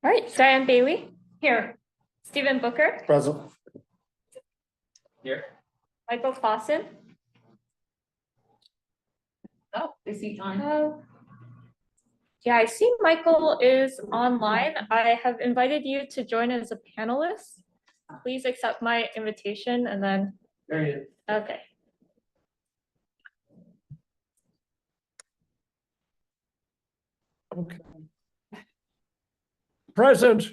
All right, Diane Bailey, Here. Stephen Booker, Present. Here. Michael Clausen. Oh, is he on? Yeah, I see Michael is online. I have invited you to join as a panelist. Please accept my invitation and then, There he is. okay. Okay. Present.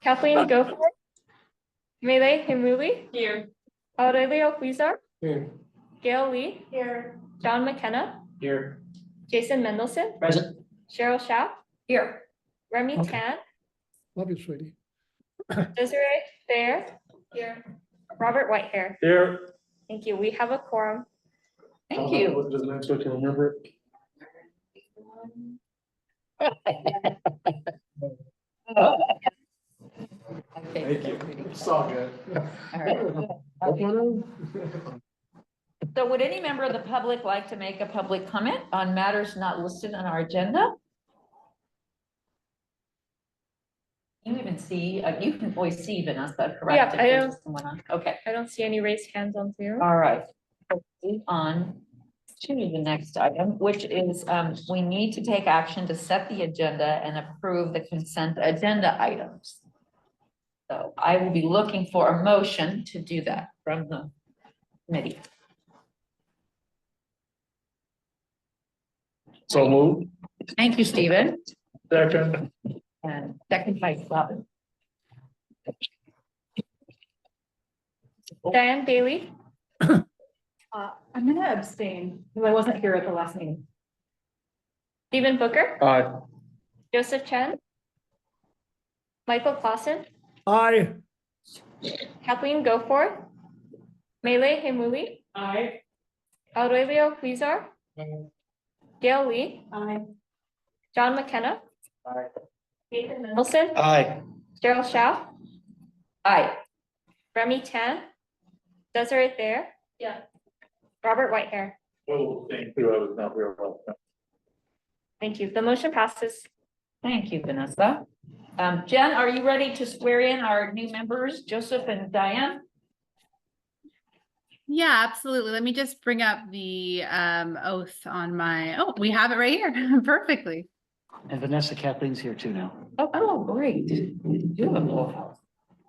Kathleen Goforth, Mele Himuli, Here. Aurelio Huizar, Here. Gail Lee, Here. John McKenna, Here. Jason Mendelson, Present. Cheryl Schaff, Here. Remy Okay. Tan, Love you, sweetie. Desiree Fair, here, Robert Whitehair. Here. Thank you. We have a quorum. Thank you. What does that so can remember it? Thank you. It's all good. All right. So would any member of the public like to make a public comment on matters not listed on our agenda? You even see, you can voice see Vanessa, correct? Yeah, I If don't- there's someone on. Okay, I don't see any raised hands on Zoom. all right. Move on to the next item, which is, we need to take action to set the agenda and approve the consent agenda items. So I will be looking for a motion to do that from the committee. So move. Thank you, Stephen, Second. and second by Robin. Diane Bailey, I'm gonna abstain because I wasn't here at the last meeting. Stephen Booker, Aye. Joseph Chen, Michael Clausen, Aye. Kathleen Goforth, Mele Himuli, Aye. Aurelio Huizar, Gail Lee, Aye. John McKenna, Aye. Jason Mendelson, Aye. Cheryl Schaff, Aye. Remy Tan, Desiree Fair. Yeah. Robert Whitehair. Oh, thank you. I was not real well. Thank you. The motion passes. Thank you, Vanessa. Jen, are you ready to swear in our new members, Joseph and Diane? Yeah, absolutely. Let me just bring up the oath on my, oh, we have it right here perfectly. And Vanessa, Kathleen's here too now. Oh, great. Beautiful.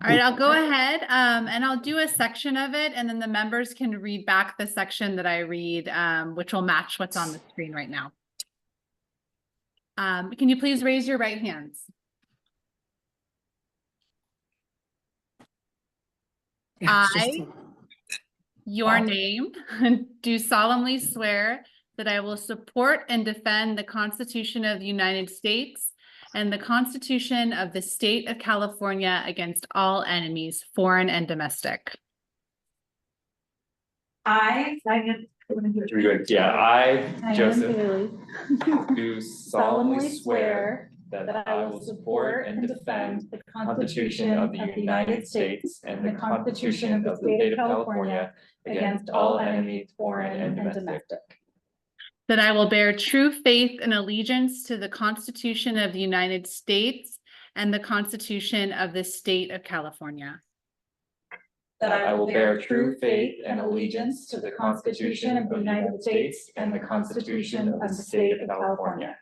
All right, I'll go ahead and I'll do a section of it and then the members can read back the section that I read, which will match what's on the screen right now. Can you please raise your right hands? I, your name, do solemnly swear that I will support and defend the Constitution of the United States and the Constitution of the State of California against all enemies, foreign and domestic. I Yeah, I, Diane Joseph, Bailey, do solemnly swear that I will support and defend the Constitution of the United States and the Constitution of the State of California against all enemies, foreign and domestic. That I will bear true faith and allegiance to the Constitution of the United States and the Constitution of the State of California. That I will bear true faith and allegiance to the Constitution of the United States and the Constitution of the State of California.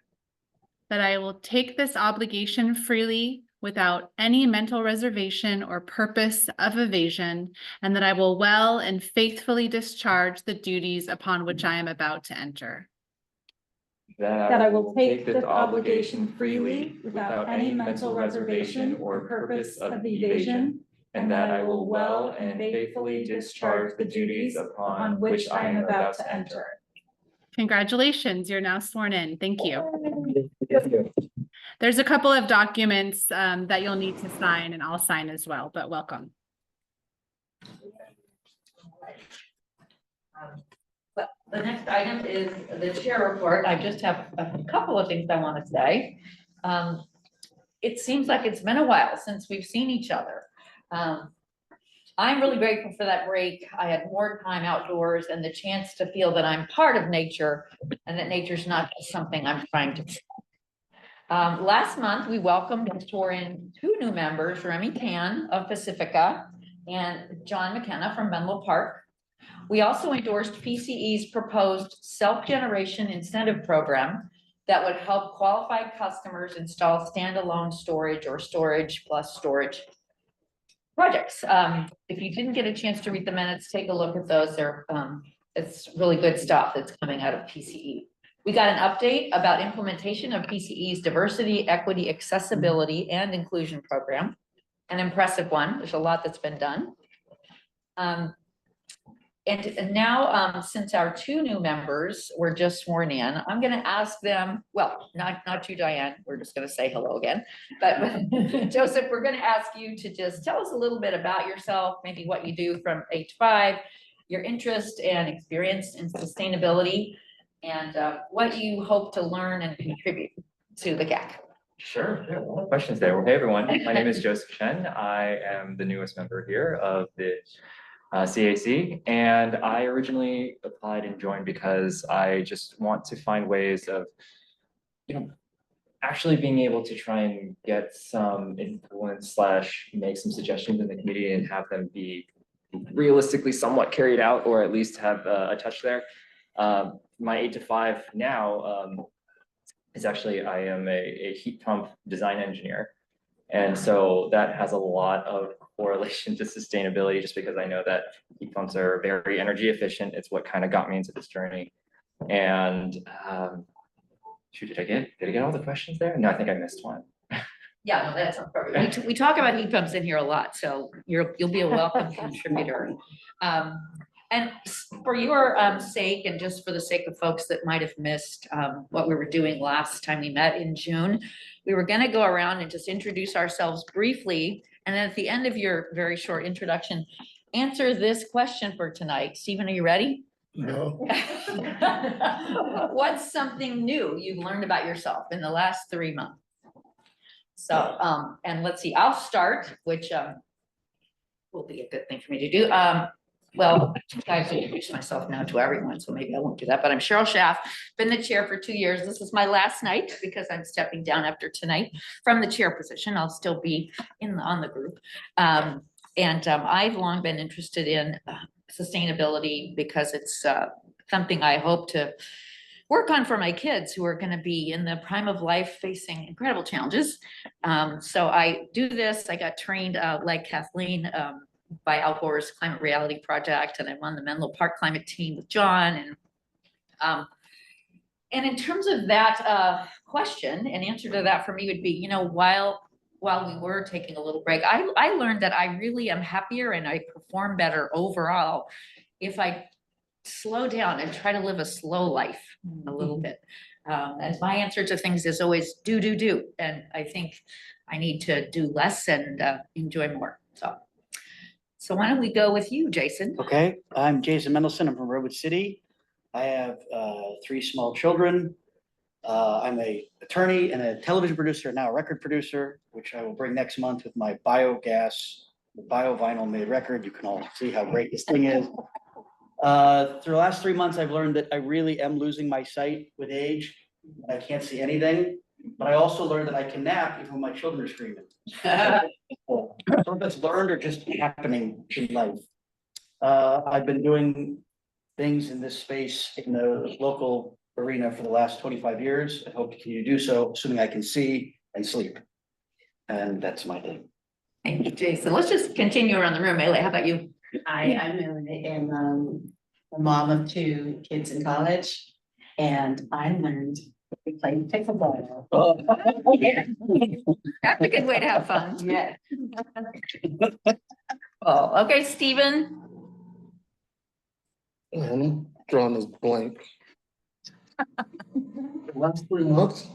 That I will take this obligation freely without any mental reservation or purpose of evasion, and that I will well and faithfully discharge the duties upon which I am about to enter. That I will take this obligation freely without any mental reservation or purpose of evasion, and that I will well and faithfully discharge the duties upon which I am about to enter. Congratulations, you're now sworn in. Thank you. There's a couple of documents that you'll need to sign and I'll sign as well, but welcome. But the next item is the chair report. I just have a couple of things I want to say. It seems like it's been a while since we've seen each other. I'm really grateful for that break. I had more time outdoors and the chance to feel that I'm part of nature and that nature's not just something I'm trying to. Last month, we welcomed and swore in 2 new members, Remy Tan of Pacifica and John McKenna from Menlo Park. We also endorsed PCE's proposed self-generation incentive program that would help qualified customers install standalone storage or storage plus storage projects. If you didn't get a chance to read the minutes, take a look at those. It's really good stuff that's coming out of PCE. We got an update about implementation of PCE's diversity, equity, accessibility, and inclusion program. An impressive one. There's a lot that's been done. And now, since our 2 new members were just sworn in, I'm going to ask them, well, not you, Diane, we're just going to say hello again, but Joseph, we're going to ask you to just tell us a little bit about yourself, maybe what you do from 8 to 5, your interest and experience in sustainability, and what you hope to learn and contribute to the GAC. Sure, yeah, a lot of questions there. Well, hey, everyone. My name is Joseph Chen. I am the newest member here of the CAC, and I originally applied and joined because I just want to find ways of, actually being able to try and get some influence / make some suggestions in the community and have them be realistically somewhat carried out, or at least have a touch there. My 8 to 5 now is actually, I am a heat pump design engineer. And so that has a lot of correlation to sustainability, just because I know that heat pumps are very energy efficient. It's what kind of got me into this journey. And shoot, did I get all the questions there? No, I think I missed one. Yeah, no, that's not perfect. We talk about heat pumps in here a lot, so you'll be a welcome contributor. And for your sake, and just for the sake of folks that might have missed what we were doing last time we met in June, we were going to go around and just introduce ourselves briefly. And then at the end of your very short introduction, answer this question for tonight. Stephen, are you ready? No. What's something new you've learned about yourself in the last 3 months? So, and let's see, I'll start, which will be a good thing for me to do. Well, I have to introduce myself now to everyone, so maybe I won't do that, but I'm Cheryl Schaff, been the chair for 2 years. This is my last night because I'm stepping down after tonight from the chair position. I'll still be on the group. I've long been interested in sustainability because it's something I hope to work on for my kids who are going to be in the prime of life facing incredible challenges. So I do this. I got trained like Kathleen by Al Gore's Climate Reality Project, and I'm on the Menlo Park climate team with John. And in terms of that question, an answer to that for me would be, while we were taking a little break, I learned that I really am happier and I perform better overall if I slow down and try to live a slow life a little bit. And my answer to things is always do. And I think I need to do less and enjoy more. So why don't we go with you, Jason? Okay, I'm Jason Mendelson. I'm from Redwood City. I have 3 small children. I'm an attorney and a television producer, now a record producer, which I will bring next month with my biogas, bio-vinyl made record. You can all see how great this thing is. Through the last 3 months, I've learned that I really am losing my sight with age. I can't see anything, but I also learned that I can nap even when my children are screaming. So that's learned or just happening in life. I've been doing things in this space in the local arena for the last 25 years. I hope to continue to do so, assuming I can see and sleep. And that's my thing. Thank you, Jason. Let's just continue around the room. Ailey, how about you? I'm a mom of 2 kids in college, and I learned to play pickleball. That's a good way to have fun. Yeah. Oh, okay, Stephen. I'm drawing this blank. The last 3 months,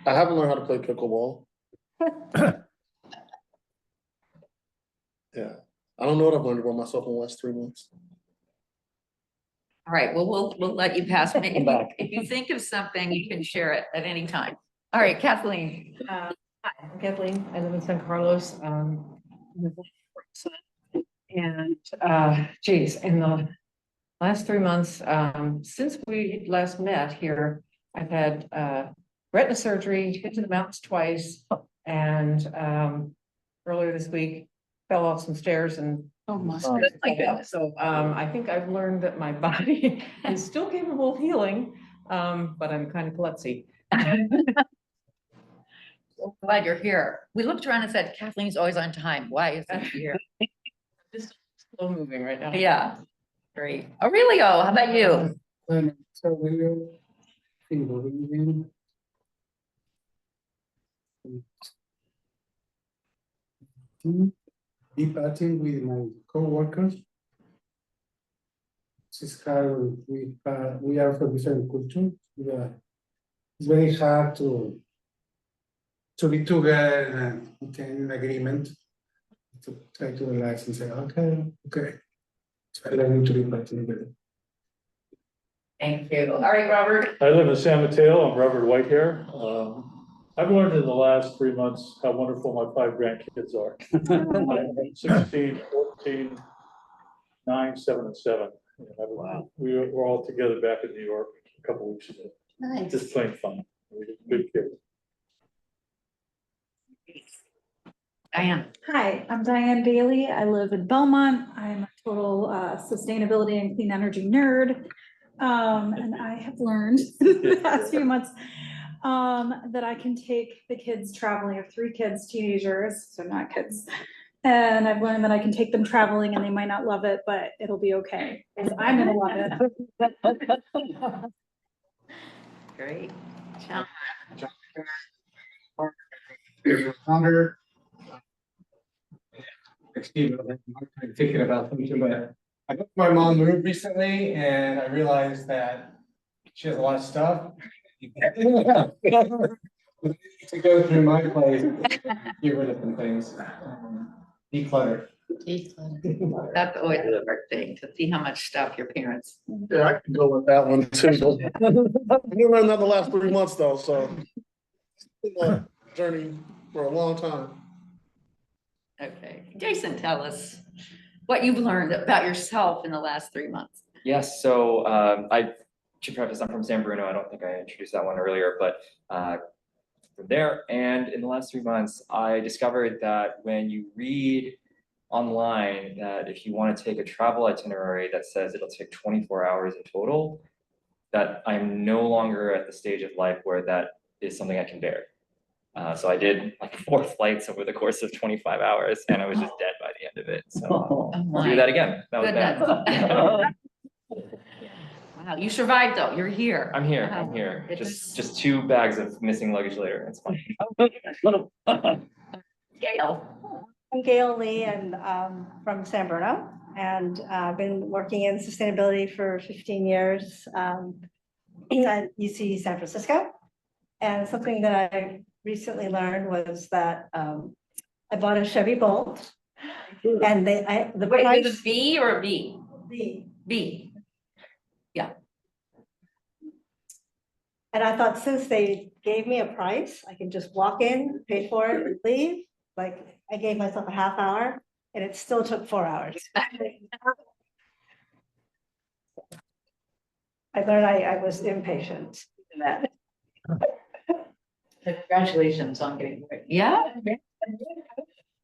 I haven't learned how to play pickleball. Yeah, I don't know what I've learned about myself in the last 3 months. All right, well, we'll let you pass. If you think of something, you can share it at any time. All right, Kathleen. Hi, I'm Kathleen. I live in San Carlos. And, geez, in the last 3 months, since we last met here, I've had, retina surgery, hit to the mountains twice, and, earlier this week, fell off some stairs and. Oh, my. So, I think I've learned that my body is still capable of healing, but I'm kind of klutzy. So glad you're here. We looked around and said Kathleen's always on time. Why isn't she here? Just slow moving right now. Yeah, great. Aurelio, how about you? Debating with my co-workers. It's hard. We are from different cultures. It's very hard to be together and get an agreement. To try to relax and say, okay. So I learned to be fighting with it. Thank you. All right, Robert. I live in San Mateo. I'm Robert Whitehair. I've learned in the last 3 months how wonderful my 5 grandkids are. 16, 14, 9, 7, and 7. Wow. We were all together back in New York a couple weeks ago. Nice. Just plain fun. We're good kids. Diane. Hi, I'm Diane Bailey. I live in Belmont. I'm a total sustainability and clean energy nerd. And I have learned in the past few months that I can take the kids traveling. I have 3 kids, teenagers, so not kids. And I've learned that I can take them traveling and they might not love it, but it'll be okay. Because I'm gonna love it. Great. Founder. I'm thinking about something, but I got my mom moved recently and I realized that she has a lot of stuff. To go through my place, get rid of some things. Declutter. That's always a hard thing, to see how much stuff your parents. Yeah, I can go with that one too. I've been learning that the last 3 months though, so. It's been a journey for a long time. Okay, Jason, tell us what you've learned about yourself in the last 3 months. Yes, so I should preface, I'm from San Bruno. I don't think I introduced that one earlier, but from there. And in the last 3 months, I discovered that when you read online that if you want to take a travel itinerary that says it'll take 24 hours in total, that I'm no longer at the stage of life where that is something I can bear. So I did like 4 flights over the course of 25 hours and I was just dead by the end of it. So I'll do that again. That was bad. Wow, you survived though. You're here. I'm here. I'm here. Just 2 bags of missing luggage later. It's fine. Gail. I'm Gail Lee and from San Bruno, and I've been working in sustainability for 15 years at UC San Francisco. And something that I recently learned was that I bought a Chevy Bolt, and the Wait, price. is it B or a B? B. B. Yeah. And I thought since they gave me a price, I can just walk in, pay for it, and leave. Like I gave myself a half hour, and it still took 4 hours. I learned I was impatient in that. Congratulations on getting it. Yeah.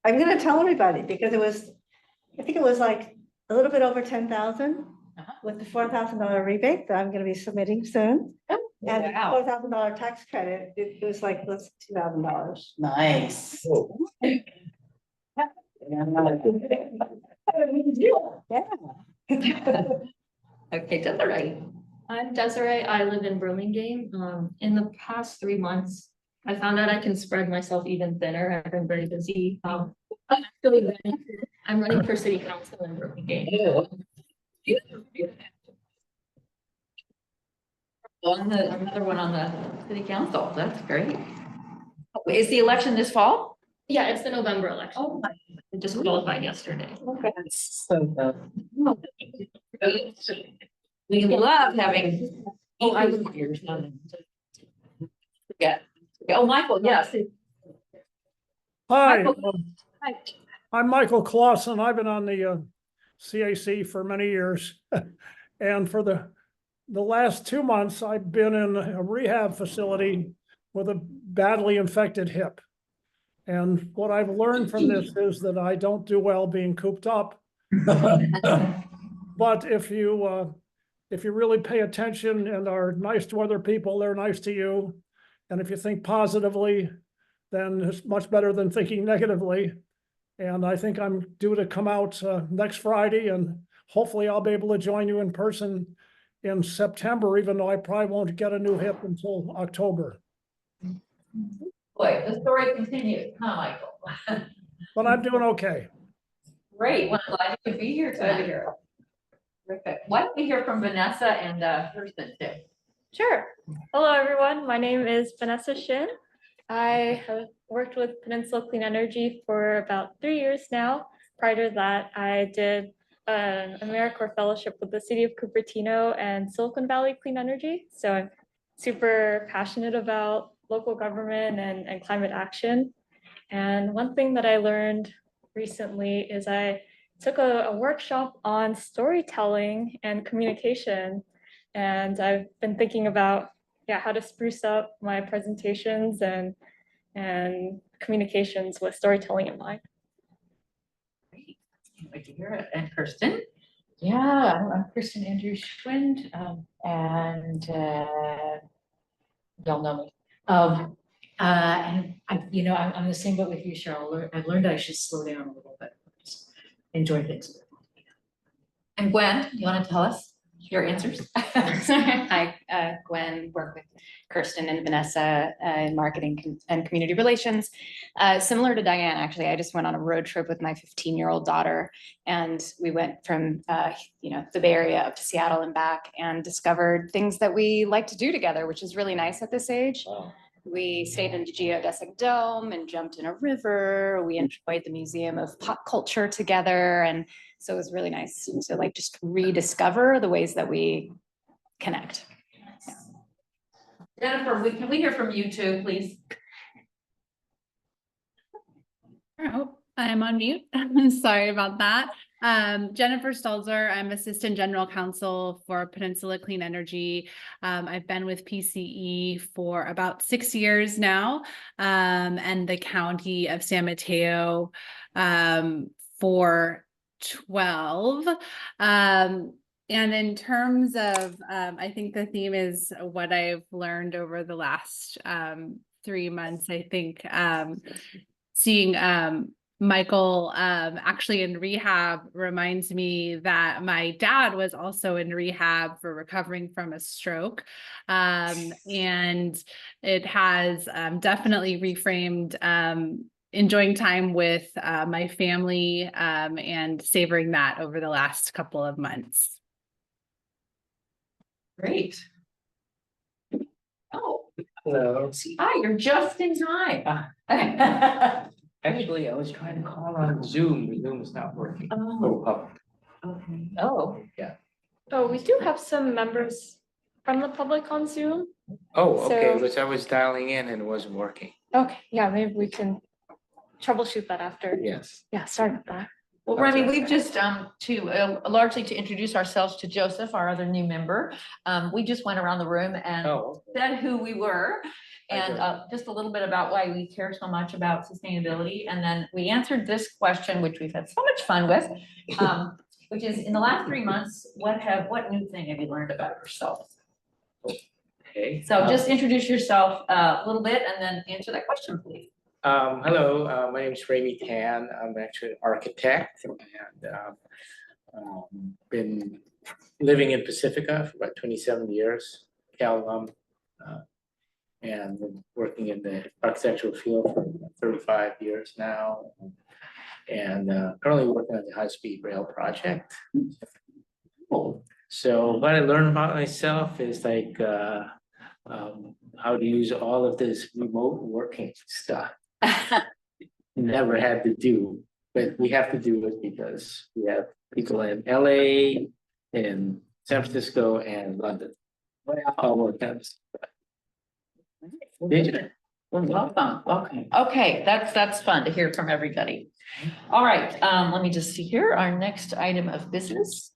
I'm gonna tell everybody because I think it was like a little bit over 10,000 with the $4,000 rebate that I'm gonna be submitting soon. And the Wow. $4,000 tax credit, it was like less than $2,000. Nice. Yeah. Okay, Desiree. I'm Desiree. I live in Burlingame. In the past 3 months, I found out I can spread myself even thinner. I've been very busy. I'm running for city council in Burlingame. Another one on the city council. That's great. Is the election this fall? Yeah, it's the November election. Oh, my. I just qualified yesterday. Okay. We love having. Oh, I was here. Yeah. Oh, Michael, yes. Hi, Michael. Hi. I'm Michael Clausen. I've been on the CAC for many years. And for the last 2 months, I've been in a rehab facility with a badly infected hip. And what I've learned from this is that I don't do well being cooped up. But if you really pay attention and are nice to other people, they're nice to you. And if you think positively, then it's much better than thinking negatively. And I think I'm due to come out next Friday, and hopefully I'll be able to join you in person in September, even though I probably won't get a new hip until October. Boy, the story continues, huh, Michael? But I'm doing okay. Great, well, I'm glad you could be here tonight. Terrific. Why don't we hear from Vanessa and Kirsten too? Sure. Hello, everyone. My name is Vanessa Shin. I have worked with Peninsula Clean Energy for about 3 years now. Prior to that, I did an AmeriCorps fellowship with the City of Cupertino and Silicon Valley Clean Energy. So I'm super passionate about local government and climate action. And one thing that I learned recently is I took a workshop on storytelling and communication. And I've been thinking about how to spruce up my presentations and communications with storytelling in mind. Great, can't wait to hear it. And Kirsten? Yeah, I'm Kirsten Andrew Schwind, and y'all know me. And I'm the same boat with you, Cheryl. I've learned I should slow down a little bit, just enjoy things. And Gwen, you want to tell us your answers? Hi, Gwen, work with Kirsten and Vanessa in marketing and community relations. Similar to Diane, actually, I just went on a road trip with my 15-year-old daughter, and we went from the Bay Area up to Seattle and back, and discovered things that we like to do together, which is really nice at this age. Wow. We stayed in the geodesic dome and jumped in a river. We enjoyed the Museum of Pop Culture together, and so it was really nice to just rediscover the ways that we connect. Jennifer, can we hear from you too, please? Oh, I'm on mute. Sorry about that. Jennifer Stalzer, I'm Assistant General Counsel for Peninsula Clean Energy. I've been with PCE for about 6 years now, and the County of San Mateo for 12. And in terms of, I think the theme is what I've learned over the last 3 months. I think seeing Michael actually in rehab reminds me that my dad was also in rehab for recovering from a stroke. And it has definitely reframed enjoying time with my family and savoring that over the last couple of months. Great. Oh, Hello. hi, you're just in time. Actually, I was trying to call on Zoom. The Zoom is not working. Oh. Okay. Oh. Yeah. Oh, we do have some members from the public on Zoom. Oh, okay, So- because I was dialing in and it wasn't working. Okay, yeah, maybe we can troubleshoot that after. Yes. Yeah, sorry about that. Well, Remy, we've just largely to introduce ourselves to Joseph, our other new member. We just went around the room and said who we were and just a little bit about why we care so much about sustainability. And then we answered this question, which we've had so much fun with, which is in the last 3 months, what new thing have you learned about yourself? Okay. So just introduce yourself a little bit and then answer that question, please. Hello, my name is Remy Tan. I'm actually an architect and been living in Pacifica for about 27 years, Cal and been working in the architectural field for 35 years now. And currently working on the high-speed rail project. So what I learned about myself is how to use all of this remote working stuff. Never had to do, but we have to do it because we have people in LA, in San Francisco, and London. All work on this. Digital. Well, welcome. Okay, that's fun to hear from everybody. All right, let me just see here. Our next item of business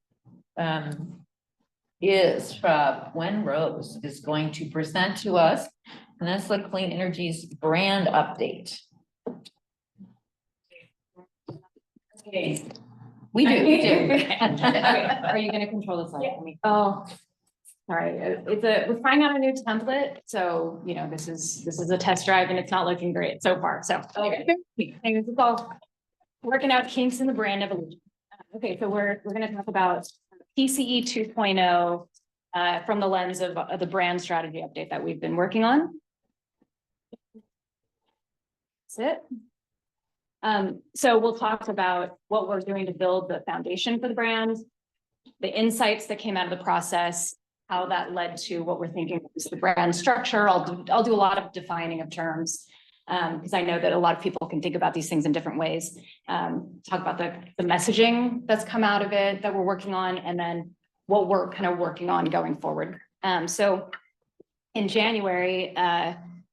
is from Gwen Rose is going to present to us Peninsula Clean Energy's brand update. Okay. We do. Okay, are you gonna control the slide for me? Oh, sorry, we're trying out a new template, so, you know, this is a test drive and it's not looking great so far, so. Okay. This is all working out kinks in the brand evolution. Okay, so we're gonna talk about PCE 2.0 from the lens of the brand strategy update that we've been working on. That's it. So we'll talk about what we're doing to build the foundation for the brand, the insights that came out of the process, how that led to what we're thinking is the brand structure. I'll do a lot of defining of terms because I know that a lot of people can think about these things in different ways. Talk about the messaging that's come out of it that we're working on, and then what we're kind of working on going forward. So in January,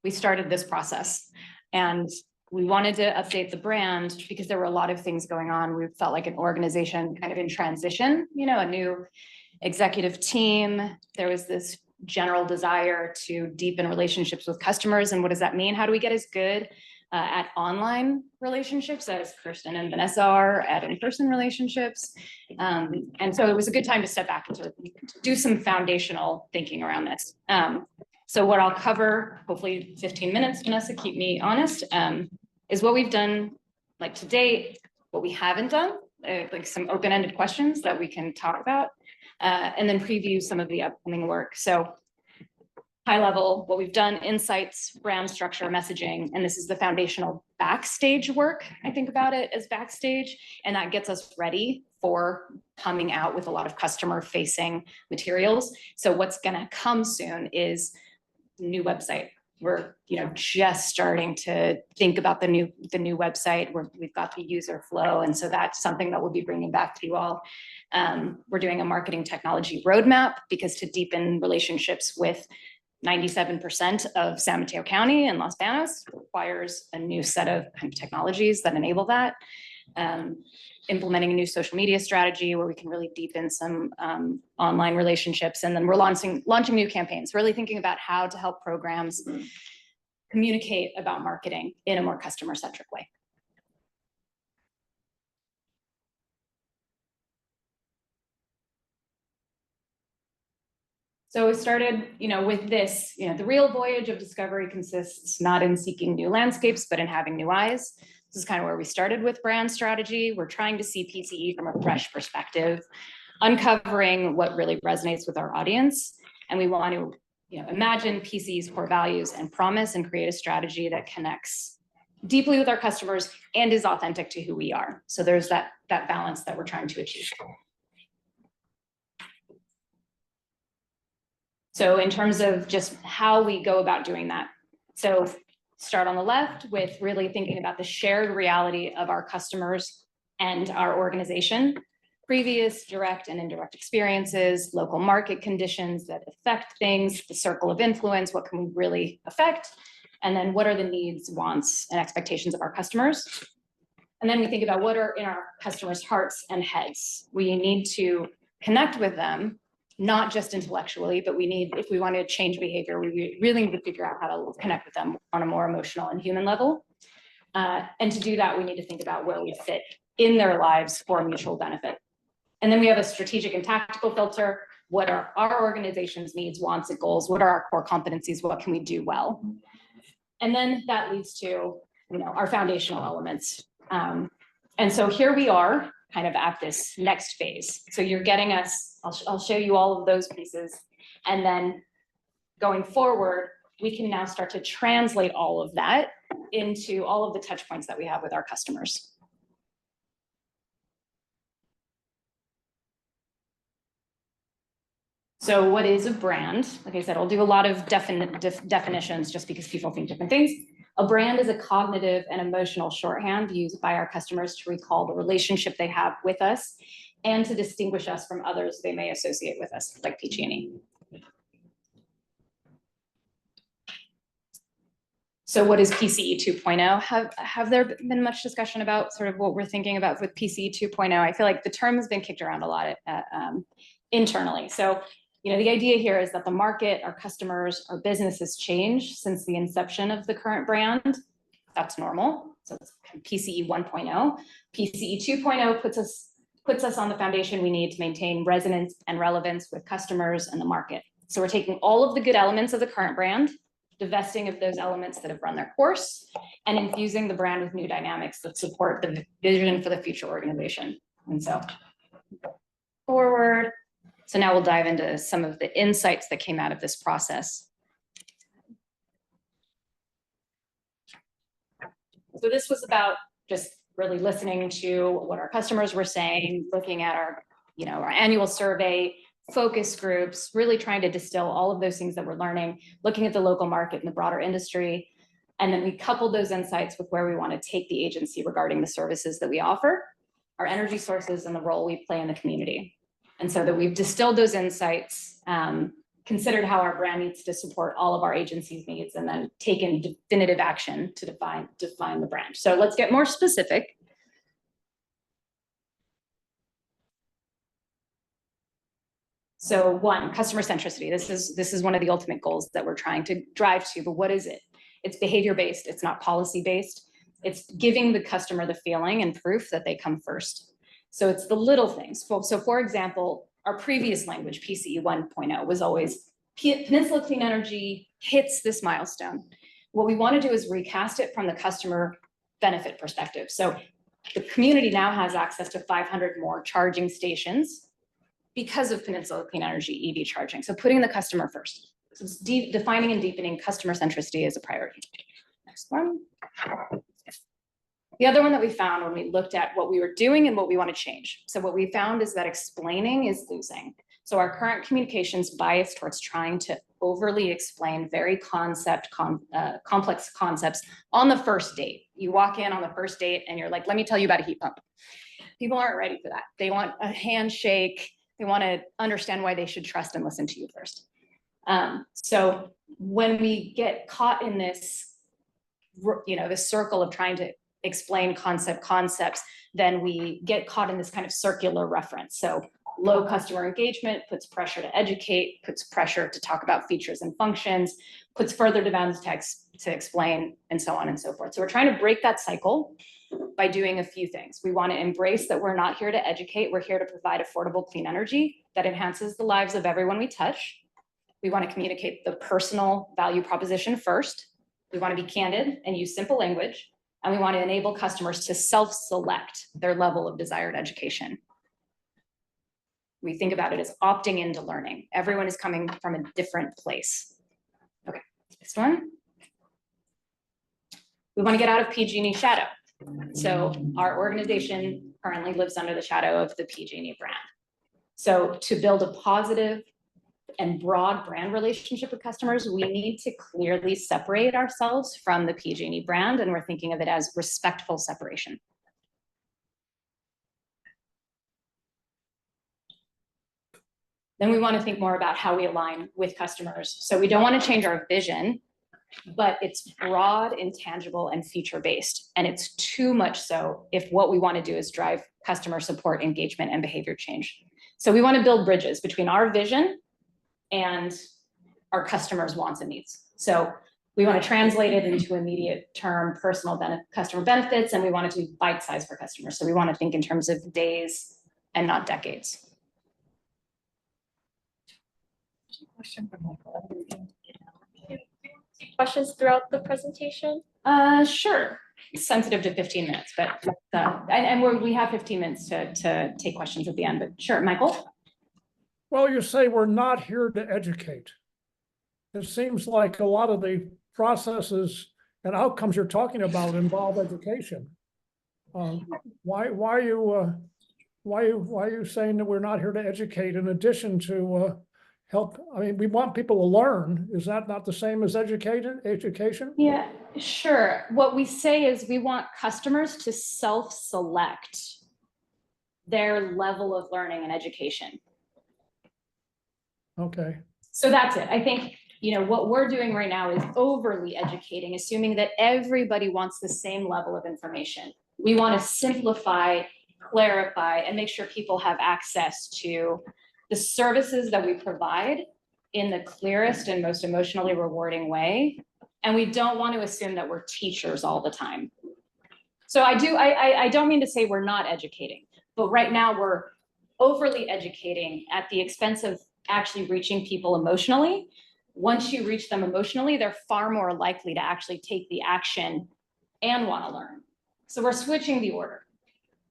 we started this process, and we wanted to update the brand because there were a lot of things going on. We felt like an organization kind of in transition, you know, a new executive team. There was this general desire to deepen relationships with customers. And what does that mean? How do we get as good at online relationships as Kirsten and Vanessa are at in-person relationships? And so it was a good time to step back and sort of do some foundational thinking around this. So what I'll cover, hopefully 15 minutes, Vanessa, keep me honest, is what we've done like to date, what we haven't done, like some open-ended questions that we can talk about, and then preview some of the upcoming work. So high level, what we've done, insights, brand structure, messaging, and this is the foundational backstage work. I think about it as backstage, and that gets us ready for coming out with a lot of customer-facing materials. So what's gonna come soon is new website. We're, you know, just starting to think about the new website where we've got the user flow. And so that's something that we'll be bringing back to you all. We're doing a marketing technology roadmap because to deepen relationships with 97% of San Mateo County and Los Banos requires a new set of kind of technologies that enable that. Implementing a new social media strategy where we can really deepen some online relationships. And then we're launching new campaigns, really thinking about how to help programs communicate about marketing in a more customer-centric way. So we started, you know, with this, you know, the real voyage of discovery consists not in seeking new landscapes, but in having new eyes. This is kind of where we started with brand strategy. We're trying to see PCE from a fresh perspective, uncovering what really resonates with our audience. And we want to, you know, imagine PCE's core values and promise and create a strategy that connects deeply with our customers and is authentic to who we are. So there's that balance that we're trying to achieve. So in terms of just how we go about doing that. So start on the left with really thinking about the shared reality of our customers and our organization, previous direct and indirect experiences, local market conditions that affect things, the circle of influence, what can we really affect? And then what are the needs, wants, and expectations of our customers? And then we think about what are in our customers' hearts and heads. We need to connect with them, not just intellectually, but we need, if we want to change behavior, we really need to figure out how to connect with them on a more emotional and human level. And to do that, we need to think about where we fit in their lives for mutual benefit. And then we have a strategic and tactical filter. What are our organization's needs, wants, and goals? What are our core competencies? What can we do well? And then that leads to, you know, our foundational elements. And so here we are kind of at this next phase. So you're getting us, I'll show you all of those pieces. And then going forward, we can now start to translate all of that into all of the touch points that we have with our customers. So what is a brand? Like I said, I'll do a lot of definitions just because people think different things. A brand is a cognitive and emotional shorthand used by our customers to recall the relationship they have with us and to distinguish us from others they may associate with us, like PG&E. So what is PCE 2.0? Have there been much discussion about sort of what we're thinking about with PCE 2.0? I feel like the term has been kicked around a lot internally. So, you know, the idea here is that the market, our customers, our businesses change since the inception of the current brand. That's normal. So it's PCE 1.0. PCE 2.0 puts us on the foundation we need to maintain resonance and relevance with customers and the market. So we're taking all of the good elements of the current brand, divesting of those elements that have run their course, and infusing the brand with new dynamics that support the vision for the future organization. And so forward. So now we'll dive into some of the insights that came out of this process. So this was about just really listening to what our customers were saying, looking at our, you know, our annual survey, focus groups, really trying to distill all of those things that we're learning, looking at the local market and the broader industry. And then we coupled those insights with where we want to take the agency regarding the services that we offer, our energy sources, and the role we play in the community. And so that we've distilled those insights, considered how our brand needs to support all of our agency's needs, and then taken definitive action to define the brand. So let's get more specific. So one, customer centricity. This is one of the ultimate goals that we're trying to drive to, but what is it? It's behavior-based, it's not policy-based. It's giving the customer the feeling and proof that they come first. So it's the little things. So for example, our previous language, PCE 1.0, was always Peninsula Clean Energy hits this milestone. What we want to do is recast it from the customer benefit perspective. So the community now has access to 500 more charging stations because of Peninsula Clean Energy EV charging. So putting the customer first. So it's defining and deepening customer centricity as a priority. Next one. The other one that we found when we looked at what we were doing and what we want to change. So what we found is that explaining is losing. So our current communications bias towards trying to overly explain very complex concepts on the first date. You walk in on the first date and you're like, let me tell you about a heat pump. People aren't ready for that. They want a handshake. They want to understand why they should trust and listen to you first. So when we get caught in this, you know, this circle of trying to explain concepts, then we get caught in this kind of circular reference. So low customer engagement puts pressure to educate, puts pressure to talk about features and functions, puts further demands to explain, and so on and so forth. So we're trying to break that cycle by doing a few things. We want to embrace that we're not here to educate, we're here to provide affordable clean energy that enhances the lives of everyone we touch. We want to communicate the personal value proposition first. We want to be candid and use simple language. And we want to enable customers to self-select their level of desired education. We think about it as opting into learning. Everyone is coming from a different place. Okay, next one. We want to get out of PG&E shadow. So our organization currently lives under the shadow of the PG&E brand. So to build a positive and broad brand relationship with customers, we need to clearly separate ourselves from the PG&E brand, and we're thinking of it as respectful separation. Then we want to think more about how we align with customers. So we don't want to change our vision, but it's broad, intangible, and future-based. And it's too much so if what we want to do is drive customer support, engagement, and behavior change. So we want to build bridges between our vision and our customers' wants and needs. So we want to translate it into immediate term personal customer benefits, and we want it to be bite-sized for customers. So we want to think in terms of days and not decades. Questions throughout the presentation? Sure. It's sensitive to 15 minutes, but we have 15 minutes to take questions at the end, but sure, Michael? Well, you say we're not here to educate. It seems like a lot of the processes and outcomes you're talking about involve education. Why are you saying that we're not here to educate in addition to help? I mean, we want people to learn. Is that not the same as education? Yeah, sure. What we say is we want customers to self-select their level of learning and education. Okay. So that's it. I think what we're doing right now is overly educating, assuming that everybody wants the same level of information. We want to simplify, clarify, and make sure people have access to the services that we provide in the clearest and most emotionally rewarding way. And we don't want to assume that we're teachers all the time. So I don't mean to say we're not educating, but right now we're overly educating at the expense of actually reaching people emotionally. Once you reach them emotionally, they're far more likely to actually take the action and want to learn. So we're switching the order.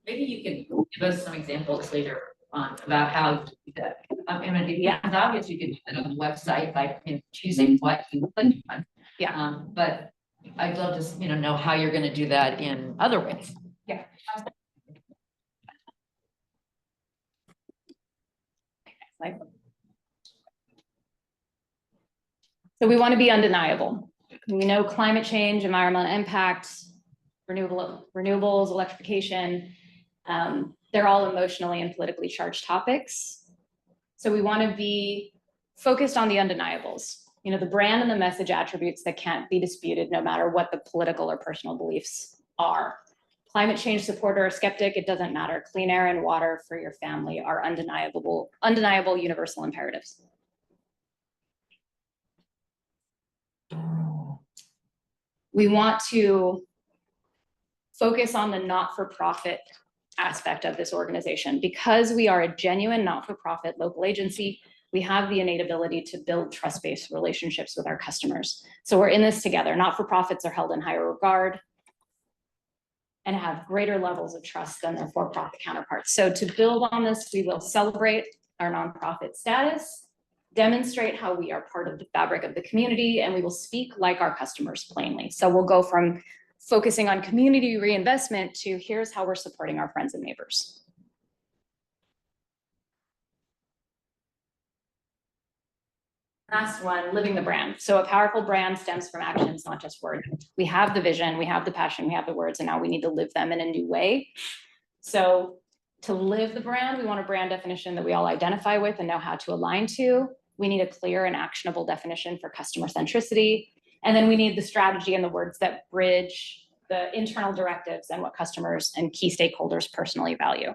Maybe you can give us some examples later on about how to do that. I mean, yeah, it's obvious you can do that on the website by choosing what you click on. Yeah. But I'd love to, know how you're going to do that in other ways. Yeah. So we want to be undeniable. We know climate change, environmental impact, renewables, electrification, they're all emotionally and politically charged topics. So we want to be focused on the undeniables, the brand and the message attributes that can't be disputed no matter what the political or personal beliefs are. Climate change supporter or skeptic, it doesn't matter. Clean air and water for your family are undeniable universal imperatives. We want to focus on the not-for-profit aspect of this organization. Because we are a genuine not-for-profit local agency, we have the innate ability to build trust-based relationships with our customers. So we're in this together. Not-for-profits are held in higher regard and have greater levels of trust than their for-profit counterparts. So to build on this, we will celebrate our nonprofit status, demonstrate how we are part of the fabric of the community, and we will speak like our customers plainly. So we'll go from focusing on community reinvestment to here's how we're supporting our friends and neighbors. Last one, living the brand. So a powerful brand stems from actions, not just words. We have the vision, we have the passion, we have the words, and now we need to live them in a new way. So to live the brand, we want a brand definition that we all identify with and know how to align to. We need a clear and actionable definition for customer centricity. And then we need the strategy and the words that bridge the internal directives and what customers and key stakeholders personally value.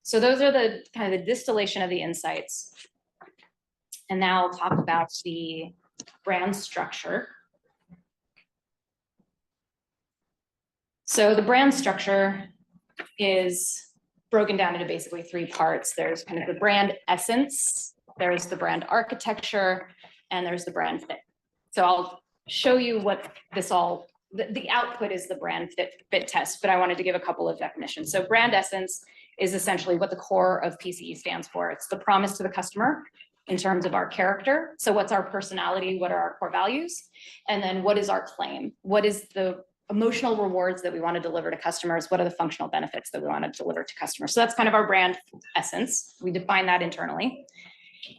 So those are the kind of the distillation of the insights. And now I'll talk about the brand structure. So the brand structure is broken down into basically three parts. There's kind of the brand essence, there's the brand architecture, and there's the brand fit. So I'll show you what this all, the output is the brand fit test, but I wanted to give a couple of definitions. So brand essence is essentially what the core of PCE stands for. It's the promise to the customer in terms of our character. So what's our personality? What are our core values? And then what is our claim? What is the emotional rewards that we want to deliver to customers? What are the functional benefits that we want to deliver to customers? So that's kind of our brand essence. We define that internally.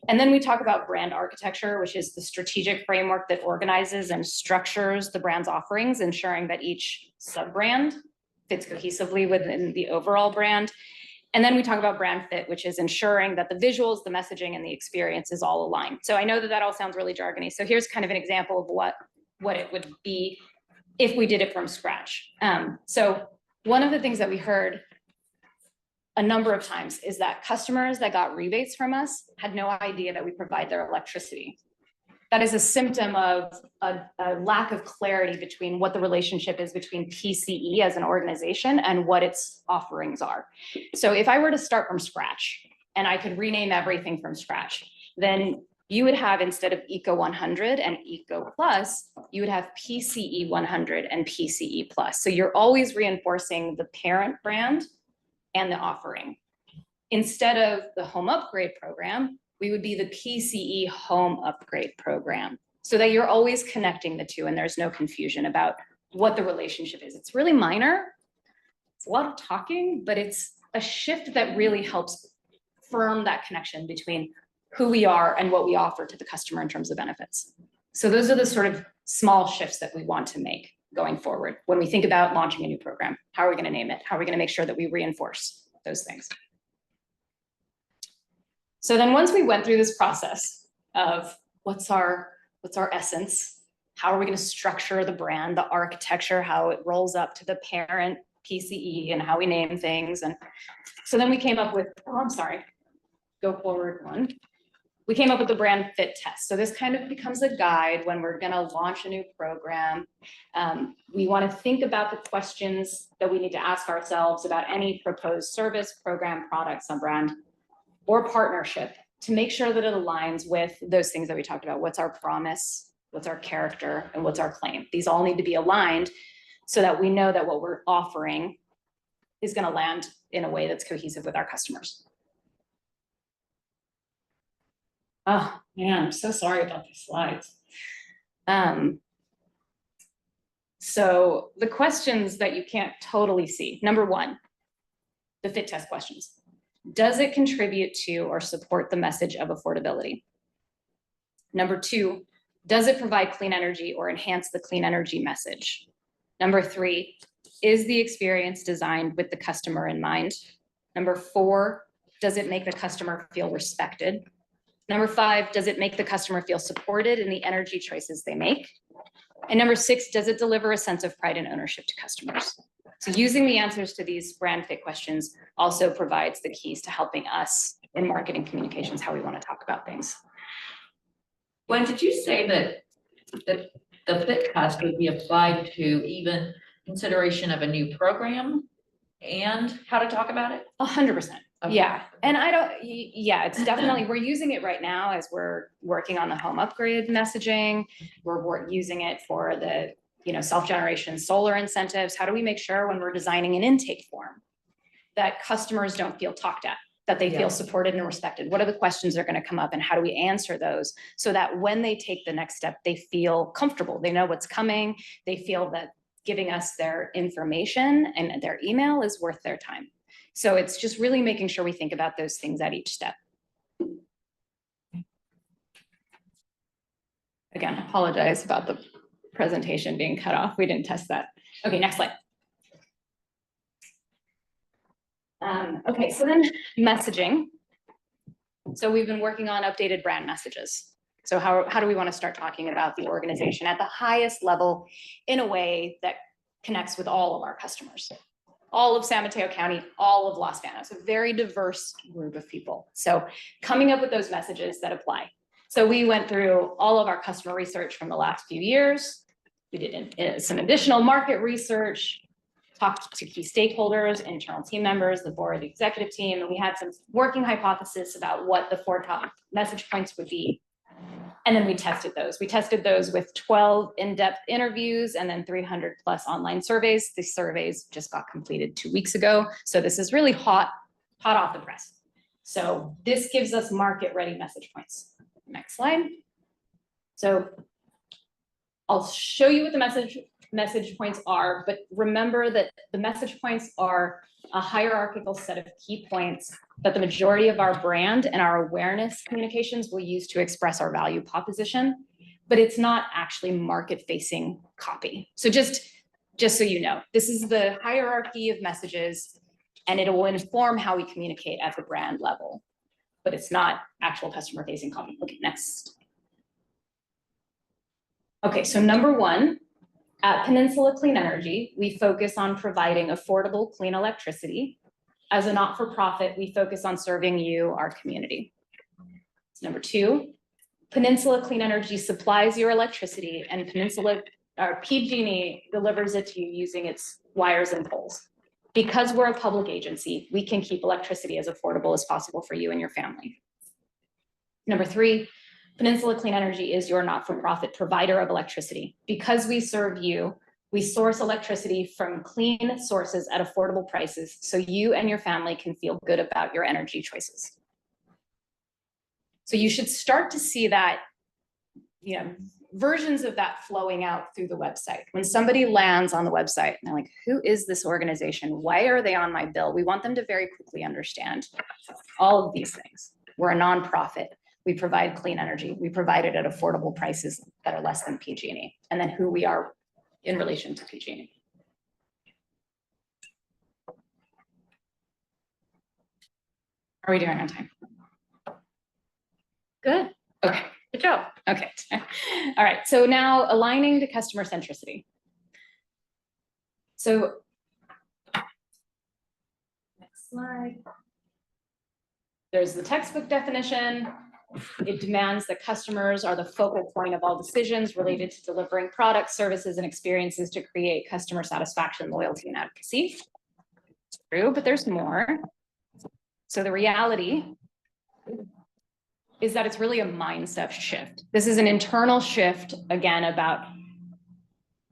And then we talk about brand architecture, which is the strategic framework that organizes and structures the brand's offerings, ensuring that each sub-brand fits cohesively within the overall brand. And then we talk about brand fit, which is ensuring that the visuals, the messaging, and the experience is all aligned. So I know that that all sounds really jargony. So here's kind of an example of what it would be if we did it from scratch. So one of the things that we heard a number of times is that customers that got rebates from us had no idea that we provide their electricity. That is a symptom of a lack of clarity between what the relationship is between PCE as an organization and what its offerings are. So if I were to start from scratch and I could rename everything from scratch, then you would have, instead of Eco 100 and Eco Plus, you would have PCE 100 and PCE Plus. So you're always reinforcing the parent brand and the offering. Instead of the home upgrade program, we would be the PCE home upgrade program, so that you're always connecting the two and there's no confusion about what the relationship is. It's really minor. It's a lot of talking, but it's a shift that really helps firm that connection between who we are and what we offer to the customer in terms of benefits. So those are the sort of small shifts that we want to make going forward when we think about launching a new program. How are we going to name it? How are we going to make sure that we reinforce those things? So then once we went through this process of what's our essence? How are we going to structure the brand, the architecture, how it rolls up to the parent PCE and how we name things. And so then we came up with, oh, I'm sorry, go forward one. We came up with the brand fit test. So this kind of becomes a guide when we're going to launch a new program. We want to think about the questions that we need to ask ourselves about any proposed service, program, product, sub-brand, or partnership to make sure that it aligns with those things that we talked about. What's our promise? What's our character? And what's our claim? These all need to be aligned so that we know that what we're offering is going to land in a way that's cohesive with our customers. Oh man, I'm so sorry about these slides. So the questions that you can't totally see. Number one, the fit test questions. Does it contribute to or support the message of affordability? Number two, does it provide clean energy or enhance the clean energy message? Number three, is the experience designed with the customer in mind? Number four, does it make the customer feel respected? Number five, does it make the customer feel supported in the energy choices they make? And number six, does it deliver a sense of pride and ownership to customers? So using the answers to these brand fit questions also provides the keys to helping us in marketing communications, how we want to talk about things. When did you say that the fit test would be applied to even consideration of a new program and how to talk about it? 100%. Okay. Yeah. And it's definitely, we're using it right now as we're working on the home upgrade messaging. We're using it for the, self-generation solar incentives. How do we make sure when we're designing an intake form that customers don't feel talked at, that they feel supported and respected? What are the questions that are going to come up and how do we answer those so that when they take the next step, they feel comfortable, they know what's coming, they feel that giving us their information and their email is worth their time. So it's just really making sure we think about those things at each step. Again, apologize about the presentation being cut off. We didn't test that. Okay, next slide. Okay, so then messaging. So we've been working on updated brand messages. So how do we want to start talking about the organization at the highest level in a way that connects with all of our customers? All of San Mateo County, all of Los Banos, a very diverse group of people. So coming up with those messages that apply. So we went through all of our customer research from the last few years. We did some additional market research, talked to key stakeholders, internal team members, the board, the executive team, and we had some working hypothesis about what the 4 top message points would be. And then we tested those. We tested those with 12 in-depth interviews and then 300 plus online surveys. The surveys just got completed 2 weeks ago. So this is really hot off the press. So this gives us market-ready message points. Next slide. So I'll show you what the message points are, but remember that the message points are a hierarchical set of key points that the majority of our brand and our awareness communications will use to express our value proposition, but it's not actually market-facing copy. So just so you know, this is the hierarchy of messages and it will inform how we communicate at the brand level, but it's not actual customer-facing copy. Okay, next. Okay, so number one, at Peninsula Clean Energy, we focus on providing affordable clean electricity. As a not-for-profit, we focus on serving you, our community. Number two, Peninsula Clean Energy supplies your electricity and PG&E delivers it to you using its wires and poles. Because we're a public agency, we can keep electricity as affordable as possible for you and your family. Number three, Peninsula Clean Energy is your not-for-profit provider of electricity. Because we serve you, we source electricity from clean sources at affordable prices so you and your family can feel good about your energy choices. So you should start to see that, versions of that flowing out through the website. When somebody lands on the website and they're like, who is this organization? Why are they on my bill? We want them to very quickly understand all of these things. We're a nonprofit. We provide clean energy. We provide it at affordable prices that are less than PG&E, and then who we are in relation to PG&E. Are we doing on time? Good. Okay. Good job. Okay. All right. So now aligning to customer centricity. So next slide. There's the textbook definition. It demands that customers are the focal point of all decisions related to delivering products, services, and experiences to create customer satisfaction, loyalty, and advocacy. It's true, but there's more. So the reality is that it's really a mindset shift. This is an internal shift, again, about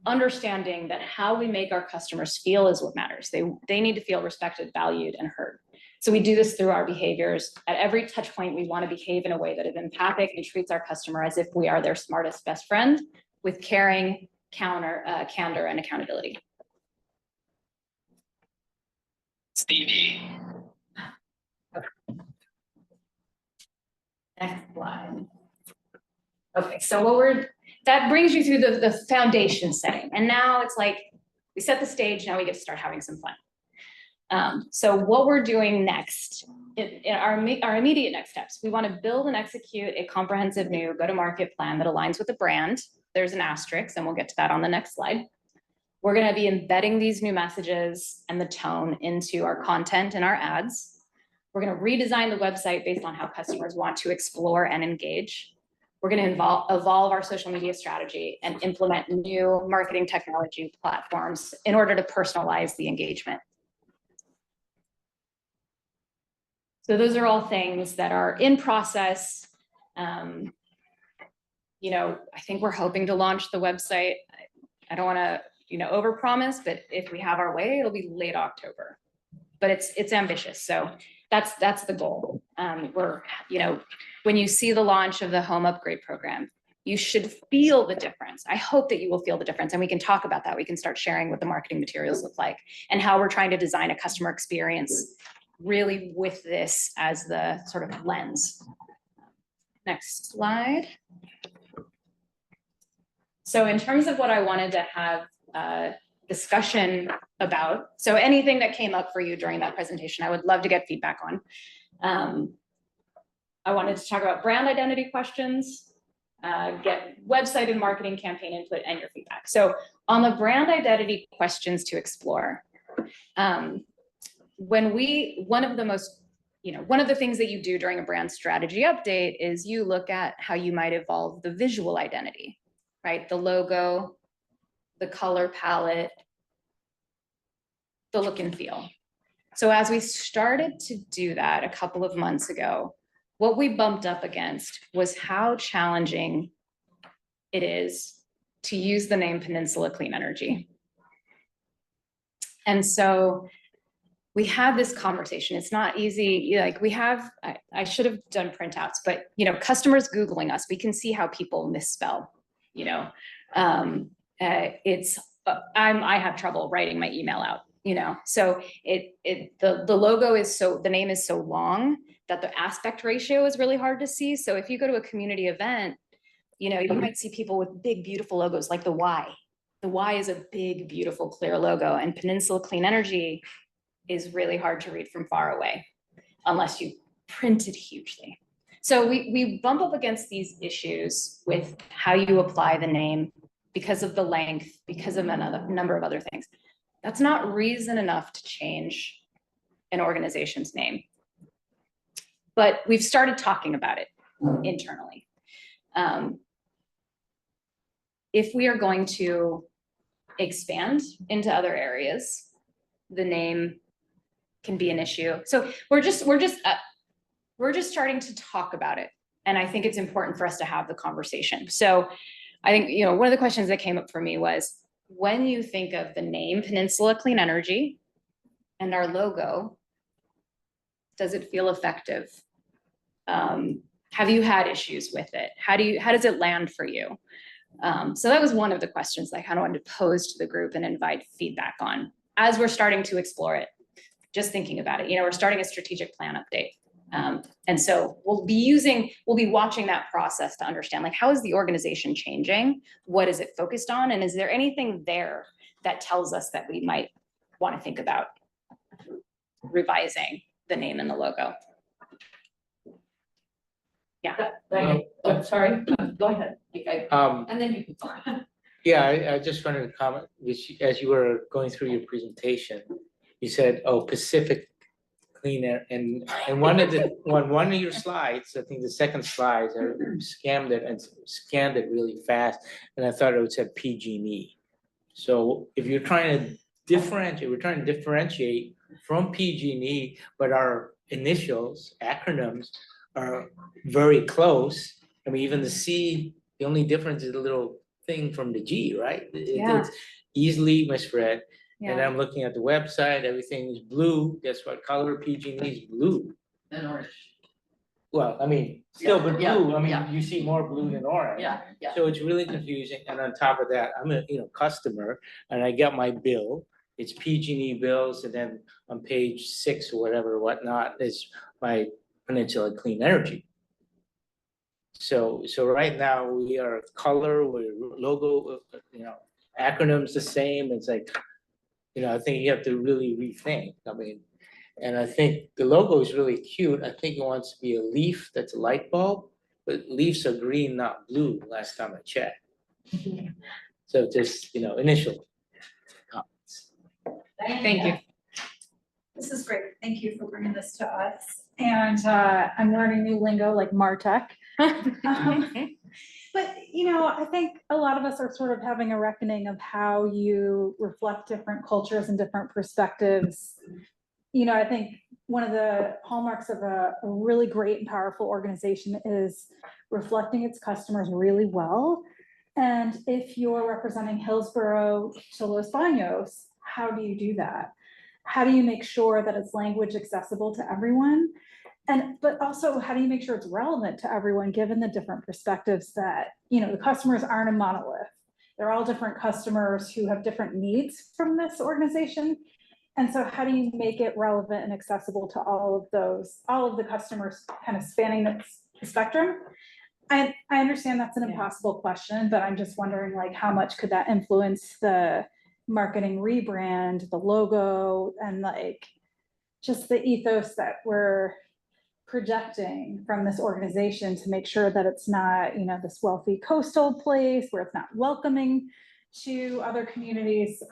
understanding that how we make our customers feel is what matters. They need to feel respected, valued, and heard. So we do this through our behaviors. At every touch point, we want to behave in a way that is empathic and treats our customer as if we are their smartest best friend, with caring, candor, and accountability. Stevie. Next slide. Okay, so that brings you through the foundation setting. And now it's like, we set the stage, now we get to start having some fun. So what we're doing next, in our immediate next steps, we want to build and execute a comprehensive new go-to-market plan that aligns with the brand. There's an asterisk, and we'll get to that on the next slide. We're going to be embedding these new messages and the tone into our content and our ads. We're going to redesign the website based on how customers want to explore and engage. We're going to evolve our social media strategy and implement new marketing technology platforms in order to personalize the engagement. So those are all things that are in process. You know, I think we're hoping to launch the website. I don't want to, overpromise, but if we have our way, it'll be late October. But it's ambitious, so that's the goal. When you see the launch of the home upgrade program, you should feel the difference. I hope that you will feel the difference, and we can talk about that. We can start sharing what the marketing materials look like and how we're trying to design a customer experience really with this as the sort of lens. Next slide. So in terms of what I wanted to have discussion about, so anything that came up for you during that presentation, I would love to get feedback on. I wanted to talk about brand identity questions, get website and marketing campaign input, and your feedback. So on the brand identity questions to explore, one of the things that you do during a brand strategy update is you look at how you might evolve the visual identity, right? The logo, the color palette, the look and feel. So as we started to do that a couple of months ago, what we bumped up against was how challenging it is to use the name Peninsula Clean Energy. And so we had this conversation. It's not easy. I should have done printouts, but customers Googling us, we can see how people misspell, I have trouble writing my email out, so the logo is the name is so long that the aspect ratio is really hard to see. So if you go to a community event, you might see people with big, beautiful logos like the Y. The Y is a big, beautiful, clear logo, and Peninsula Clean Energy is really hard to read from far away unless you print it hugely. So we bump up against these issues with how you apply the name because of the length, because of a number of other things. That's not reason enough to change an organization's name. But we've started talking about it internally. If we are going to expand into other areas, the name can be an issue. So we're just starting to talk about it. And I think it's important for us to have the conversation. So I think, one of the questions that came up for me was, when you think of the name Peninsula Clean Energy and our logo, does it feel effective? Have you had issues with it? How does it land for you? So that was one of the questions I kind of wanted to pose to the group and invite feedback on as we're starting to explore it. Just thinking about it, we're starting a strategic plan update. And so we'll be watching that process to understand, how is the organization changing? What is it focused on? And is there anything there that tells us that we might want to think about revising the name and the logo? Oh, sorry, go ahead. And then you can. Yeah, I just wanted to comment, as you were going through your presentation, you said, oh, Pacific Clean Air, and one of your slides, I think the second slide, I scanned it really fast, and I thought it would say PG&E. So if you're trying to differentiate, we're trying to differentiate from PG&E, but our initials, acronyms are very close. I mean, even the C, the only difference is a little thing from the G, right? It's easily misread. And I'm looking at the website, everything is blue. Guess what color PG&E is? Blue. And orange. Well, I mean, still, but Yeah, blue, I mean, yeah. you see more blue than orange. Yeah. So it's really confusing, and on top of that, I'm a, customer, and I got my bill, it's PG&E bills, and then on page 6 or whatnot, is my Peninsula Clean Energy. So right now, we are color, we're logo, acronyms the same, it's like, I think you have to really rethink, I mean, and I think the logo is really cute, I think it wants to be a leaf that's a light bulb, but leaves are green, not blue, last time I checked. So just, initial comments. Thank you. This is great. Thank you for bringing this to us. And I'm learning new lingo like MarTech. But, I think a lot of us are sort of having a reckoning of how you reflect different cultures and different perspectives. I think one of the hallmarks of a really great and powerful organization is reflecting its customers really well. And if you're representing Hillsborough to Los Baños, how do you do that? How do you make sure that it's language accessible to everyone? But also, how do you make sure it's relevant to everyone, given the different perspectives that, the customers aren't a monolith. They're all different customers who have different needs from this organization. And so how do you make it relevant and accessible to all of the customers kind of spanning the spectrum? I understand that's an impossible question, but I'm just wondering, like, how much could that influence the marketing rebrand, the logo, and like just the ethos that we're projecting from this organization to make sure that it's not, this wealthy coastal place where it's not welcoming to other communities.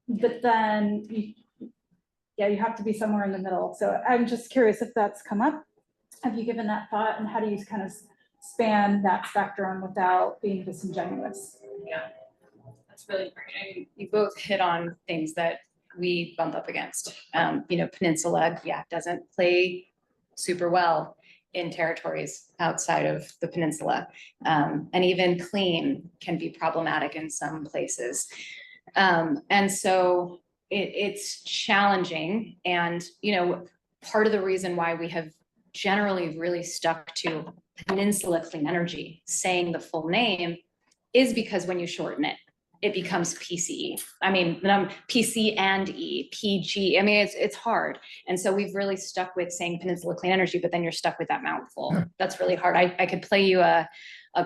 But then you have to be somewhere in the middle. So I'm just curious if that's come up. Have you given that thought, and how do you kind of span that spectrum without being disingenuous? Yeah, that's really great. You both hit on things that we bump up against. Peninsula, doesn't play super well in territories outside of the peninsula. And even clean can be problematic in some places. And so it's challenging. And, part of the reason why we have generally really stuck to Peninsula Clean Energy, saying the full name, is because when you shorten it, it becomes PCE. I mean, PC and E, PG. I mean, it's hard. And so we've really stuck with saying Peninsula Clean Energy, but then you're stuck with that mouthful. That's really hard. I could play you a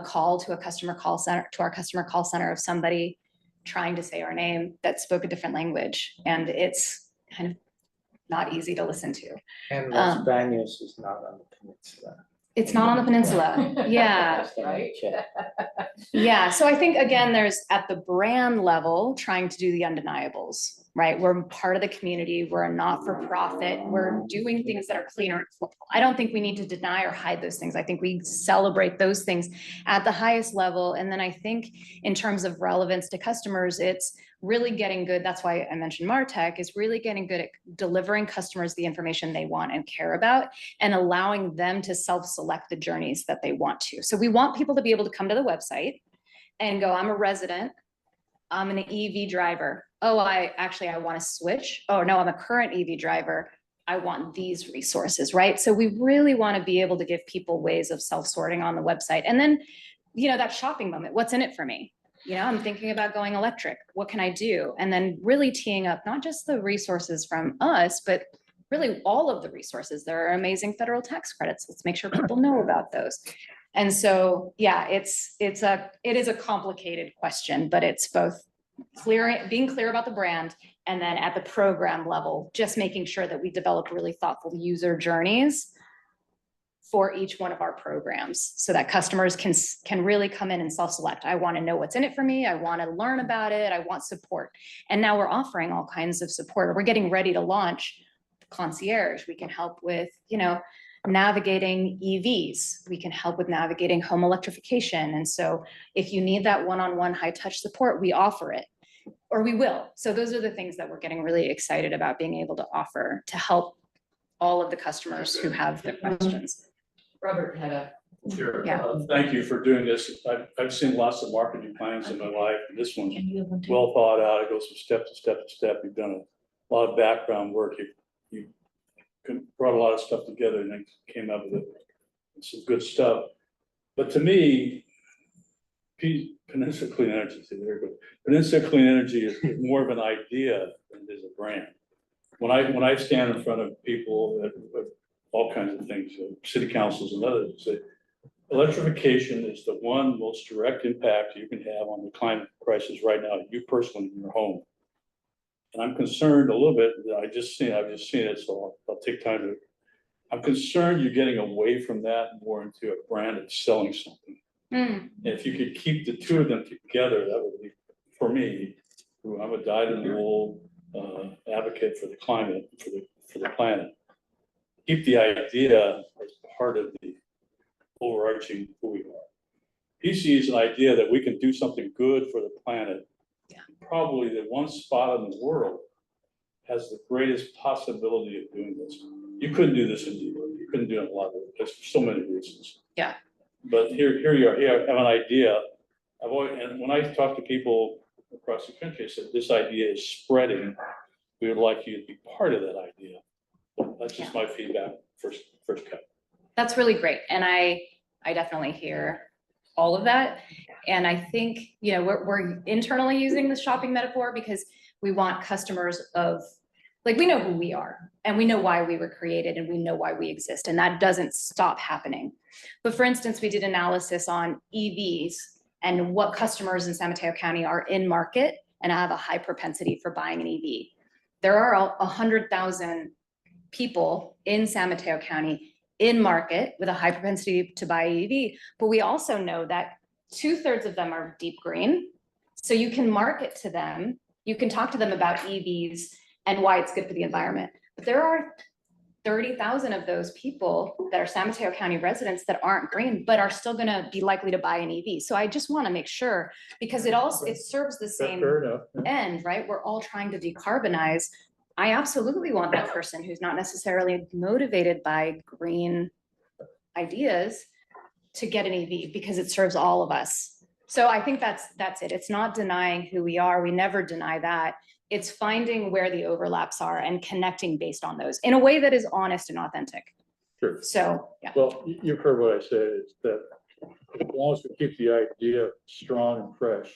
call to our customer call center of somebody trying to say our name that spoke a different language. And it's kind of not easy to listen to. And Los Baños is not on the peninsula. It's not on the peninsula. Yeah. Right. Yeah. So I think, again, there's at the brand level trying to do the undeniables, right? We're part of the community. We're a not-for-profit. We're doing things that are cleaner. I don't think we need to deny or hide those things. I think we celebrate those things at the highest level. And then I think in terms of relevance to customers, it's really getting good. That's why I mentioned MarTech, is really getting good at delivering customers the information they want and care about, and allowing them to self-select the journeys that they want to. So we want people to be able to come to the website and go, I'm a resident, I'm an EV driver. Oh, I want to switch. Oh no, I'm a current EV driver. I want these resources, right? So we really want to be able to give people ways of self-sorting on the website. And then, that shopping moment, what's in it for me? I'm thinking about going electric. What can I do? And then really teeing up not just the resources from us, but really all of the resources. There are amazing federal tax credits. Let's make sure people know about those. And so, it is a complicated question, but it's both being clear about the brand, and then at the program level, just making sure that we develop really thoughtful user journeys for each one of our programs so that customers can really come in and self-select. I want to know what's in it for me. I want to learn about it. I want support. And now we're offering all kinds of support. We're getting ready to launch concierge. We can help with, navigating EVs. We can help with navigating home electrification. And so if you need that one-on-one high-touch support, we offer it, or we will. So those are the things that we're getting really excited about being able to offer to help all of the customers who have the questions. Robert had a. Sure. Yeah. Thank you for doing this. I've seen lots of marketing plans in my life, and this one's well thought out. It goes from step to step to step. You've done a lot of background work. You brought a lot of stuff together and then came up with some good stuff. But to me, Peninsula Clean Energy, Peninsula Clean Energy is more of an idea than it is a brand. When I stand in front of people at all kinds of things, city councils and others, say, electrification is the one most direct impact you can have on the climate crisis right now, you personally in your home. And I'm concerned a little bit, I've just seen it, so I'll take time to, I'm concerned you're getting away from that more into a brand of selling something. And if you could keep the two of them together, that would be, for me, who I'm a dyed-in-the-wool advocate for the climate, for the planet. Keep the idea as part of the overarching who we are. PC is an idea that we can do something good for the planet. Yeah. Probably the one spot in the world has the greatest possibility of doing this. You couldn't do this in New York. You couldn't do it in a lot of places for so many reasons. Yeah. But here you are. Here I have an idea. And when I talk to people across the country, I said, this idea is spreading. We would like you to be part of that idea. So that's just my feedback, first cut. That's really great. And I definitely hear all of that. And I think, we're internally using the shopping metaphor because we want customers we know who we are and we know why we were created and we know why we exist. And that doesn't stop happening. But for instance, we did analysis on EVs and what customers in San Mateo County are in market and have a high propensity for buying an EV. There are 100,000 people in San Mateo County in market with a high propensity to buy EV, but we also know that 2/3 of them are deep green. So you can market to them, you can talk to them about EVs and why it's good for the environment. But there are 30,000 of those people that are San Mateo County residents that aren't green, but are still gonna be likely to buy an EV. So I just wanna make sure, because it serves the same end, right? We're all trying to decarbonize. I absolutely want that person who's not necessarily motivated by green ideas to get an EV because it serves all of us. So I think that's it. It's not denying who we are. We never deny that. It's finding where the overlaps are and connecting based on those in a way that is honest and authentic. Sure. So, yeah. Well, you've heard what I said, is that as long as we keep the idea strong and fresh,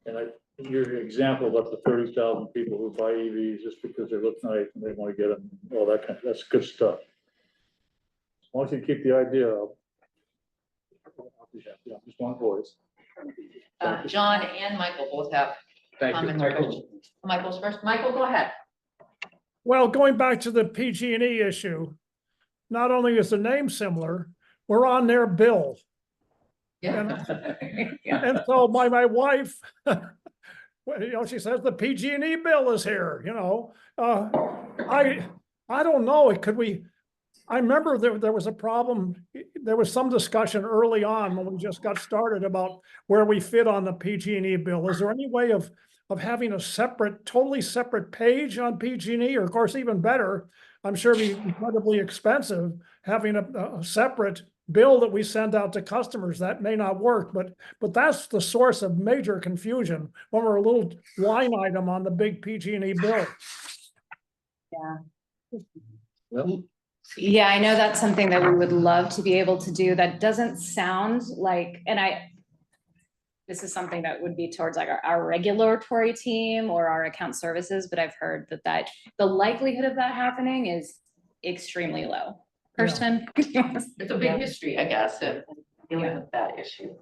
and your example of up to 30,000 people who buy EVs just because they look nice and they want to get them, all that that's good stuff. As long as you keep the idea up, I'll be happy. Just one voice. John and Michael both have comments. Michael's first. Michael, go ahead. Well, going back to the PG&E issue, not only is the name similar, we're on their bill. Yeah. And so my wife, she says the PG&E bill is here, I don't know, I remember there was a problem, there was some discussion early on when we just got started about where we fit on the PG&E bill. Is there any way of having a totally separate page on PG&E, or of course, even better, I'm sure it'd be incredibly expensive, having a separate bill that we send out to customers? That may not work, but that's the source of major confusion when we're a little line item on the big PG&E bill. Yeah. Well, Yeah, I know that's something that we would love to be able to do. That doesn't sound like, this is something that would be towards like our regulatory team or our account services, but I've heard that the likelihood of that happening is extremely low. Kirsten? It's a big history, I guess, of dealing with that issue.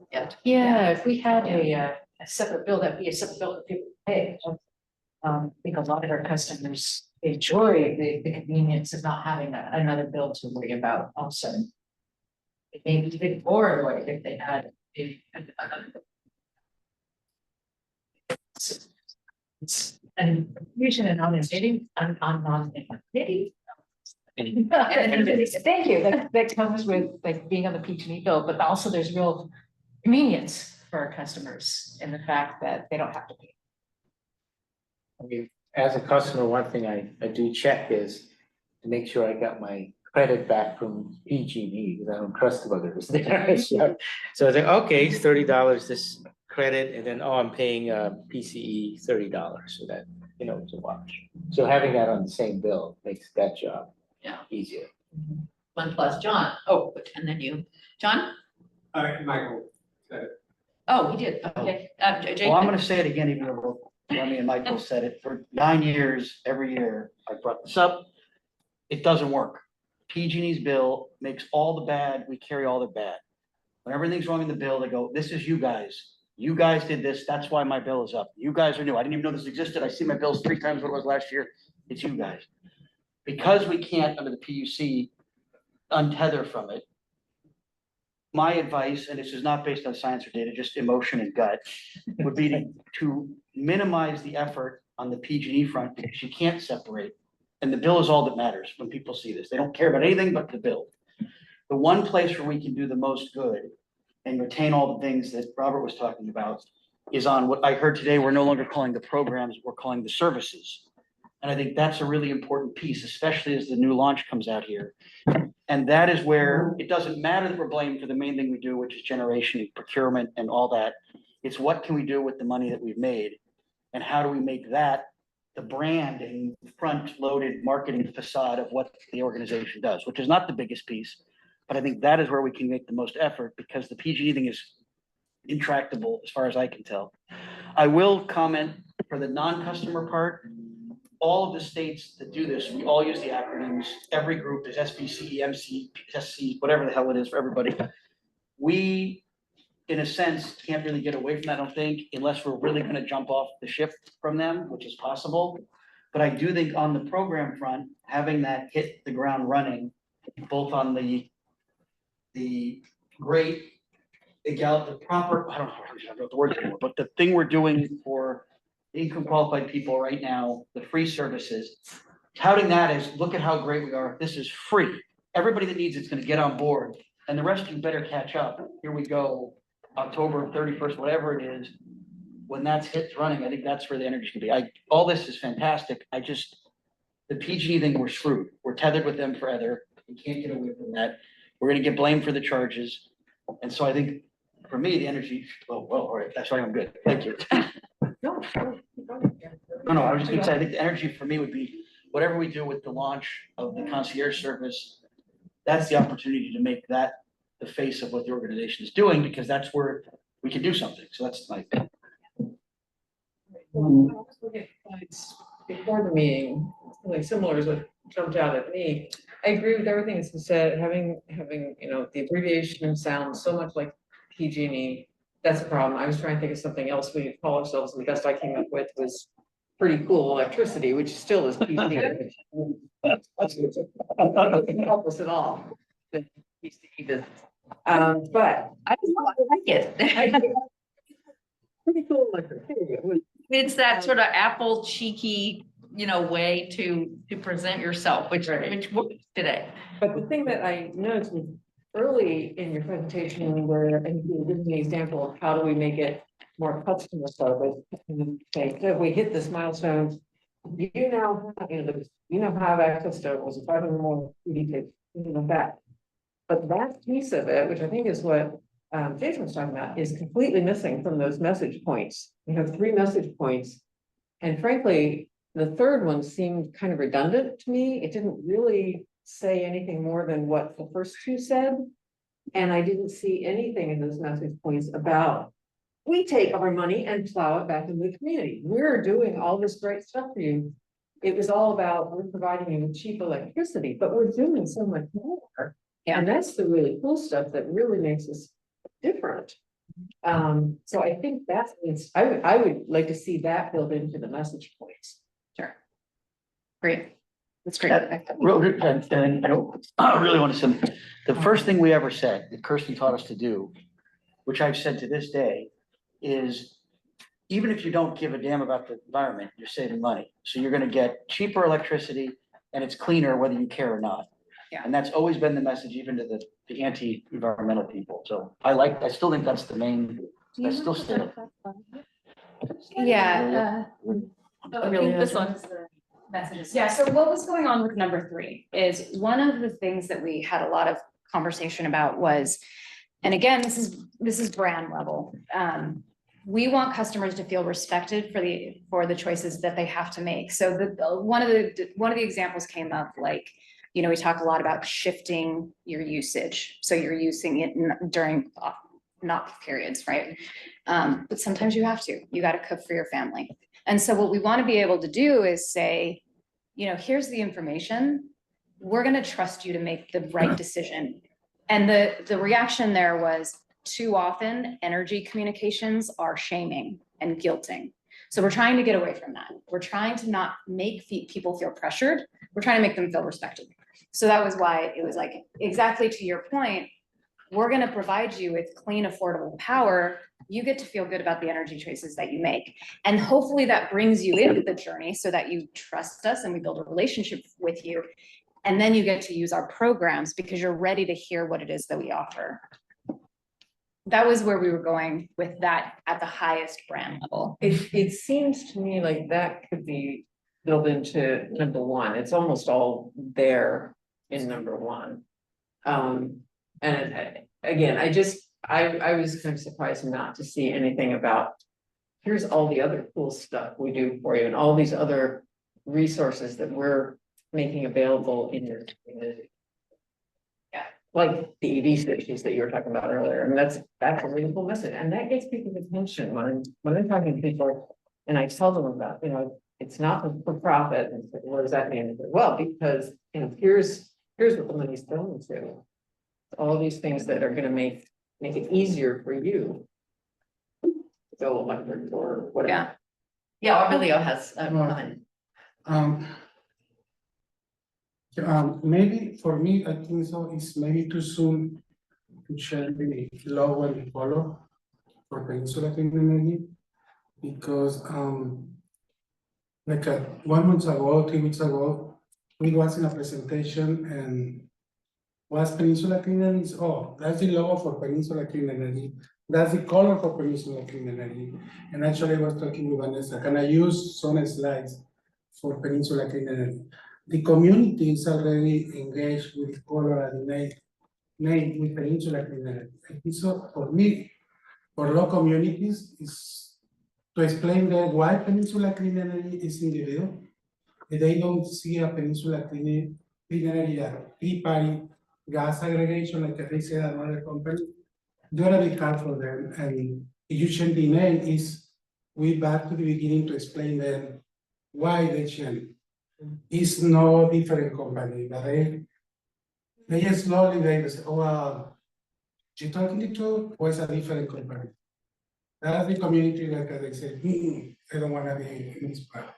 Yeah, if we had a separate bill, that'd be a separate bill that people pay. I think a lot of our customers enjoy the convenience of not having another bill to worry about also. it may be even more annoying if they had. It's an confusion and understanding on maybe. Thank you, that comes with like being on the PG&E bill, but also there's real convenience for our customers in the fact that they don't have to pay. I mean, as a customer, one thing I do check is to make sure I got my credit back from PG&E, because I don't trust the others there. So I think, okay, it's $30 this credit, and then, oh, I'm paying PCE $30, so that, you know, it's a wash. So having that on the same bill makes that job easier. One plus John. Oh, and then you, John? Michael. Oh, he did. Okay. Jake? Well, I'm gonna say it again, even though Remy and Michael said it, for 9 years, every year, I brought this up. It doesn't work. PG&E's bill makes all the bad, we carry all the bad. When everything's wrong in the bill, they go, this is you guys. You guys did this, that's why my bill is up. You guys are new. I didn't even know this existed. I see my bills 3 times what it was last year. It's you guys. Because we can't, under the PUC, untether from it, my advice, and this is not based on science or data, just emotion and gut, would be to minimize the effort on the PG&E front, because you can't separate. And the bill is all that matters when people see this. They don't care about anything but the bill. The one place where we can do the most good and retain all the things that Robert was talking about is on what I heard today. We're no longer calling the programs, we're calling the services. And I think that's a really important piece, especially as the new launch comes out here. And that is where it doesn't matter that we're blamed for the main thing we do, which is generation and procurement and all that. It's what can we do with the money that we've made? And how do we make that the brand and front-loaded marketing facade of what the organization does, which is not the biggest piece. But I think that is where we can make the most effort, because the PG&E thing is intractable as far as I can tell. I will comment for the non-customer part. All of the states that do this, we all use the acronyms. Every group is SBC, MC, SC, whatever the hell it is for everybody. We, in a sense, can't really get away from that, I don't think, unless we're really gonna jump off the ship from them, which is possible. But I do think on the program front, having that hit the ground running, both on the great, the proper, I don't know what the word anymore, but the thing we're doing for income qualified people right now, the free services, touting that as, look at how great we are. This is free. Everybody that needs it's gonna get on board, and the rest of you better catch up. Here we go, October 31st, whatever it is. When that's hits running, I think that's where the energy can be. All this is fantastic. The PG thing, we're screwed. We're tethered with them forever. We can't get away from that. We're gonna get blamed for the charges. And so I think for me, the energy, well, all right, that's why I'm good. Thank you. No, I was just gonna say, I think the energy for me would be whatever we do with the launch of the concierge service, that's the opportunity to make that the face of what the organization is doing, because that's where we can do something. So that's my. Before the meeting, something similar is what jumped out at me. I agree with everything that's been said, having, you know, the abbreviation sounds so much like PG&E. That's a problem. I was trying to think of something else we could call ourselves, and the best I came up with was pretty cool electricity, which still is PG&E. Doesn't help us at all. The PG&E business. But I like it. pretty cool electricity. It's that sort of Apple cheeky, you know, way to present yourself, which works today. But the thing that I noticed was early in your presentation where I think you gave me an example of how do we make it more customer focused. Okay, so if we hit this milestone, you now have, you now have access to was 500 more PD that. But that piece of it, which I think is what Jason was talking about, is completely missing from those message points. We have 3 message points. And frankly, the third one seemed kind of redundant to me. It didn't really say anything more than what the first 2 said. And I didn't see anything in those message points about, we take our money and plow it back into the community. We're doing all this great stuff for you. It was all about, we're providing you with cheap electricity, but we're doing so much more. And that's the really cool stuff that really makes us different. So I think that's, I would like to see that built into the message points. Sure. Great. That's great. And I don't really want to send, the first thing we ever said, that Kirsten taught us to do, which I've said to this day, is even if you don't give a damn about the environment, you're saving money. So you're gonna get cheaper electricity and it's cleaner whether you care or not. Yeah. And that's always been the message, even to the anti-environmental people. So I still think that's the main, I still stand. Yeah. I Really think this is. one is the messages. Yeah, so what was going on with number 3 is one of the things that we had a lot of conversation about was, and again, this is brand level. We want customers to feel respected for the choices that they have to make. So one of the examples came up, like, you know, we talk a lot about shifting your usage. So you're using it during not periods, right? But sometimes you have to. You got to cook for your family. And so what we want to be able to do is say, you know, here's the information. We're going to trust you to make the right decision. And the reaction there was, too often energy communications are shaming and guilting. So we're trying to get away from that. We're trying to not make people feel pressured. We're trying to make them feel respected. So that was why it was like, exactly to your point, we're going to provide you with clean, affordable power. You get to feel good about the energy choices that you make. And hopefully that brings you into the journey so that you trust us and we build a relationship with you. And then you get to use our programs because you're ready to hear what it is that we offer. That was where we were going with that at the highest brand level. It seems to me like that could be built into number 1. It's almost all there in number 1. And again, I was kind of surprised not to see anything about, here's all the other cool stuff we do for you and all these other resources that we're making available in your community. Yeah, like the EV stations that you were talking about earlier. I mean, that's a really cool message. And that gets people's attention when I'm talking to people and I tell them about, you know, it's not for profit. And what does that mean? Well, because, you know, here's what the money's going to. All these things that are gonna make it easier for you to go electric or whatever. Yeah, Aurelio has a comment. Maybe for me, I think so, it's maybe too soon to share the low and the color for Peninsula Clean Energy. Because like 1 month ago, 3 weeks ago, we was in a presentation and was Peninsula Clean Energy. Oh, that's the logo for Peninsula Clean Energy. That's the color for Peninsula Clean Energy. And actually I was talking with Vanessa, can I use some slides for Peninsula Clean Energy? The community is already engaged with the color and the name with Peninsula Clean Energy. I think so for me, for low communities, is to explain that why Peninsula Clean Energy is in the video. They don't see a Peninsula Clean Energy at Tea Party, gas aggregation, like they said, another company. They're a bit hard for them. And if you change the name, is we back to the beginning to explain them why they change. It's no different company, but they just slowly they say, oh, you talking the truth, or it's a different company. That's the community like they say, I don't want to be in this part.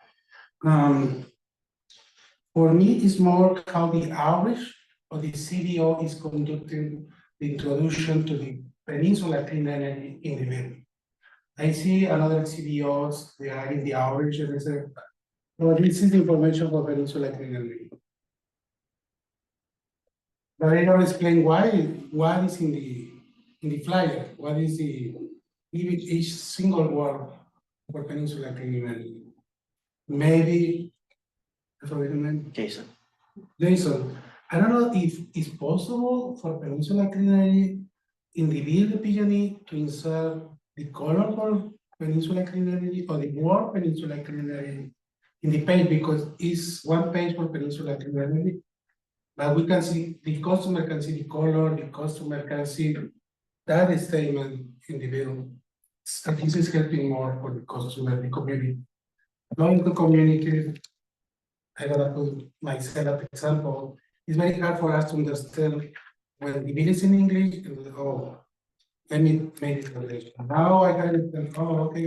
For me, it's more how the average or the CDO is conducting the introduction to the Peninsula Clean Energy in the bill. I see another CDOs, they are in the average, and they say, no, this is the information for Peninsula Clean Energy. But I don't explain what is in the flyer, what is the each single word for Peninsula Clean Energy. Maybe, I forget the name. Jason. Liaison. I don't know if it's possible for Peninsula Clean Energy in the bill, the PG&E, to insert the color for Peninsula Clean Energy or the word Peninsula Clean Energy in the page, because it's one page for Peninsula Clean Energy. But we can see, the customer can see the color, the customer can see that statement in the bill. So this is helping more for the customer, the community. Going to communicate, I gotta put myself as example. It's very hard for us to understand when the bill is in English, and oh, let me make it translation. Now I got it, oh, okay,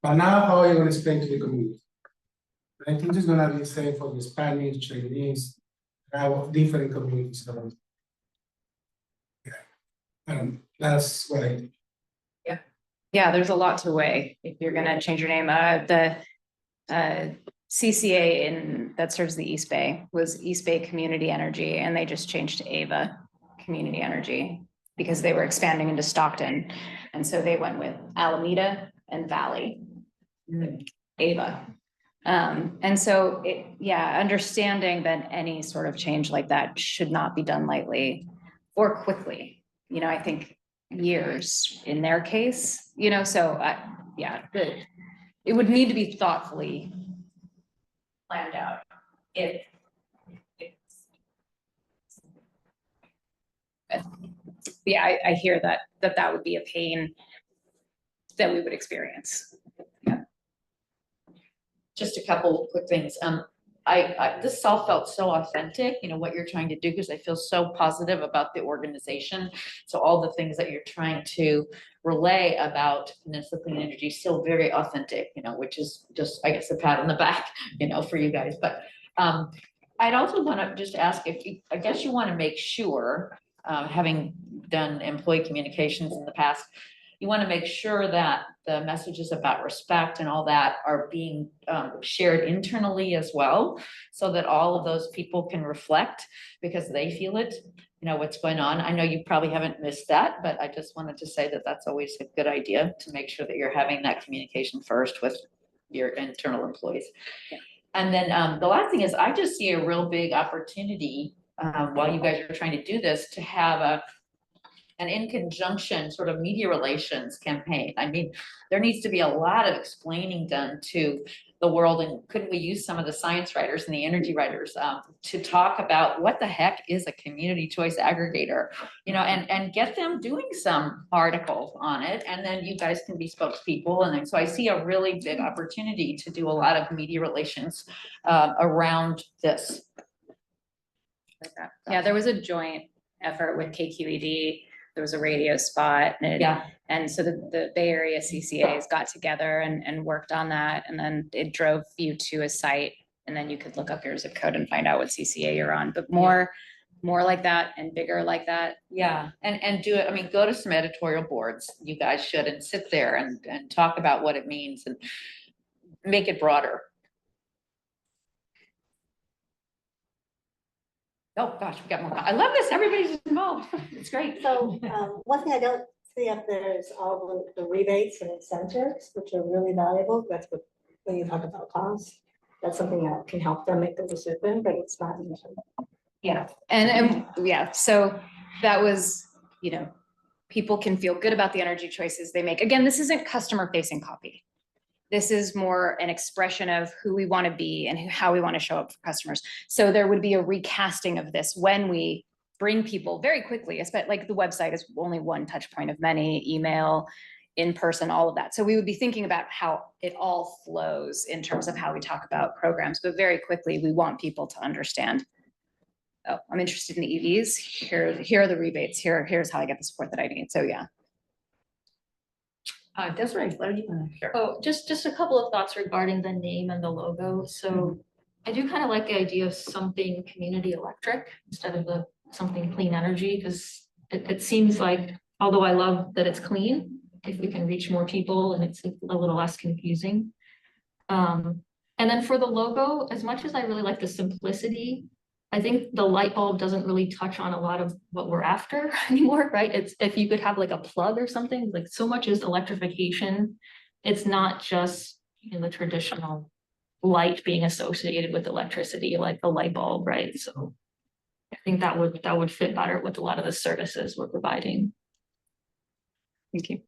but now how are you gonna explain to the community? I think it's gonna be the same for the Spanish, Chinese, different communities around. Yeah. That's what I. Yeah, there's a lot to weigh if you're gonna change your name. The CCA that serves the East Bay was East Bay Community Energy, and they just changed to Ava Community Energy because they were expanding into Stockton. And so they went with Alameda and Valley, Ava. And so understanding that any sort of change like that should not be done lightly or quickly. I think years in their case, so it would need to be thoughtfully planned out. I hear that would be a pain that we would experience. Just a couple of quick things. This all felt so authentic, what you're trying to do, because I feel so positive about the organization. So all the things that you're trying to relay about Peninsula Clean Energy is still very authentic, which is just, I guess, a pat on the back, for you guys. But I'd also want to just ask I guess you want to make sure, having done employee communications in the past, you want to make sure that the messages about respect and all that are being shared internally as well, so that all of those people can reflect because they feel it, what's going on. I know you probably haven't missed that, but I just wanted to say that that's always a good idea to make sure that you're having that communication first with your internal employees. Yeah. And then the last thing is, I just see a real big opportunity while you guys are trying to do this to have an in conjunction sort of media relations campaign. I mean, there needs to be a lot of explaining done to the world, and couldn't we use some of the science writers and the energy writers to talk about what the heck is a community choice aggregator, and get them doing some articles on it, and then you guys can be spokespeople. And then so I see a really big opportunity to do a lot of media relations around this. Yeah, there was a joint effort with KQED. There was a radio spot. And so the Bay Area CCAs got together and worked on that. And then it drove you to a site, and then you could look up your zip code and find out what CCA you're on. But more like that and bigger like that. Yeah, and do it. I mean, go to some editorial boards. You guys should, and sit there and talk about what it means and make it broader. Oh, gosh, we got more. I love this. Everybody's involved. It's great. So one thing I don't see up there is all the rebates and incentives, which are really valuable. That's what, when you talk about costs, that's something that can help them make the decision, but it's not in there. Yeah, and so that was, people can feel good about the energy choices they make. Again, this isn't customer facing copy. This is more an expression of who we want to be and how we want to show up for customers. So there would be a recasting of this when we bring people very quickly, especially like the website is only one touch point of many, email, in person, all of that. So we would be thinking about how it all flows in terms of how we talk about programs, but very quickly, we want people to understand, oh, I'm interested in EVs. Here are the rebates. Here's how I get the support that I need. So yeah. Desiree, what do you want to share? Oh, just a couple of thoughts regarding the name and the logo. So I do kind of like the idea of something community electric instead of something clean energy, because it seems like, although I love that it's clean, if we can reach more people and it's a little less confusing. And then for the logo, as much as I really like the simplicity, I think the light bulb doesn't really touch on a lot of what we're after anymore, right? It's if you could have like a plug or something, like so much is electrification. It's not just the traditional light being associated with electricity, like the light bulb, right? So I think that would fit better with a lot of the services we're providing. Thank you.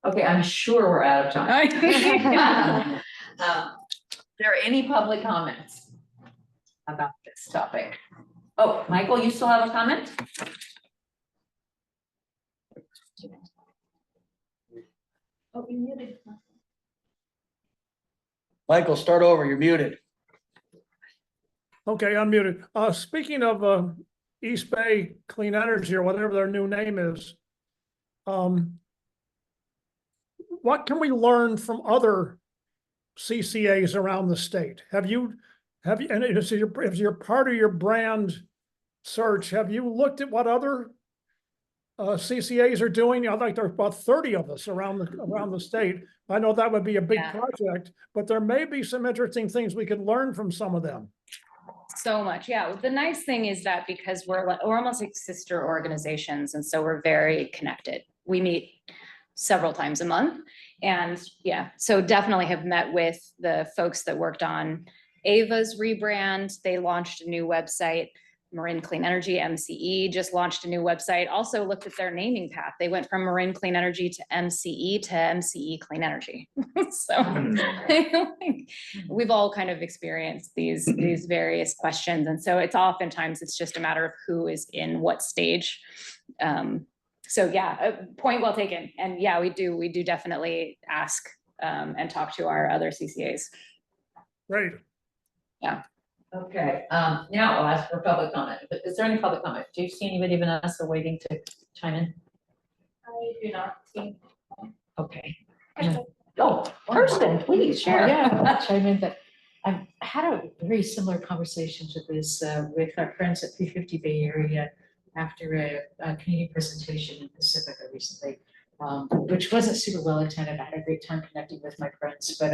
Okay, I'm sure we're out of time. There any public comments about this topic? Oh, Michael, you still have a comment? Oh, you muted. Michael, start over. You're muted. Okay, unmuted. Speaking of East Bay Clean Energy or whatever their new name is, what can we learn from other CCAs around the state. Have you, and if you're part of your brand search, have you looked at what other CCAs are doing? I think there are about 30 of us around the state. I know that would be a big project, but there may be some interesting things we could learn from some of them. So much, yeah. The nice thing is that because we're almost like sister organizations, and so we're very connected. We meet several times a month, and yeah, so definitely have met with the folks that worked on Ava's rebrand. They launched a new website. Marin Clean Energy, MCE, just launched a new website. Also looked at their naming path. They went from Marin Clean Energy to MCE Clean Energy. So we've all kind of experienced these various questions. And so it's oftentimes it's just a matter of who is in what stage. So yeah, point well taken. And yeah, we do definitely ask and talk to our other CCAs. Right. Yeah. Okay, now I'll ask for public comment, but is there any public comment? Do you see anybody, Vanessa, waiting to chime in? I do not see. Okay. Oh, Kirsten, please share. Yeah, chime in, but I've had a very similar conversation to this with our friends at 350 Bay Area after a community presentation in Pacifica recently, which wasn't super well attended. I had a great time connecting with my friends, but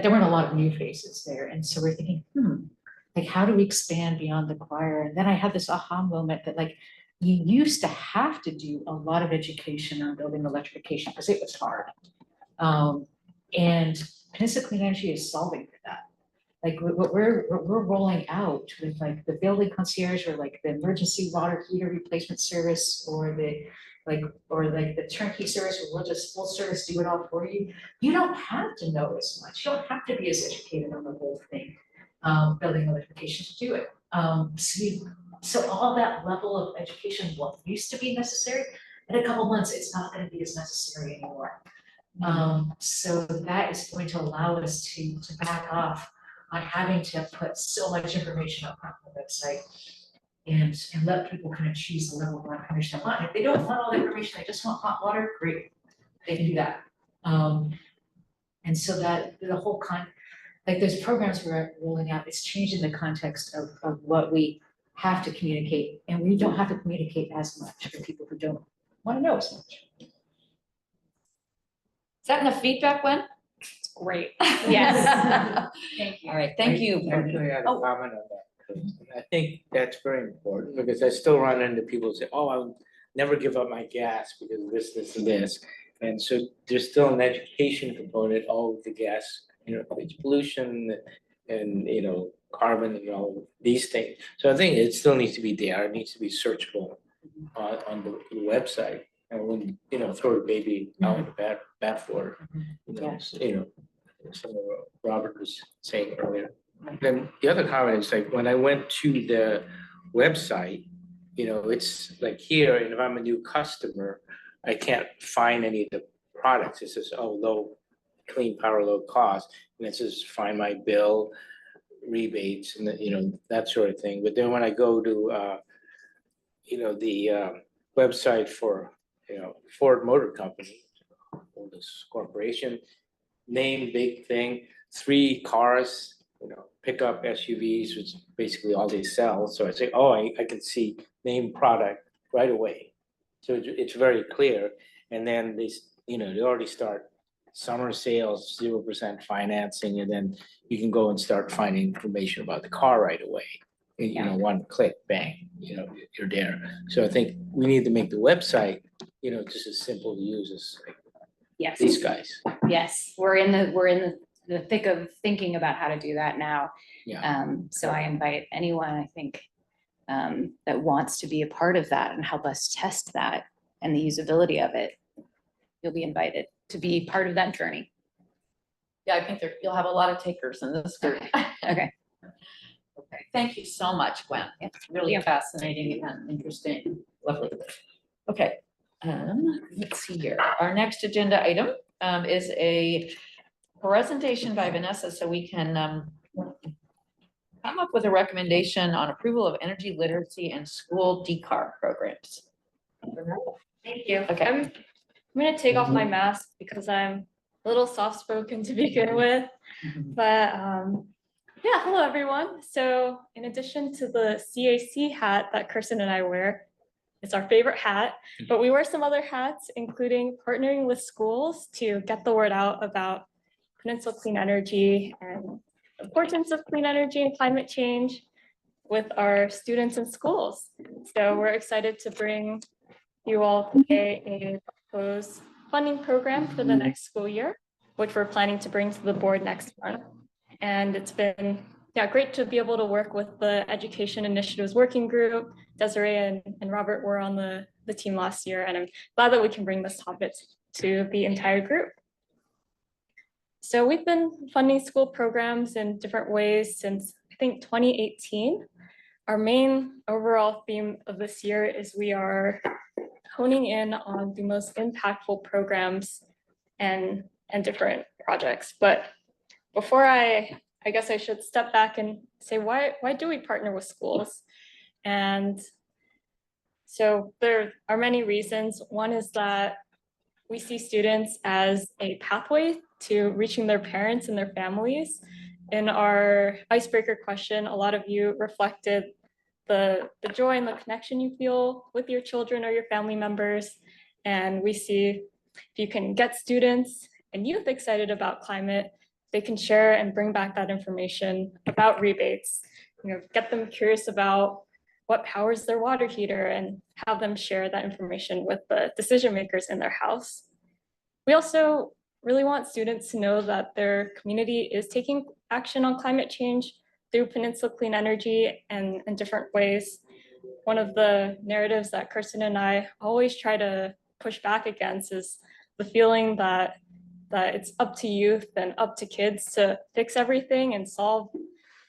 there weren't a lot of new faces there. And so we're thinking, like, how do we expand beyond the choir? And then I had this aha moment that, like, you used to have to do a lot of education on building electrification because it was hard. And Peninsula Clean Energy is solving for that. Like what we're rolling out with like the building concierge or like the emergency water heater replacement service or the turnkey service where we'll just full service do it all for you. You don't have to know as much. You don't have to be as educated on the whole thing, building electrification to do it. So all that level of education, what used to be necessary, in a couple months, it's not going to be as necessary anymore. So that is going to allow us to back off on having to put so much information up on the website and let people kind of choose the level of information they want. If they don't want all the information, they just want hot water, great, they can do that. And so that the whole like there's programs we're rolling out, it's changing the context of what we have to communicate, and we don't have to communicate as much for people who don't want to know as much. Is that enough feedback, Gwen? It's great. Yes. Thank you. All right, thank you. Actually, I had a comment on that. I think that's very important because I still run into people who say, oh, I'll never give up my gas because of this, and this. And so there's still an education component, all of the gas, it's pollution and, carbon and all these things. So I think it still needs to be there. It needs to be searchable on the website. And when, throw the baby out in the bathwater, some of what Robert was saying earlier. Then the other comment is like, when I went to the website, it's like here, and if I'm a new customer, I can't find any of the products. It says, oh, low, clean power, low cost. And it says, find my bill, rebates, and that sort of thing. But then when I go to, the website for, Ford Motor Company, oldest corporation, name, big thing, 3 cars, pickup SUVs, which is basically all they sell. So I say, oh, I can see name product right away. So it's very clear. And then they already start summer sales, 0% financing, and then you can go and start finding information about the car right away. One click, bang, you're there. So I think we need to make the website, just as simple to use as these guys. Yes, we're in the thick of thinking about how to do that now. Yeah. So I invite anyone, I think, that wants to be a part of that and help us test that and the usability of it. You'll be invited to be part of that journey. Yeah, I think you'll have a lot of takers in this group. Okay. Okay, thank you so much, Gwen. It's really fascinating and interesting. Lovely. Okay, let's see here. Our next agenda item is a presentation by Vanessa, so we can come up with a recommendation on approval of energy literacy and school decarb programs. Thank you. Okay. I'm gonna take off my mask because I'm a little soft-spoken to begin with, but yeah, hello everyone. So in addition to the CAC hat that Kirsten and I wear, it's our favorite hat, but we wear some other hats, including partnering with schools to get the word out about Peninsula Clean Energy and the importance of clean energy and climate change with our students in schools. So we're excited to bring you all today a proposed funding program for the next school year, which we're planning to bring to the board next month. And it's been great to be able to work with the Education Initiatives Working Group. Desiree and Robert were on the team last year, and I'm glad that we can bring this topic to the entire group. So we've been funding school programs in different ways since, I think, 2018. Our main overall theme of this year is we are honing in on the most impactful programs and different projects. But before I guess I should step back and say, why do we partner with schools? And so there are many reasons. One is that we see students as a pathway to reaching their parents and their families. In our icebreaker question, a lot of you reflected the joy and the connection you feel with your children or your family members. And we see if you can get students and youth excited about climate, they can share and bring back that information about rebates, get them curious about what powers their water heater and have them share that information with the decision makers in their house. We also really want students to know that their community is taking action on climate change through Peninsula Clean Energy and in different ways. One of the narratives that Kirsten and I always try to push back against is the feeling that it's up to youth and up to kids to fix everything and solve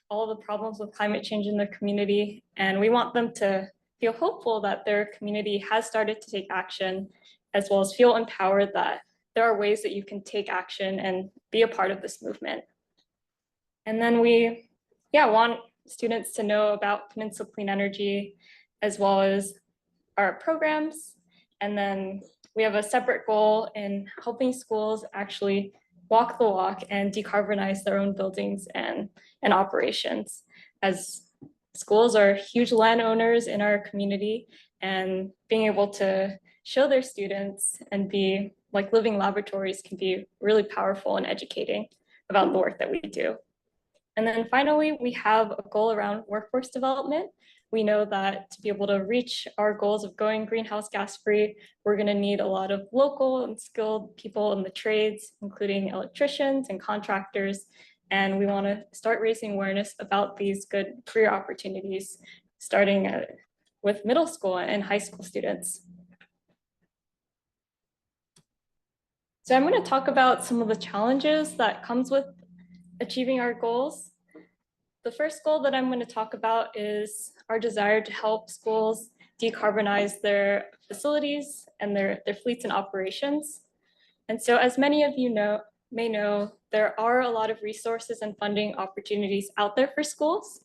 all the problems with climate change in their community. And we want them to feel hopeful that their community has started to take action, as well as feel empowered that there are ways that you can take action and be a part of this movement. And then we want students to know about Peninsula Clean Energy, as well as our programs. And then we have a separate goal in helping schools actually walk the walk and decarbonize their own buildings and operations, as schools are huge landowners in our community, and being able to show their students and be like living laboratories can be really powerful and educating about the work that we do. And then finally, we have a goal around workforce development. We know that to be able to reach our goals of going greenhouse gas free, we're going to need a lot of local and skilled people in the trades, including electricians and contractors. And we want to start raising awareness about these good career opportunities, starting with middle school and high school students. So I'm going to talk about some of the challenges that comes with achieving our goals. The first goal that I'm going to talk about is our desire to help schools decarbonize their facilities and their fleets and operations. And so, as many of you may know, there are a lot of resources and funding opportunities out there for schools,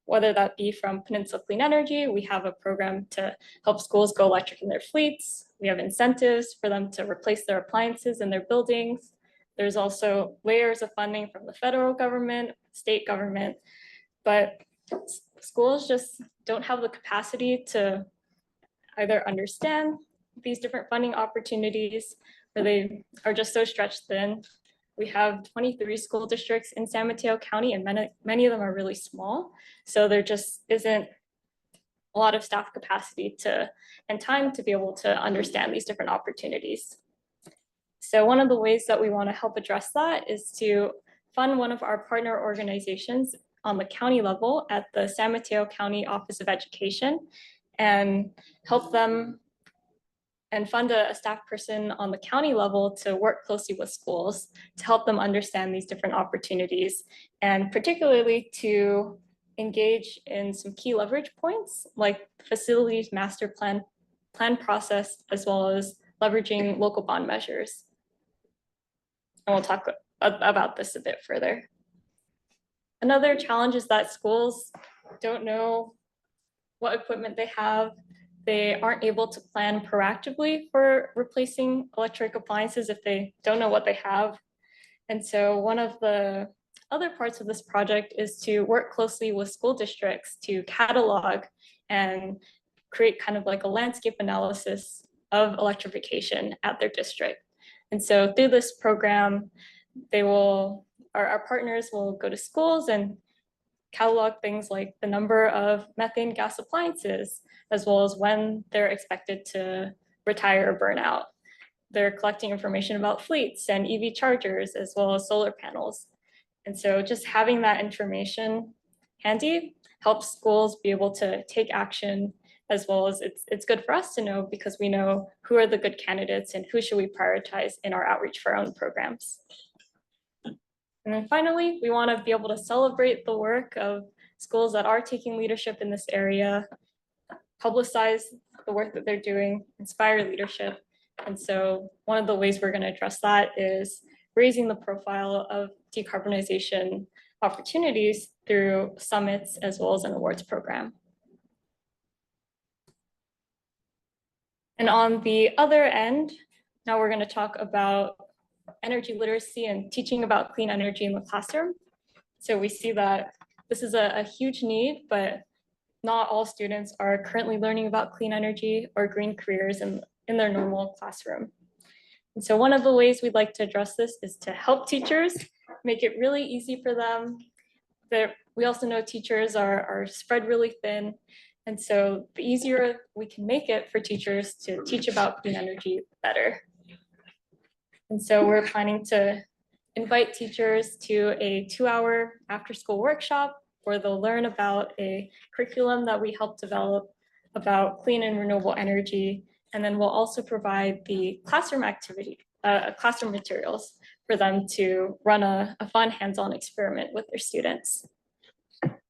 whether that be from Peninsula Clean Energy. We have a program to help schools go electric in their fleets. We have incentives for them to replace their appliances in their buildings. There's also layers of funding from the federal government, state government, but schools just don't have the capacity to either understand these different funding opportunities, or they are just so stretched thin. We have 23 school districts in San Mateo County, and many of them are really small. So there just isn't a lot of staff capacity and time to be able to understand these different opportunities. So one of the ways that we want to help address that is to fund one of our partner organizations on the county level at the San Mateo County Office of Education, and help them and fund a staff person on the county level to work closely with schools to help them understand these different opportunities, and particularly to engage in some key leverage points like facilities master plan process, as well as leveraging local bond measures. And we'll talk about this a bit further. Another challenge is that schools don't know what equipment they have. they aren't able to plan proactively for replacing electric appliances if they don't know what they have. And so one of the other parts of this project is to work closely with school districts to catalog and create kind of like a landscape analysis of electrification at their district. And so through this program, our partners will go to schools and catalog things like the number of methane gas appliances, as well as when they're expected to retire or burn out. They're collecting information about fleets and EV chargers, as well as solar panels. And so just having that information handy helps schools be able to take action, as well as it's good for us to know because we know who are the good candidates and who should we prioritize in our outreach for our own programs. And then finally, we want to be able to celebrate the work of schools that are taking leadership in this area, publicize the work that they're doing, inspire leadership. And so one of the ways we're going to address that is raising the profile of decarbonization opportunities through summits as well as an awards program. And on the other end, now we're going to talk about energy literacy and teaching about clean energy in the classroom. So we see that this is a huge need, but not all students are currently learning about clean energy or green careers in their normal classroom. And so one of the ways we'd like to address this is to help teachers, make it really easy for them. We also know teachers are spread really thin. And so the easier we can make it for teachers to teach about clean energy, the better. And so we're planning to invite teachers to a 2-hour after-school workshop where they'll learn about a curriculum that we helped develop about clean and renewable energy. And then we'll also provide the classroom classroom materials for them to run a fun hands-on experiment with their students.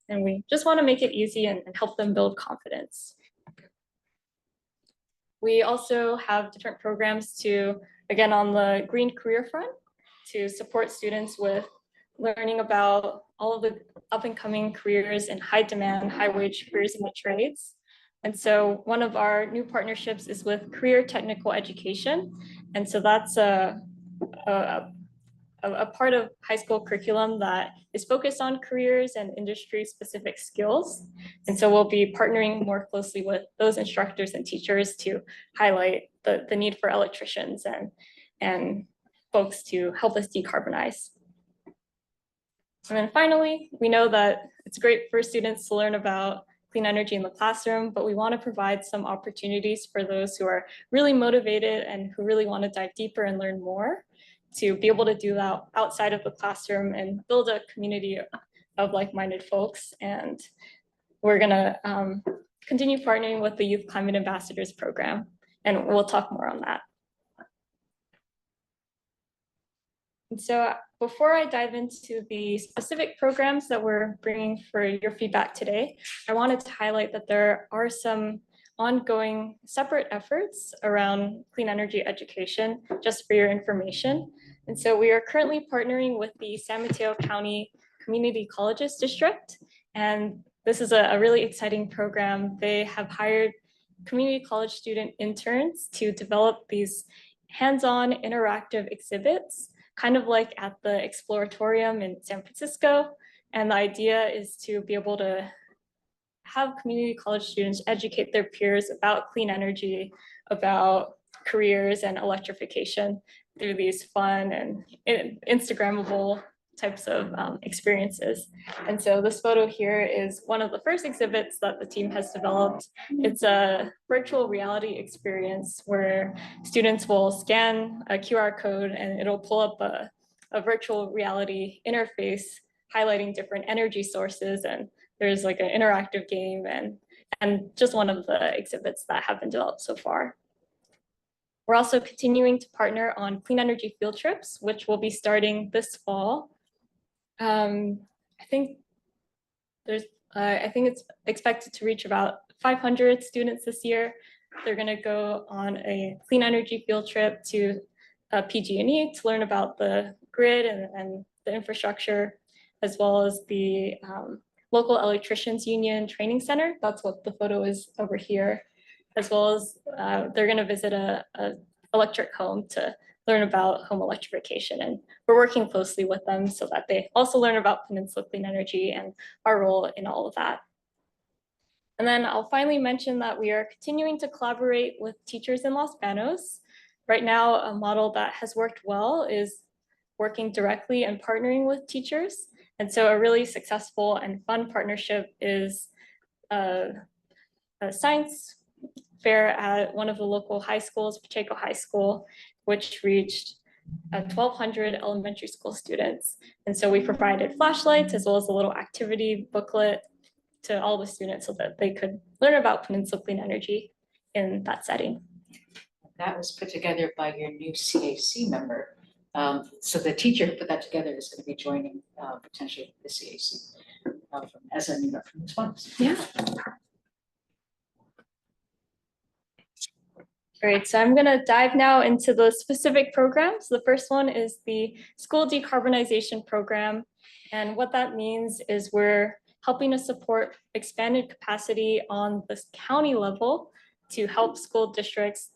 And we just want to make it easy and help them build confidence. We also have different programs to, again, on the green career front, to support students with learning about all of the up and coming careers in high demand, high wage careers in the trades. And so one of our new partnerships is with Career Technical Education. And so that's a part of high school curriculum that is focused on careers and industry specific skills. And so we'll be partnering more closely with those instructors and teachers to highlight the need for electricians and folks to help us decarbonize. And then finally, we know that it's great for students to learn about clean energy in the classroom, but we want to provide some opportunities for those who are really motivated and who really want to dive deeper and learn more, to be able to do that outside of the classroom and build a community of like-minded folks. And we're gonna continue partnering with the Youth Climate Ambassadors program, and we'll talk more on that. And so before I dive into the specific programs that we're bringing for your feedback today, I wanted to highlight that there are some ongoing separate efforts around clean energy education, just for your information. And so we are currently partnering with the San Mateo County Community Colleges District. And this is a really exciting program. They have hired community college student interns to develop these hands-on interactive exhibits, kind of like at the Exploratorium in San Francisco. And the idea is to be able to have community college students educate their peers about clean energy, about careers and electrification through these fun and Instagrammable types of experiences. And so this photo here is one of the first exhibits that the team has developed. It's a virtual reality experience where students will scan a QR code and it'll pull up a virtual reality interface highlighting different energy sources. And there's like an interactive game and just one of the exhibits that have been developed so far. We're also continuing to partner on clean energy field trips, which will be starting this fall. I think it's expected to reach about 500 students this year. They're going to go on a clean energy field trip to PG&E to learn about the grid and the infrastructure, as well as the local electricians union training center. That's what the photo is over here. as well as they're going to visit a electric home to learn about home electrification. And we're working closely with them so that they also learn about Peninsula Clean Energy and our role in all of that. And then I'll finally mention that we are continuing to collaborate with teachers in Los Banos. Right now, a model that has worked well is working directly and partnering with teachers. And so a really successful and fun partnership is a science fair at one of the local high schools, Pacheco High School, which reached 1,200 elementary school students. And so we provided flashlights as well as a little activity booklet to all the students so that they could learn about Peninsula Clean Energy in that setting. That was put together by your new CAC member. So the teacher who put that together is going to be joining potentially the CAC as a new response. Yeah. Great, so I'm going to dive now into the specific programs. The first one is the School Decarbonization Program. And what that means is we're helping to support expanded capacity on the county level to help school districts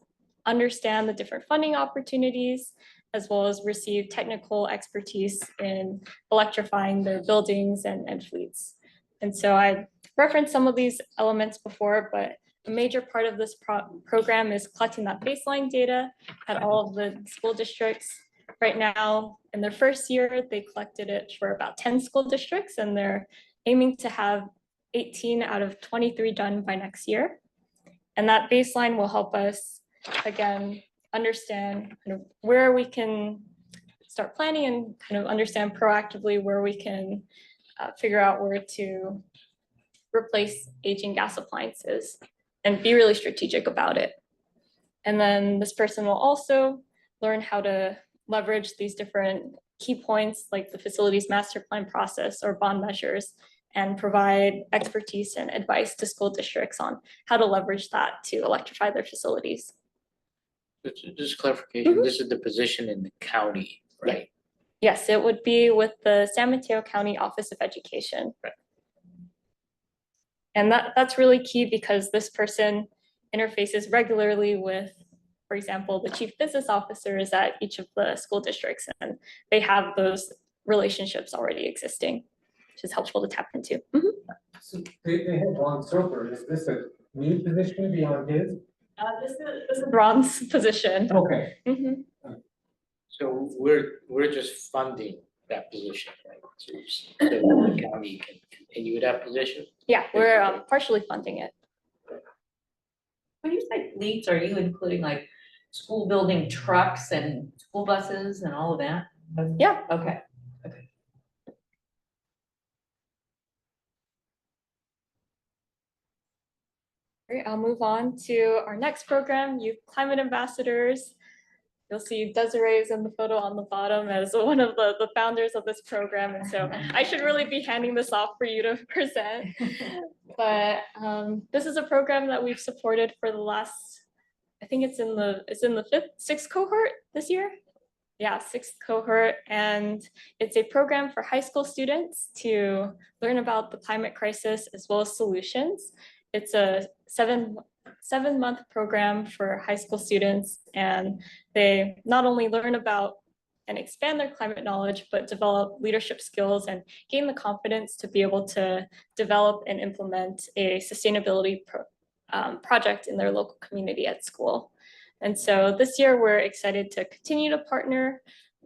understand the different funding opportunities, as well as receive technical expertise in electrifying their buildings and fleets. And so I referenced some of these elements before, but a major part of this program is collecting that baseline data at all of the school districts. Right now, in their first year, they collected it for about 10 school districts, and they're aiming to have 18 out of 23 done by next year. And that baseline will help us, again, understand kind of where we can start planning and kind of understand proactively where we can figure out where to replace aging gas appliances and be really strategic about it. And then this person will also learn how to leverage these different key points like the facilities master plan process or bond measures and provide expertise and advice to school districts on how to leverage that to electrify their facilities. Just clarification, this is the position in the county, right? Yes, it would be with the San Mateo County Office of Education. Right. And that's really key because this person interfaces regularly with, for example, the chief business officers at each of the school districts, and they have those relationships already existing, which is helpful to tap into. So they have Ron Soper. Is this a new position beyond his? This is Ron's position. Okay. So we're just funding that position, right? So the county can continue that position? Yeah, we're partially funding it. When you say fleets, are you including like school building trucks and school buses and all of that? Yeah. Okay. Great, I'll move on to our next program, Youth Climate Ambassadors. You'll see Desiree is in the photo on the bottom as one of the founders of this program. And so I should really be handing this off for you to present. But this is a program that we've supported for the last, I think it's in the sixth cohort this year. Yeah, sixth cohort. And it's a program for high school students to learn about the climate crisis as well as solutions. It's a seven-month program for high school students, and they not only learn about and expand their climate knowledge, but develop leadership skills and gain the confidence to be able to develop and implement a sustainability project in their local community at school. And so this year, we're excited to continue to partner.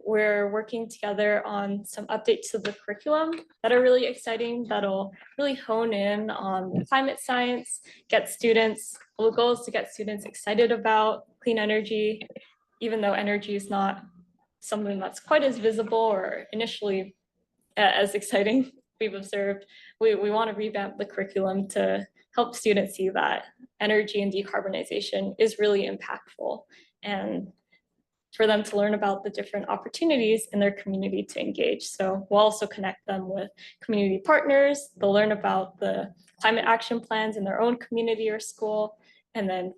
We're working together on some updates to the curriculum that are really exciting, that'll really hone in on climate science, the goal is to get students excited about clean energy, even though energy is not something that's quite as visible or initially as exciting we've observed. We want to revamp the curriculum to help students see that energy and decarbonization is really impactful, and for them to learn about the different opportunities in their community to engage. So we'll also connect them with community partners. They'll learn about the climate action plans in their own community or school, and then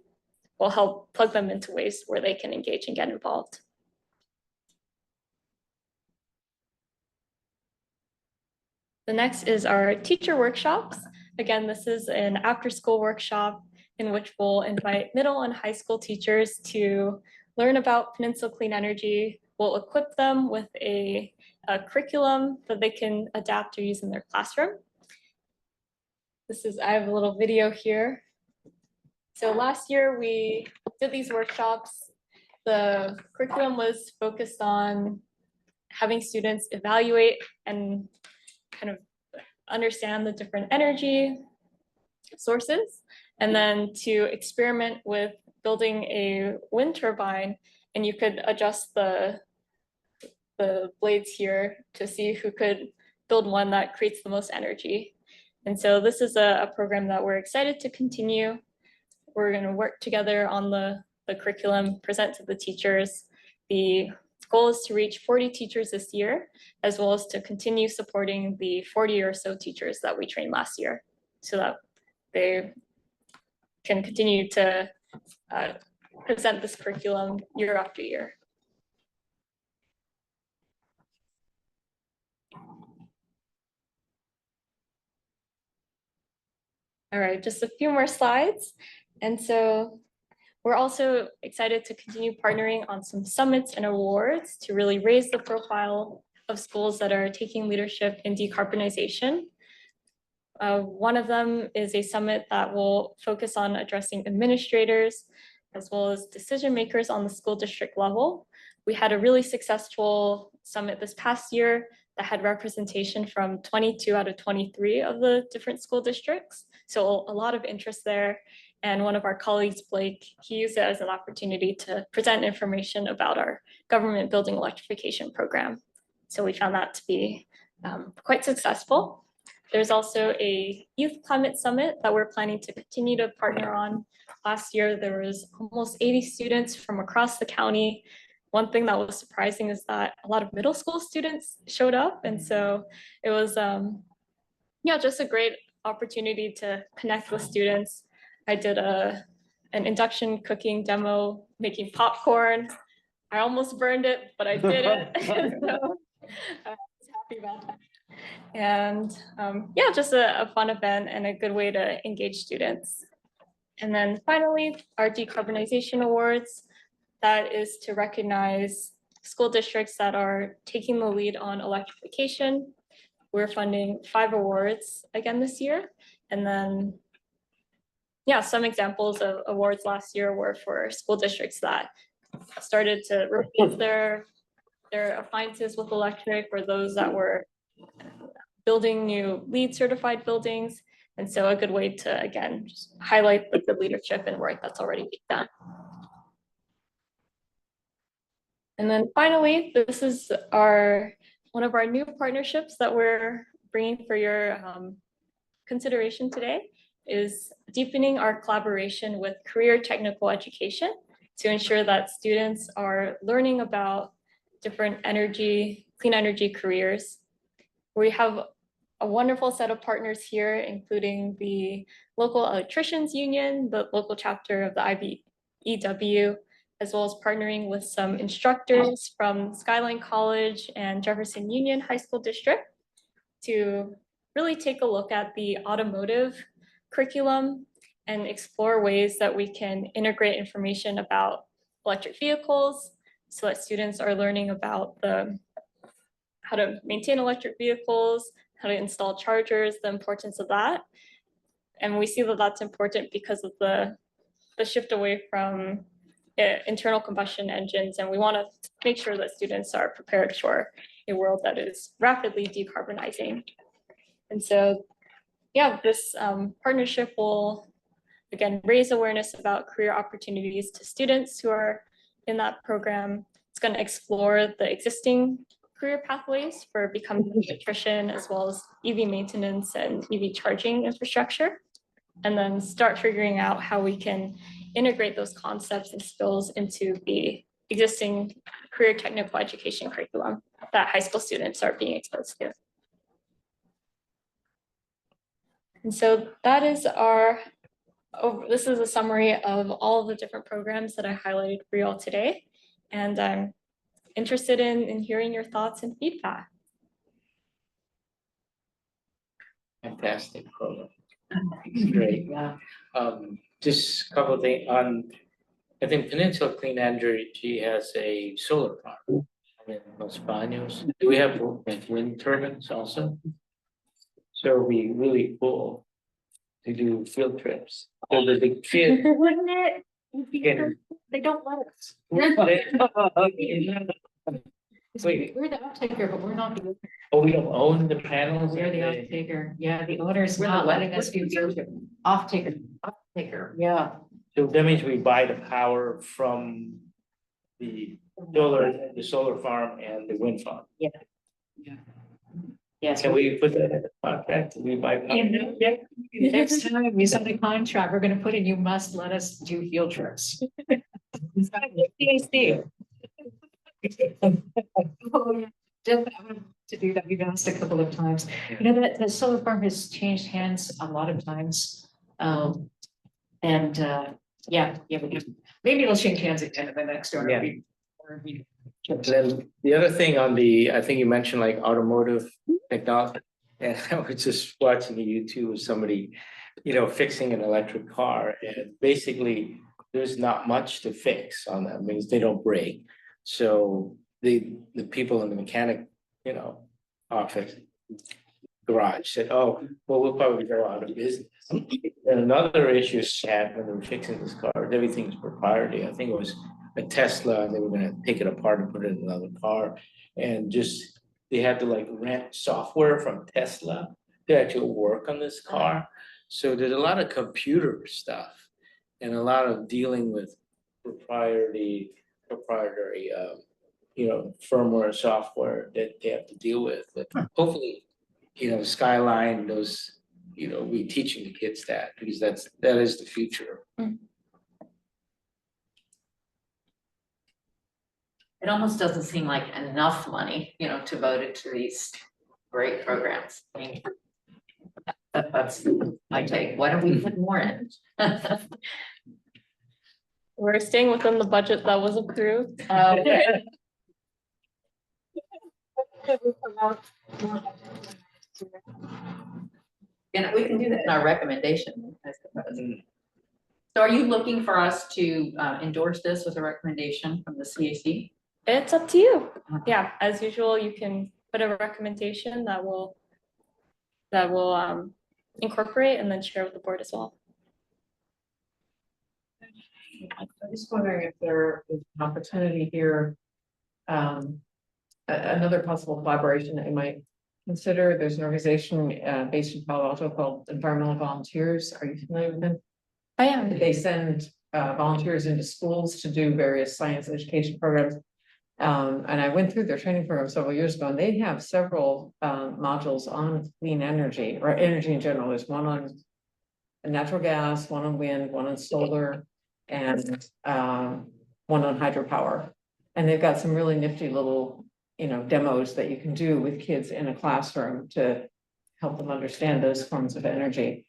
we'll help plug them into ways where they can engage and get involved. The next is our teacher workshops. Again, this is an after-school workshop in which we'll invite middle and high school teachers to learn about Peninsula Clean Energy. We'll equip them with a curriculum that they can adapt or use in their classroom. I have a little video here. So last year we did these workshops. The curriculum was focused on having students evaluate and kind of understand the different energy sources, and then to experiment with building a wind turbine, and you could adjust the blades here to see who could build one that creates the most energy. And so this is a program that we're excited to continue. We're going to work together on the curriculum, present to the teachers. The goal is to reach 40 teachers this year, as well as to continue supporting the 40 or so teachers that we trained last year, so that they can continue to present this curriculum year after year. All right, just a few more slides. And so we're also excited to continue partnering on some summits and awards to really raise the profile of schools that are taking leadership in decarbonization. One of them is a summit that will focus on addressing administrators as well as decision makers on the school district level. We had a really successful summit this past year that had representation from 22 out of 23 of the different school districts. So a lot of interest there. And one of our colleagues, Blake, he used it as an opportunity to present information about our government building electrification program. So we found that to be quite successful. There's also a youth climate summit that we're planning to continue to partner on. Last year, there was almost 80 students from across the county. One thing that was surprising is that a lot of middle school students showed up. And so it was, just a great opportunity to connect with students. I did an induction cooking demo, making popcorn. I almost burned it, but I did it. So I was happy about that. And just a fun event and a good way to engage students. And then finally, our Decarbonization Awards. That is to recognize school districts that are taking the lead on electrification. We're funding 5 awards again this year. And then, some examples of awards last year were for school districts that started to replace their appliances with electric, or those that were building new LEED certified buildings. And so a good way to, again, just highlight the good leadership and work that's already being done. And then finally, this is one of our new partnerships that we're bringing for your consideration today, is deepening our collaboration with career technical education to ensure that students are learning about different clean energy careers. We have a wonderful set of partners here, including the local electricians union, the local chapter of the IBEW, as well as partnering with some instructors from Skyline College and Jefferson Union High School District to really take a look at the automotive curriculum and explore ways that we can integrate information about electric vehicles, so that students are learning about how to maintain electric vehicles, how to install chargers, the importance of that. And we see that that's important because of the shift away from internal combustion engines. And we want to make sure that students are prepared for a world that is rapidly decarbonizing. And so, this partnership will, again, raise awareness about career opportunities to students who are in that program. It's going to explore the existing career pathways for becoming an electrician, as well as EV maintenance and EV charging infrastructure, and then start figuring out how we can integrate those concepts and skills into the existing career technical education curriculum that high school students are being exposed to. And so that is this is a summary of all of the different programs that I highlighted for you all today. And I'm interested in hearing your thoughts and feedback. Fantastic program. Great. just a couple of things on, I think Peninsula Clean Energy has a solar farm in Los Baños. Do we have wind turbines also? So it'd be really cool to do field trips. So the big field. Wouldn't it? They don't let us. Wait, We're the off-taker, but we're not the. oh, we don't own the panels? We're the off-taker. Yeah, the owner's We're the not what? letting us do field trip. Off-taker, off-taker, yeah. So that means we buy the power from the solar farm and the wind farm. Yeah. Yes. Can we put that in the contract? We buy. power? And next time we sign a contract, we're gonna put in, you must let us do field trips. CAC. Oh, yeah. Just to do that, we've asked a couple of times. You know, that the solar farm has changed hands a lot of times. Yeah, maybe it'll change hands again in the next door. Yeah. Then the other thing on the, I think you mentioned like automotive technology, and I was just watching a YouTube of somebody, fixing an electric car, and basically there's not much to fix on them, means they don't break. So the people in the mechanic, office garage said, oh, well, we'll probably go out of business. And another issue she had when they were fixing this car, everything's proprietary. I think it was a Tesla, and they were gonna take it apart and put it in another car. And just, they had to like rent software from Tesla to actually work on this car. So there's a lot of computer stuff and a lot of dealing with proprietary, firmware software that they have to deal with. But hopefully, Skyline, those, we teaching the kids that, because that is the future. It almost doesn't seem like enough money, to vote it to these great programs. I mean, that's my take. Why don't we put more in? We're staying within the budget that was approved. Okay. And we can do that in our recommendation, I suppose. So are you looking for us to endorse this with a recommendation from the CAC? It's up to you. Yeah, as usual, you can put a recommendation that will incorporate and then share with the board as well. I'm just wondering if there is an opportunity here. Another possible collaboration that you might consider. There's an organization based in Palo Alto called Environmental Volunteers. Are you familiar with them? I am. They send volunteers into schools to do various science education programs. And I went through their training program several years ago, and they have several modules on clean energy or energy in general. There's one on natural gas, one on wind, one on solar, and one on hydropower. And they've got some really nifty little, demos that you can do with kids in a classroom to help them understand those forms of energy.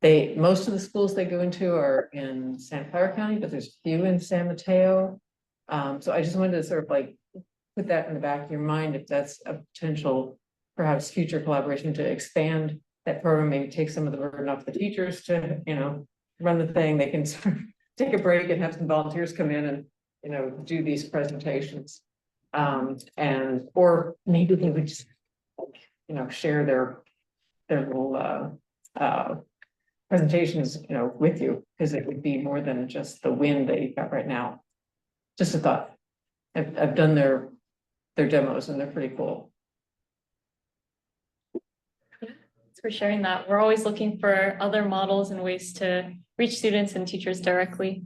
Most of the schools they go into are in Santa Clara County, but there's a few in San Mateo. So I just wanted to sort of like put that in the back of your mind, if that's a potential, perhaps future collaboration to expand that program, maybe take some of the burden off the teachers to, run the thing. They can sort of take a break and have some volunteers come in and, do these presentations. Or maybe they would just, share their little presentations, with you, because it would be more than just the wind that you've got right now. Just a thought. I've done their demos and they're pretty cool. Thanks for sharing that. We're always looking for other models and ways to reach students and teachers directly.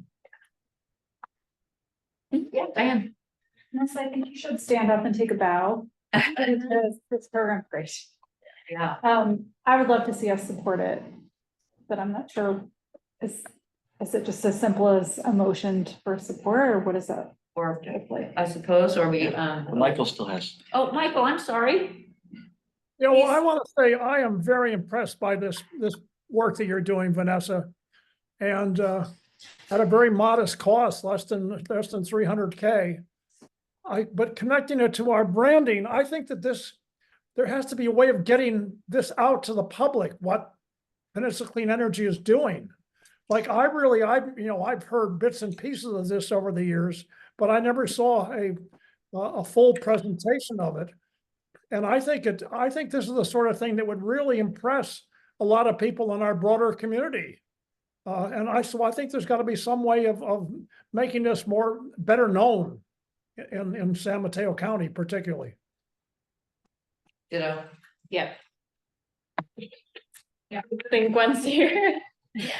Yeah, Diane. Yes, I think you should stand up and take a bow. This program, great. Yeah. I would love to see us support it, but I'm not sure. Is it just as simple as a motion for support, or what is that? Or I suppose, or we, Michael still has. oh, Michael, I'm sorry. Well, I want to say I am very impressed by this work that you're doing, Vanessa. And at a very modest cost, less than $300K. But connecting it to our branding, I think that there has to be a way of getting this out to the public, what Peninsula Clean Energy is doing. Like I've heard bits and pieces of this over the years, but I never saw a full presentation of it. And I think this is the sort of thing that would really impress a lot of people in our broader community. So I think there's got to be some way of making this better known in San Mateo County particularly. Ditto. Yeah. Yeah, I think Gwen's here.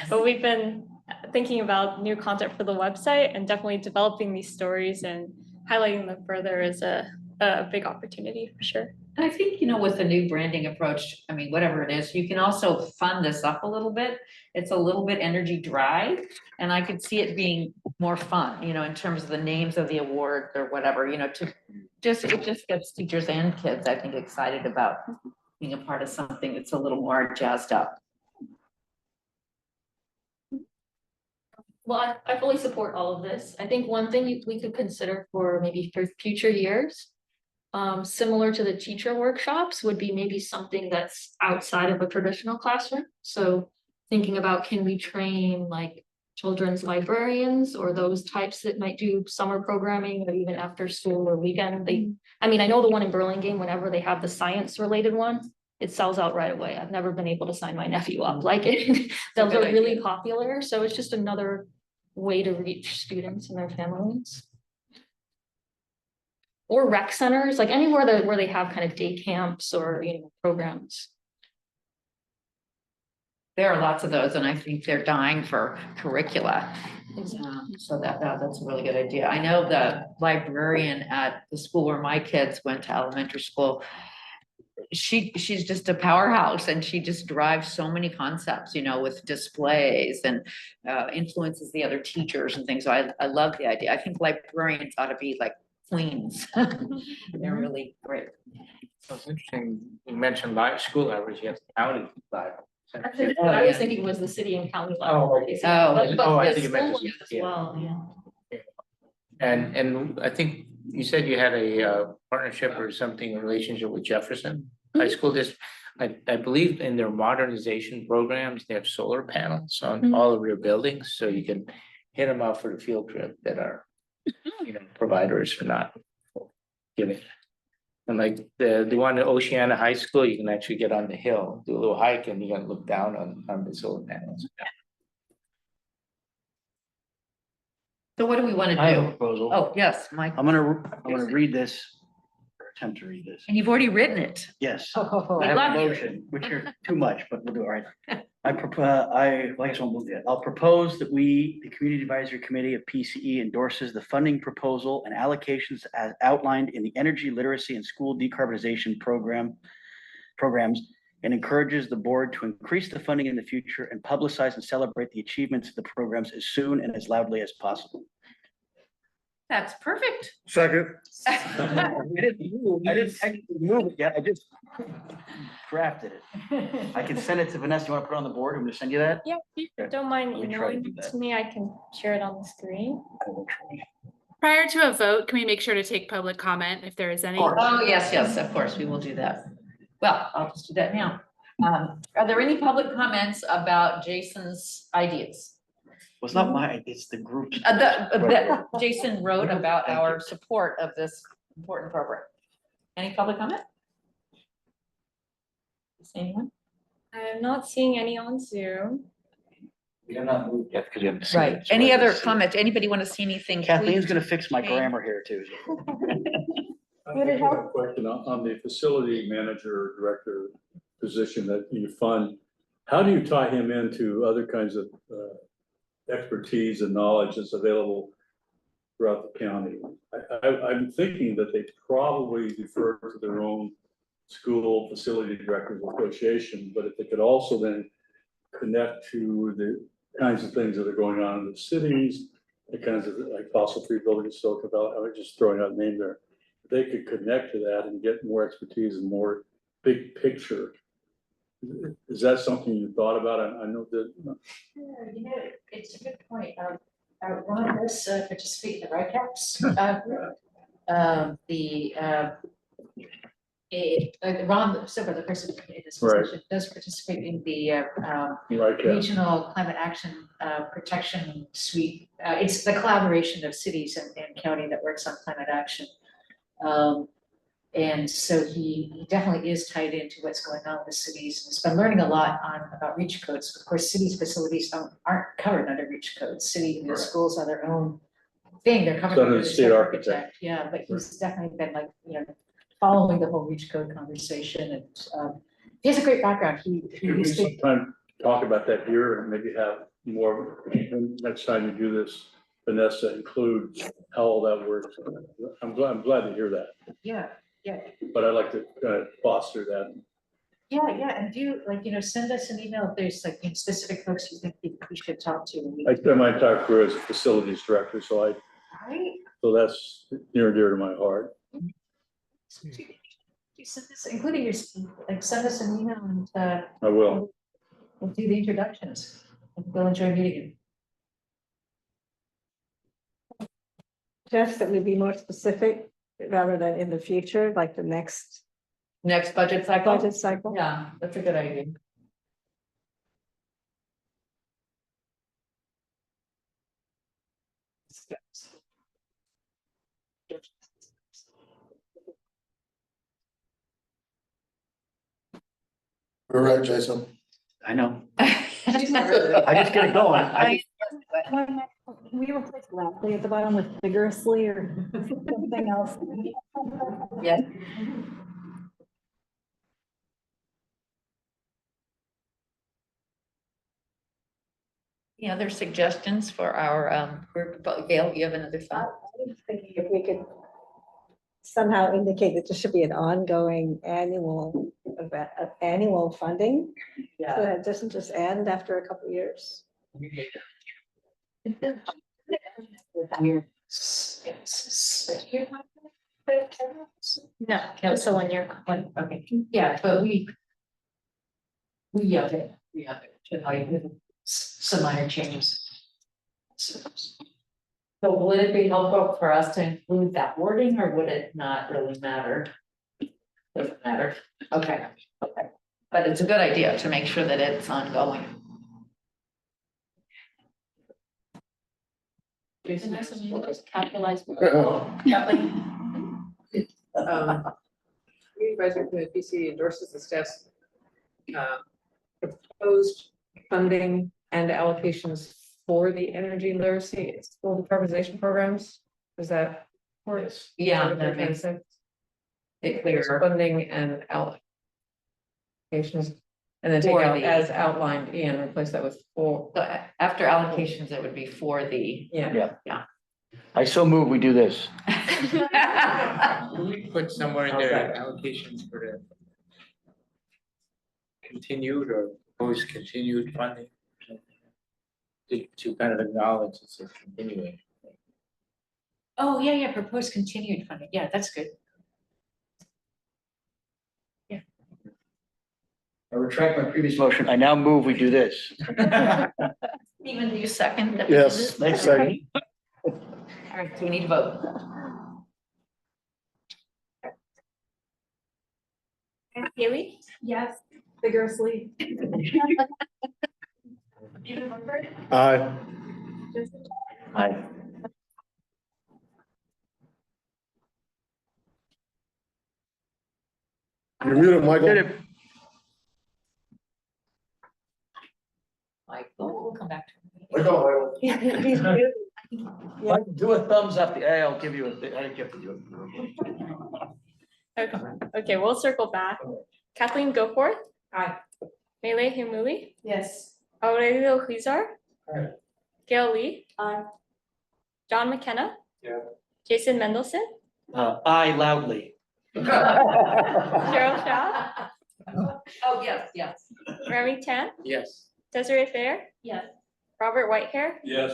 But we've been thinking about new content for the website, and definitely developing these stories and highlighting them further is a big opportunity for sure. And I think, with the new branding approach, I mean, whatever it is, you can also fun this up a little bit. It's a little bit energy dry, and I could see it being more fun, in terms of the names of the awards or whatever, it just gets teachers and kids, I think, excited about being a part of something that's a little more jazzed up. Well, I fully support all of this. I think one thing we could consider for maybe for future years, similar to the teacher workshops, would be maybe something that's outside of a traditional classroom. So thinking about, can we train like children's librarians or those types that might do summer programming or even after school or weekend? I mean, I know the one in Burlingame, whenever they have the science related one, it sells out right away. I've never been able to sign my nephew up like it. Those are really popular. So it's just another way to reach students and their families. Or rec centers, like anywhere where they have kind of day camps or programs. There are lots of those, and I think they're dying for curricula. So that's a really good idea. I know the librarian at the school where my kids went to elementary school, she's just a powerhouse, and she just drives so many concepts, with displays and influences the other teachers and things. So I love the idea. I think librarians ought to be like queens. They're really great. So it's interesting, you mentioned school libraries, you have county libraries. Actually, what I was thinking was the city and county libraries. I But think you meant school as well, yeah. And I think you said you had a partnership or something in relationship with Jefferson High School District. I believe in their modernization programs, they have solar panels on all of your buildings, so you can hit them up for the field trip that are, providers are not giving. And like the one at Oceana High School, you can actually get on the hill, do a little hike, and you can look down on the solar panels. So what do we want to do? I have a proposal. Oh, yes, Mike. I'm gonna read this, or attempt to read this. And you've already written it. Yes. Oh, I have love a you. motion, which are too much, but we'll do it. All right. I guess I won't move yet. I'll propose that the Community Advisory Committee of PCE endorses the funding proposal and allocations as outlined in the Energy Literacy and School Decarbonization programs, and encourages the board to increase the funding in the future and publicize and celebrate the achievements of the programs as soon and as loudly as possible. That's perfect. Second. I didn't technically move it yet. I just drafted it. I can send it to Vanessa. You want to put it on the board? I'm going to send you that? Yeah, if you don't mind Let me try to emailing do it that. to me, I can share it on the screen. Prior to a vote, can we make sure to take public comment if there is any? Oh, yes, of course, we will do that. Well, I'll just do that now. Are there any public comments about Jason's ideas? Well, it's not mine, it's the group's. That Jason wrote about our support of this important program. Any public comment? Anyone? I'm not seeing any on Zoom. We are not moved yet because you haven't seen Right. it. So Any I other just- comment? Anybody want to see anything? Kathleen's tweaked? gonna fix my Change? grammar here too. I have a question on the facility manager, director position that you fund. How do you tie him into other kinds of expertise and knowledge that's available throughout the county? I'm thinking that they probably defer to their own school facility directors association, but if they could also then connect to the kinds of things that are going on in the cities, the kinds of like fossil free buildings, Silicon Valley, I was just throwing out a name there. They could connect to that and get more expertise and more big picture. Is that something you thought about? I know that. Yeah, it's a good point. Ron does participate in the RICAPS group. Ron Silver, the person in the does participate in the Right, yeah. Regional Climate Action Protection Suite. It's the collaboration of cities and county that works on climate action. And so he definitely is tied into what's going on with cities. He's been learning a lot about REACH codes. Of course, cities' facilities aren't covered under REACH codes. City and schools are their own thing. They're covered It's under under the the state architect. Yeah, but he's definitely been like, following the whole REACH code conversation, and he has a great background. He Could we used to, sometime talk about that here and maybe have more, next time you do this, Vanessa, include how all that works? I'm glad to hear that, yeah, but I'd like to foster that. yeah, and send us an email if there's like specific folks you think we should talk to. And we- I spent my entire career as a facilities director, so Right? so that's near and dear to my heart. You send us, including your, send us an email and I will. we'll do the introductions. We'll enjoy meeting you. Just that we be more specific rather than in the future, like the next Next budget cycle? budget cycle. Yeah, that's a good idea. You're right, Jason. I know. I just get it going. Can we replace loudly at the bottom with vigorously or something else? Yeah. Any other suggestions for our group? Gail, you have another thought? I was thinking if we could somehow indicate that there should be an ongoing annual event, annual funding. So that it doesn't just end after a couple of years. No, it's a 1 year. Okay, yeah, but we have it, some minor changes. So would it be helpful for us to include that wording, or would it not really matter? Doesn't matter, okay, but it's a good idea to make sure that it's ongoing. Jason, just capitalize. Advisor from the PC endorses the staff's proposed funding and allocations for the energy literacy school decarbonization programs. Is that? Yes. Yeah, that makes sense. it clear. Funding and allocations, and then take For out the- as outlined and replace that with for. So after allocations, it would be for the. Yeah. I so move we do this. Can we put somewhere in there allocations for the continued or post continued funding? To kind of acknowledge it's a continuing. Oh, yeah, proposed continued funding, yeah, that's good. I retract my previous motion. I now move we do this. Even do you second? that we do Yes, this? next second. All right, so we need to vote. Haley? Yes, vigorously. Aye. Aye. You're muted, Michael. Michael, we'll come back to Do a thumbs up. I'll give you a, I didn't give you Okay, we'll circle back. Kathleen Goforth? Aye. Melee Himuli? Yes. Aurelio Huizar? Aye. Gail Lee? Aye. John McKenna? Yeah. Jason Mendelson? aye loudly. Cheryl Shaw? Oh, yes. Remy Tan? Yes. Desiree Fair? Yes. Robert Whitehair? Yes.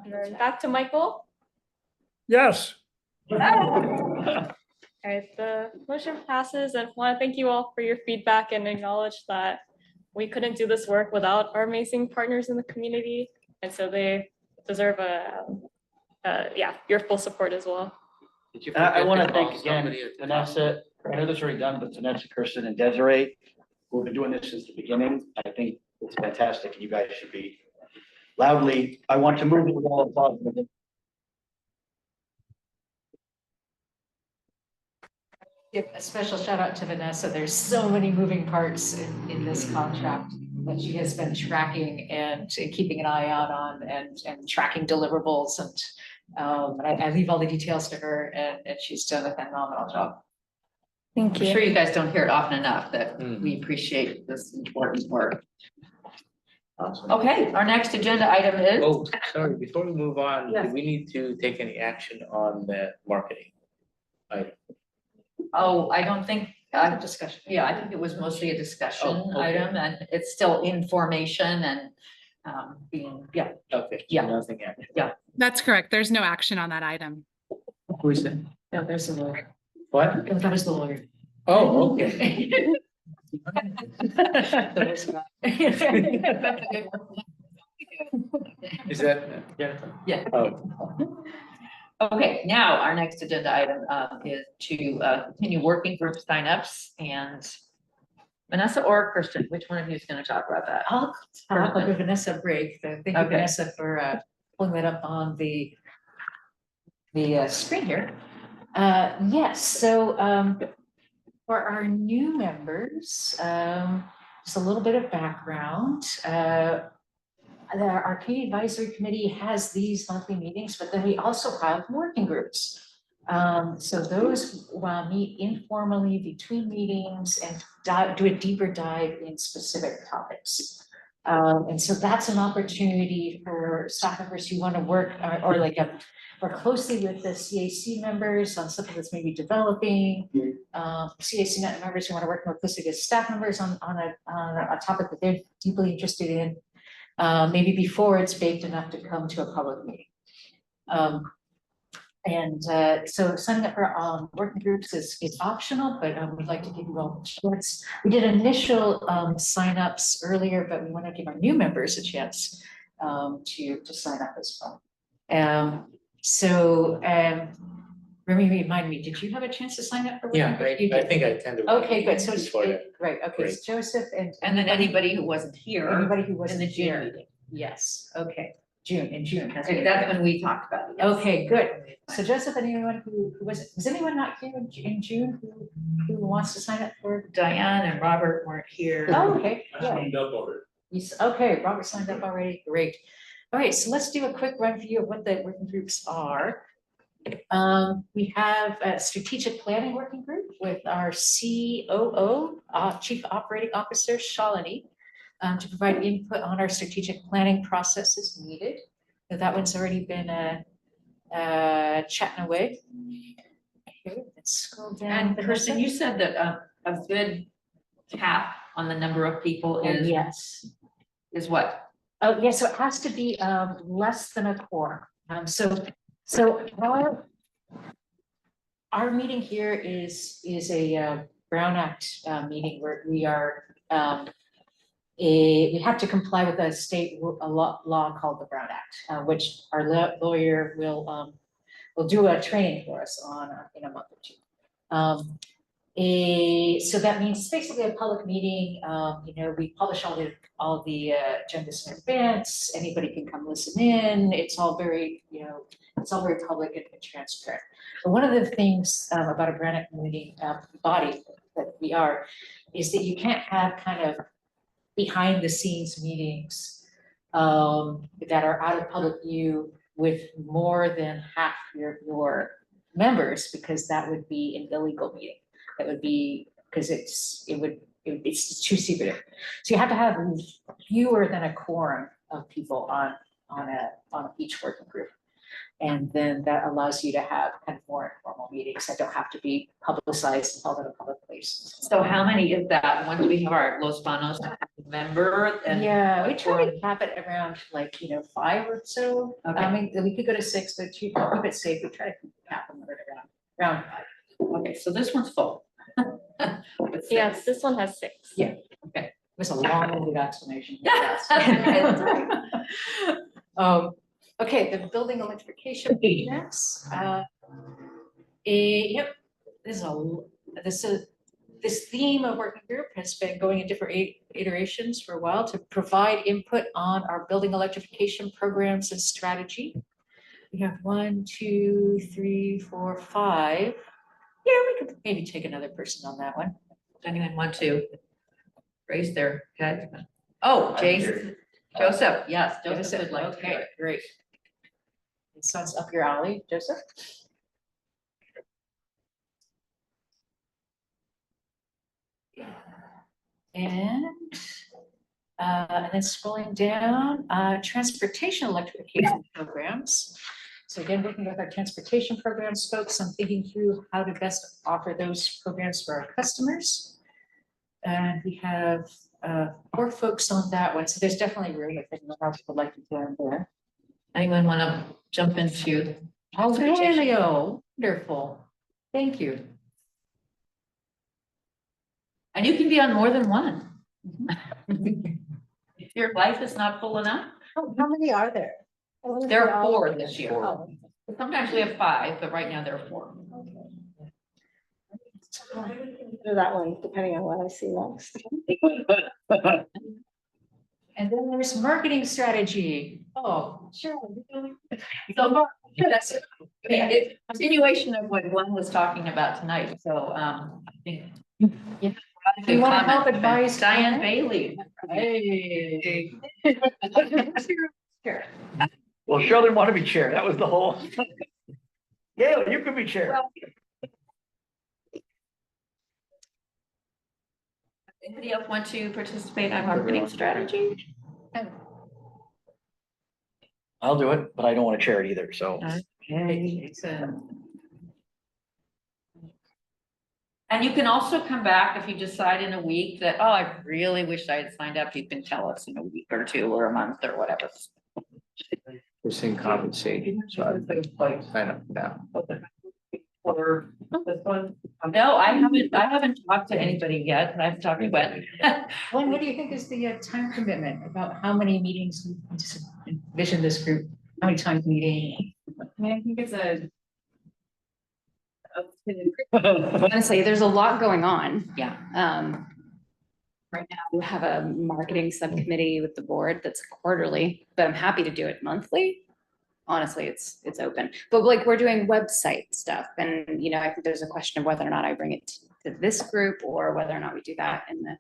And then back to Michael. Yes. All right, the motion passes, and I want to thank you all for your feedback and acknowledge that we couldn't do this work without our amazing partners in the community, and so they deserve your full support as well. I want to thank again Vanessa. I know this is already done, but Vanessa, Kirsten, and Desiree who have been doing this since the beginning. I think it's fantastic, and you guys should be loudly, I want to move it with all applause. Give a special shout out to Vanessa. There's so many moving parts in this contract that she has been tracking and keeping an eye out on and tracking deliverables. And I leave all the details to her and she's done a phenomenal job. Thank I'm you. sure you guys don't hear it often enough that we appreciate this important work. Okay, our next agenda item is. Oh, sorry, before we move on, Yes. do we need to take any action on the marketing? Oh, I don't think, discussion, yeah, I think it was mostly a discussion Oh, okay. item and it's still in formation and being, yeah. Okay. Yeah. Nothing action. Yeah. That's correct. There's no action on that item. Who is that? No, there's the lawyer. What? That was the lawyer. Oh, okay. Is that Jennifer? Yeah. Oh. Okay, now our next agenda item is to continue working group signups and Vanessa or Kirsten, which one of you is going to talk about that? I'll give Vanessa a break. Thank you, Okay. Vanessa, for pulling that up on the screen here. Yes, so for our new members, just a little bit of background. Our community advisory committee has these monthly meetings, but then we also have working groups. So those meet informally between meetings and do a deeper dive in specific topics. And so that's an opportunity for staff members who want to work or like work closely with the CAC members on something that's maybe developing. CAC members who want to work more closely with staff members on a topic that they're deeply interested in. Maybe before it's baked enough to come to a public meeting. So signing up for working groups is optional, but we'd like to give you all the shorts. We did initial signups earlier, but we want to give our new members a chance to sign up as well. Remy, remind me, did you have a chance to sign up for? Yeah, You I did. think I attended. Okay, good. So it's before that. right. Okay, Great. it's Joseph And then anybody who wasn't here. Anybody who was in the June here. meeting. Yes, okay, in June. That's Okay, that's when we talked about it. Okay, good. So Joseph, anyone who was anyone not here in June who wants to sign up for? Diane and Robert weren't here. Oh, okay. I Yeah. signed up already. Okay, Robert signed up already. Great. All right, so let's do a quick run view of what the working groups are. We have a strategic planning working group with our COO, Chief Operating Officer, Shalini, to provide input on our strategic planning process as needed. So that one's already been chatting away. Okay, let's scroll down. And Kirsten, you said that a good cap on the number of people is. Yes. Is what? Oh, yeah, so it has to be less than a quorum. So our meeting here is a Brown Act meeting where we are we have to comply with a state law called the Brown Act, which our lawyer will do a training for us on in a month or two. So that means it's basically a public meeting. We publish all the agendas in advance. Anybody can come listen in. It's all very, it's all very public and transparent. But one of the things about a Brown Act community body that we are is that you can't have kind of behind the scenes meetings that are out of public view with more than half your members, because that would be an illegal meeting. That would be, because it's too secretive. So you have to have fewer than a quorum of people on each working group. And then that allows you to have kind of more informal meetings that don't have to be publicized and held in a public place. So how many is that? Once we have our Los Banos member? And Yeah, we try to cap it around 5 or so. Okay. I mean, we could go to 6, but to keep it safe, we try to cap them around 5. Okay, so this one's full. Yes, this one has 6. Yeah, okay. It was a long-winded explanation. That's right. Okay, the building electrification next. Yep, this this theme of working group has been going in different iterations for a while to provide input on our building electrification programs and strategy. We have 1, 2, 3, 4, 5. Yeah, we could maybe take another person on that one. Does anyone want to raise their head? Oh, Jason, Joseph, yes, Joseph would like to. Okay, great. It sounds up your alley, Joseph. And then scrolling down, transportation electrification programs. So again, working with our transportation programs folks, I'm thinking through how to best offer those programs for our customers. And we have 4 folks on that one. So there's definitely room if anyone else would like to join there. Anyone want to jump into? Oh, Leo, wonderful. Thank you. And you can be on more than one. If your life is not full enough. How many are there? There are 4 this year. Oh. Sometimes we have 5, but right now there are 4. Do that one, depending on what I see next. And then there's marketing strategy. Oh, sure. So That's a continuation of what Glenn was talking about tonight. So I think. Yeah. Do you want to help advise Diane Bailey? Hey. Well, Sheldon wanted to be chair. That was the whole. Gail, you could be chair. Well, anybody else want to participate on marketing strategy? I'll do it, but I don't want to chair it either, so. Okay. And you can also come back if you decide in a week that, oh, I really wish I had signed up. You can tell us in a week or 2 or a month or whatever. We're seeing compensation, so I sign up now. Or this one? No, I haven't talked to anybody yet. I've talked to Gwen. Glenn, what do you think is the time commitment about how many meetings you envision this group? How many times meeting? I mean, I think it's honestly, there's a lot going on. Yeah. Right now we have a marketing subcommittee with the board that's quarterly, but I'm happy to do it monthly. Honestly, it's open, but like we're doing website stuff, and I think there's a question of whether or not I bring it to this group or whether or not we do that in the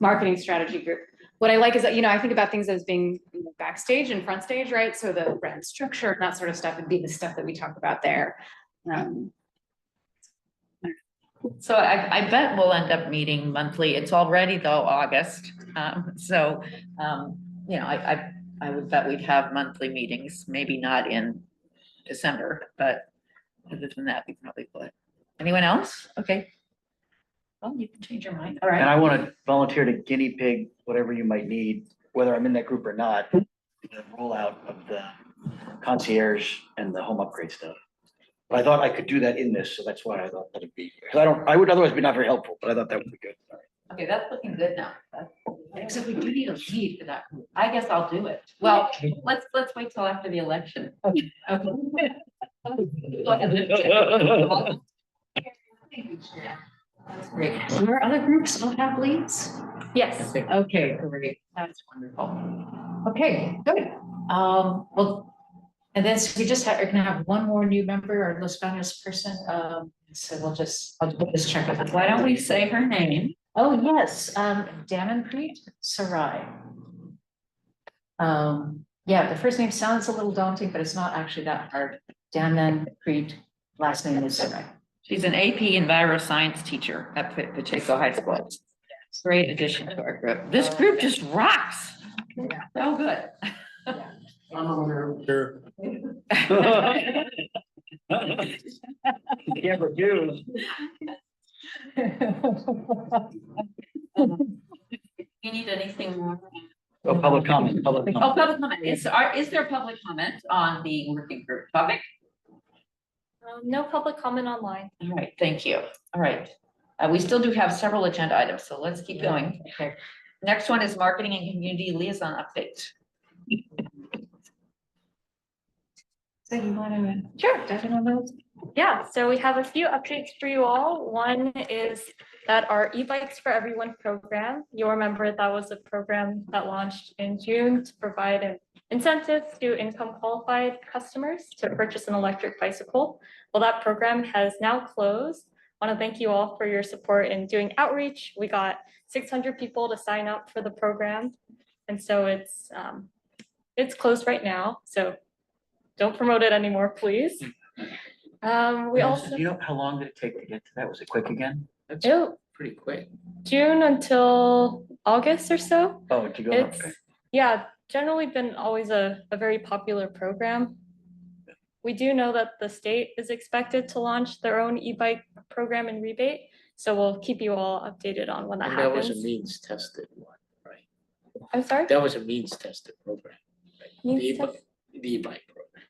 marketing strategy group. What I like is that, I think about things as being backstage and front stage, right? So the brand structure and that sort of stuff would be the stuff that we talk about there. So I bet we'll end up meeting monthly. It's already though August. I would bet we'd have monthly meetings, maybe not in December, but other than that, we probably would. Anyone else? Okay. Well, you can change your mind. All right. And I want to volunteer to guinea pig whatever you might need, whether I'm in that group or not, the rollout of the concierge and the home upgrade stuff. But I thought I could do that in this, so that's why I thought that'd be, because I would otherwise be not very helpful, but I thought that would be good. Okay, that's looking good now. Except we do need a lead for that group. I guess I'll do it. Well, let's wait till after the election. Okay. Great. So our other groups don't have leads? Yes. Okay, great. That's wonderful. Okay, good. Well, and then so we are gonna have one more new member, our Los Banos person. So I'll just check with her. Why don't we say her name? Oh, yes, Damanpreet Sarai. Yeah, the first name sounds a little daunting, but it's not actually that hard. Damanpreet, last name is Sarai. She's an AP Enviroscience teacher at Pacheco High School. Great addition to our group. This group just rocks. So good. I'm over here. Yeah, but you. You need anything more? Oh, public comment. Oh, public comment. Is there public comment on the working group topic? No public comment online. All right, thank you. All right. We still do have several agenda items, so let's keep going. Okay. Next one is marketing and community liaison update. So you want to? Sure. Yeah, so we have a few updates for you all. One is that our e-bikes for everyone program, you'll remember that was a program that launched in June to provide an incentive to income qualified customers to purchase an electric bicycle. Well, that program has now closed. I want to thank you all for your support in doing outreach. We got 600 people to sign up for the program. And so it's closed right now. So don't promote it anymore, please. We also, You know, how long did it take to get to that? Was it quick again? That's Ew. pretty quick. June until August or so. Oh, to go. It's, Okay. yeah, generally been always a very popular program. We do know that the state is expected to launch their own e-bike program and rebate. So we'll keep you all updated on when that And that was happens. a means tested one, right? I'm sorry? That was a means tested program. Right? Means The e-bike program.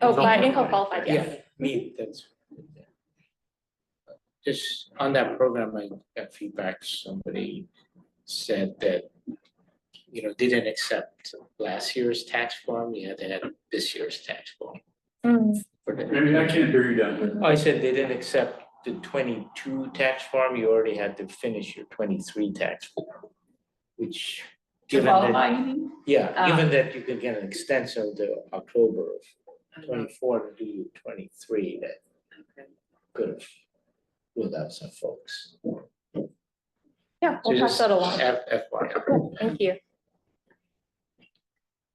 Oh, by income qualified, yes. Yeah, that's. Just on that program, I got feedback, somebody said that, you know, didn't accept last year's tax form, you had to have this year's tax form. For the- Maybe I can't hear you down here. I said they didn't accept the 22 tax form, you already had to finish your 23 tax form. Which, given qualify, you that, mean? yeah, given that you can get an extension to October of 24 to do 23, that could have ruled out some folks. Yeah, So we'll pass just that along. FYI. Thank you.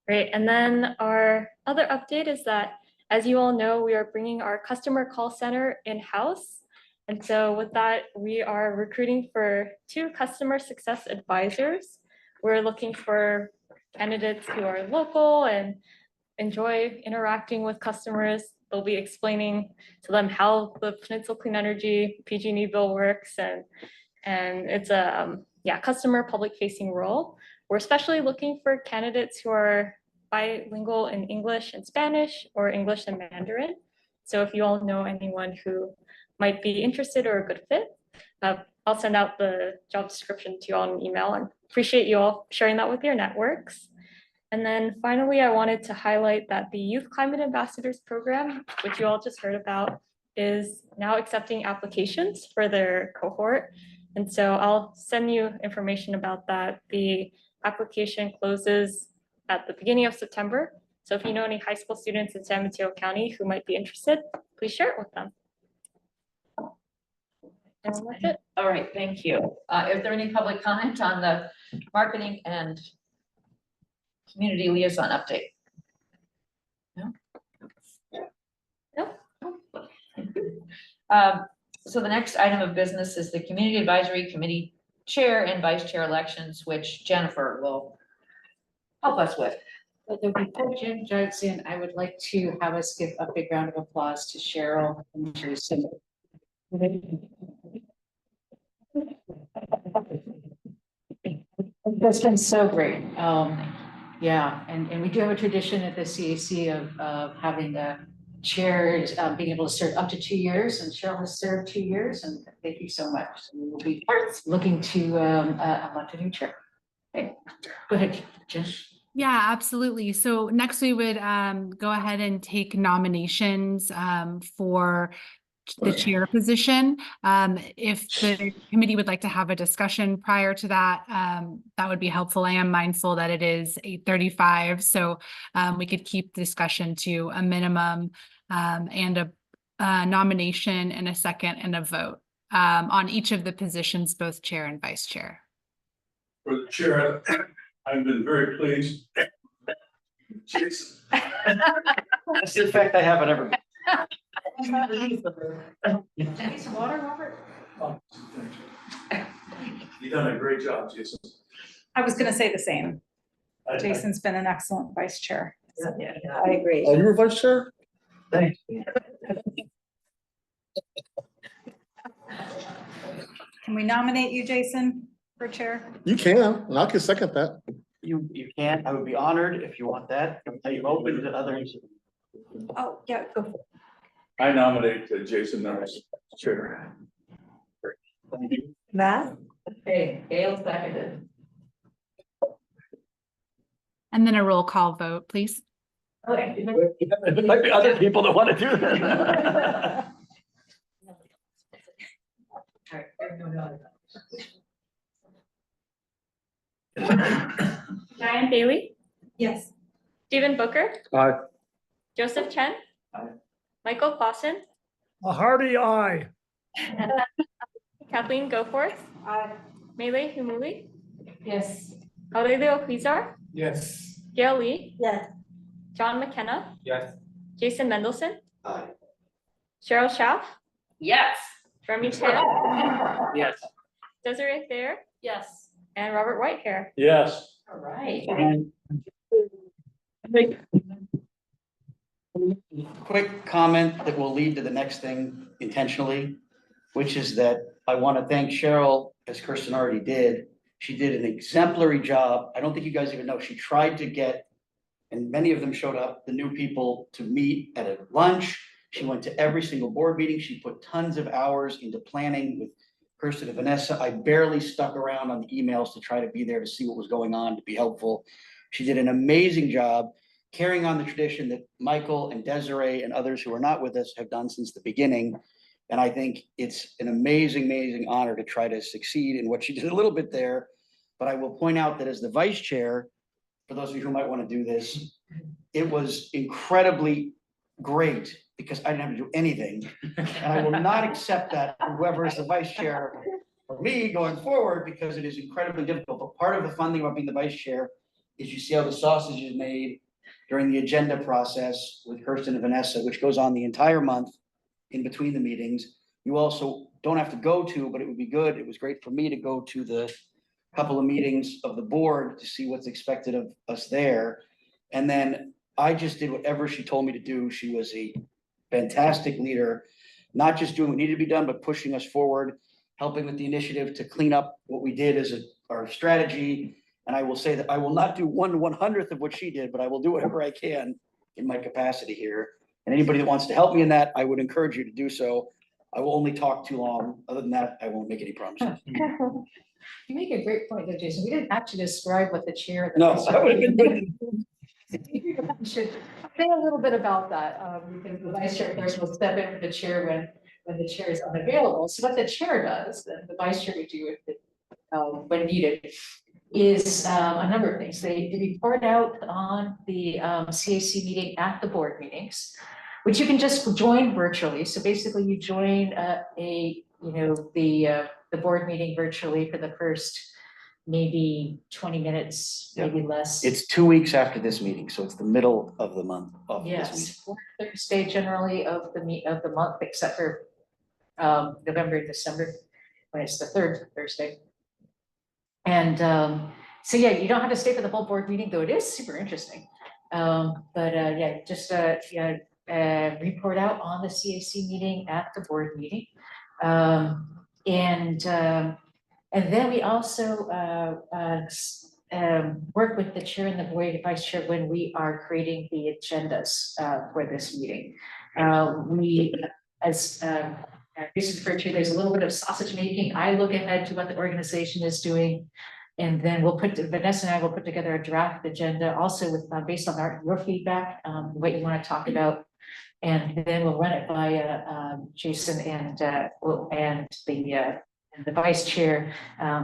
Great, and then our other update is that, as you all know, we are bringing our customer call center in-house. And so with that, we are recruiting for 2 customer success advisors. We're looking for candidates who are local and enjoy interacting with customers. They'll be explaining to them how the Peninsula Clean Energy PG&E bill works, and it's a customer public facing role. We're especially looking for candidates who are bilingual in English and Spanish or English and Mandarin. So if you all know anyone who might be interested or a good fit, I'll send out the job description to you all in an email, and appreciate you all sharing that with your networks. And then finally, I wanted to highlight that the Youth Climate Ambassadors program, which you all just heard about, is now accepting applications for their cohort. And so I'll send you information about that. The application closes at the beginning of September. So if you know any high school students in San Mateo County who might be interested, please share it with them. And that's it. All right, thank you. Is there any public comment on the marketing and community liaison update? No? No? So the next item of business is the Community Advisory Committee Chair and Vice Chair elections, which Jennifer will help us with. But before Jim jumps in, I would like to have us give a big round of applause to Cheryl and Jason. That's been so great. Yeah, and we do have a tradition at the CAC of having the chairs being able to serve up to 2 years, and Cheryl has served 2 years, and thank you so much. So we will be looking to elect a new chair. Okay, go ahead, Jen. Yeah, absolutely. So next we would go ahead and take nominations for the chair position. If the committee would like to have a discussion prior to that, that would be helpful. I am mindful that it is 8:35, so we could keep discussion to a minimum and a nomination and a second and a vote on each of the positions, both chair and vice chair. For the chair, I've been very pleased. Jason. That's the effect I have on everybody. Need some water, Robert? Oh, you've done a great job, Jason. I was gonna say the same. I- Jason's been an excellent vice chair. I agree. Oh, you were vice chair? Thanks. Can we nominate you, Jason, for chair? You can, and I can second that. You can't, I would be honored if you want that. Are you open to others? Oh, yeah, go for it. I nominate Jason as chair. Matt? Okay, Gail seconded. And then a roll call vote, please. Okay. There might be other people that want to do that. All right, everyone know. Diane Bailey, Yes. Stephen Booker, Aye. Joseph Chen. Aye. Michael Clausen, A hearty aye. Kathleen Goforth, Aye. Melee Humuli, Yes. Aurelio Huizar, Yes. Gail Lee, Yes. John McKenna, Yes. Jason Mendelson, Aye. Cheryl Schaff, Yes. Remy Tan, Yes. Desiree Thayer, Yes. and Robert Whitehair. Yes. All right. And quick comment that will lead to the next thing intentionally, which is that I want to thank Cheryl, as Kirsten already did. She did an exemplary job. I don't think you guys even know. She tried to get, and many of them showed up, the new people to meet at a lunch. She went to every single board meeting. She put tons of hours into planning with Kirsten and Vanessa. I barely stuck around on the emails to try to be there to see what was going on, to be helpful. She did an amazing job carrying on the tradition that Michael and Desiree and others who are not with us have done since the beginning. And I think it's an amazing, amazing honor to try to succeed in what she did a little bit there. But I will point out that as the vice chair, for those of you who might want to do this, it was incredibly great because I didn't have to do anything. And I will not accept that from whoever is the vice chair for me going forward, because it is incredibly difficult. But part of the fun thing about being the vice chair is you see how the sausage is made during the agenda process with Kirsten and Vanessa, which goes on the entire month in between the meetings. You also don't have to go to, but it would be good. It was great for me to go to the couple of meetings of the board to see what's expected of us there. And then I just did whatever she told me to do. She was a fantastic leader, not just doing what needed to be done, but pushing us forward, helping with the initiative to clean up what we did as our strategy. And I will say that I will not do 1/100th of what she did, but I will do whatever I can in my capacity here. And anybody that wants to help me in that, I would encourage you to do so. I will only talk too long. Other than that, I won't make any promises. You make a great point there, Jason. We didn't actually describe what the chair. No, that would have been. We should say a little bit about that, because the vice chair, of course, will step in for the chair when the chair is unavailable. So what the chair does, and the vice chair would do when needed, is a number of things. They report out on the CAC meeting at the board meetings, which you can just join virtually. So basically you join the board meeting virtually for the first maybe 20 minutes, maybe less. It's 2 weeks after this meeting, so it's the middle of the month of this meeting. Yes, fourth Thursday generally of the month, except for November and December, when it's the third Thursday. And so yeah, you don't have to stay for the whole board meeting, though it is super interesting. Yeah, just report out on the CAC meeting at the board meeting. And then we also work with the chair and the vice chair when we are creating the agendas for this meeting. We, as Jason referred to, there's a little bit of sausage making. I look ahead to what the organization is doing. And then Vanessa and I will put together a draft agenda also with based on your feedback, what you want to talk about. And then we'll run it by Jason and the vice chair,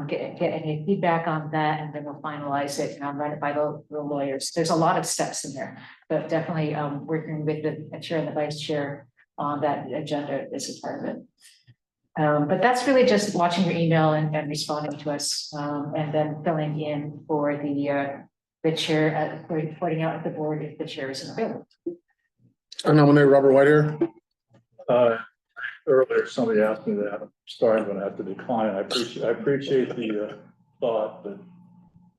get any feedback on that, and then we'll finalize it and I'll run it by the lawyers. There's a lot of steps in there, but definitely working with the chair and the vice chair on that agenda is a part of it. But that's really just watching your email and responding to us, and then filling in for the chair, reporting out at the board if the chair isn't available. I nominate Robert Whitehair. Earlier, somebody asked me that. I'm sorry, I'm gonna have to decline. I appreciate the thought, but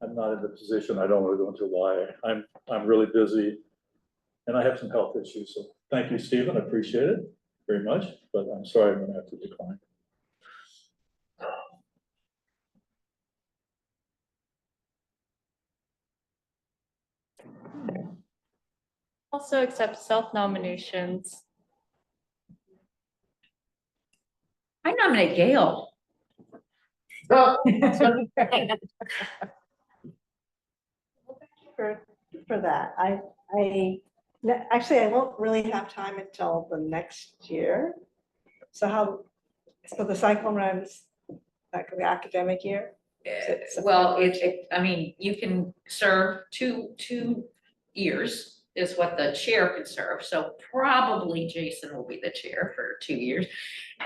I'm not in the position. I don't want to go into why. I'm really busy and I have some health issues. So thank you, Stephen. I appreciate it very much, but I'm sorry, I'm gonna have to decline. Also accept self-nominations. I nominate Gail. For that, actually, I won't really have time until the next year. So So the cycle runs like the academic year? Well, I mean, you can serve two years is what the chair can serve. So probably Jason will be the chair for 2 years.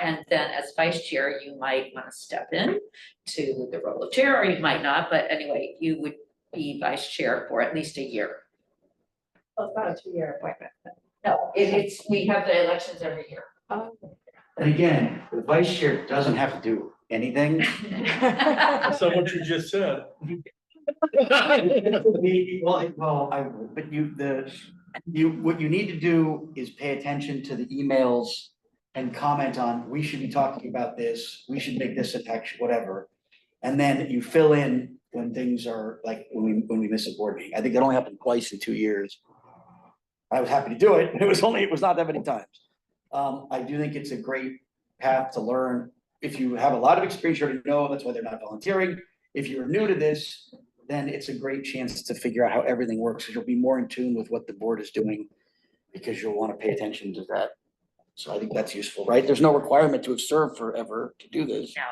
And then as vice chair, you might want to step in to the role of chair, or you might not. But anyway, you would be vice chair for at least a year. Well, it's not a 2-year appointment. No, we have the elections every year. And again, the vice chair doesn't have to do anything. So what you just said. What you need to do is pay attention to the emails and comment on, we should be talking about this, we should make this an action, whatever. And then you fill in when things are like, when we miss a board meeting. I think it only happened twice in 2 years. I was happy to do it. It was not that many times. I do think it's a great path to learn. If you have a lot of experience, you already know, that's why they're not volunteering. If you're new to this, then it's a great chance to figure out how everything works, because you'll be more in tune with what the board is doing, because you'll want to pay attention to that. So I think that's useful, right? There's no requirement to have served forever to do this. No.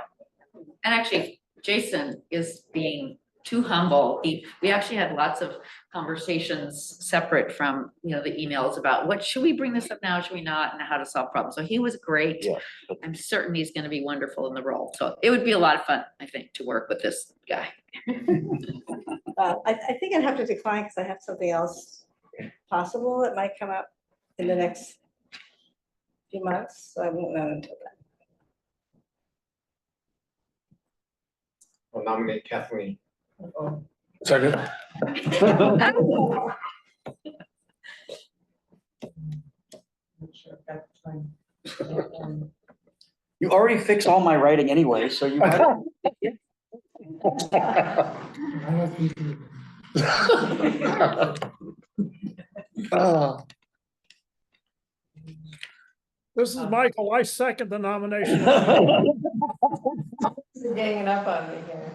And actually, Jason is being too humble. We actually had lots of conversations separate from, the emails about what, should we bring this up now, should we not, and how to solve problems. So he was great. Yeah. I'm certain he's going to be wonderful in the role. So it would be a lot of fun, I think, to work with this guy. I think I'd have to decline because I have something else possible that might come up in the next few months, so I won't know until then. I'll nominate Kathleen. Second. You already fixed all my writing anyway, so you. This is Michael. I second the nomination. Ganging up on me here.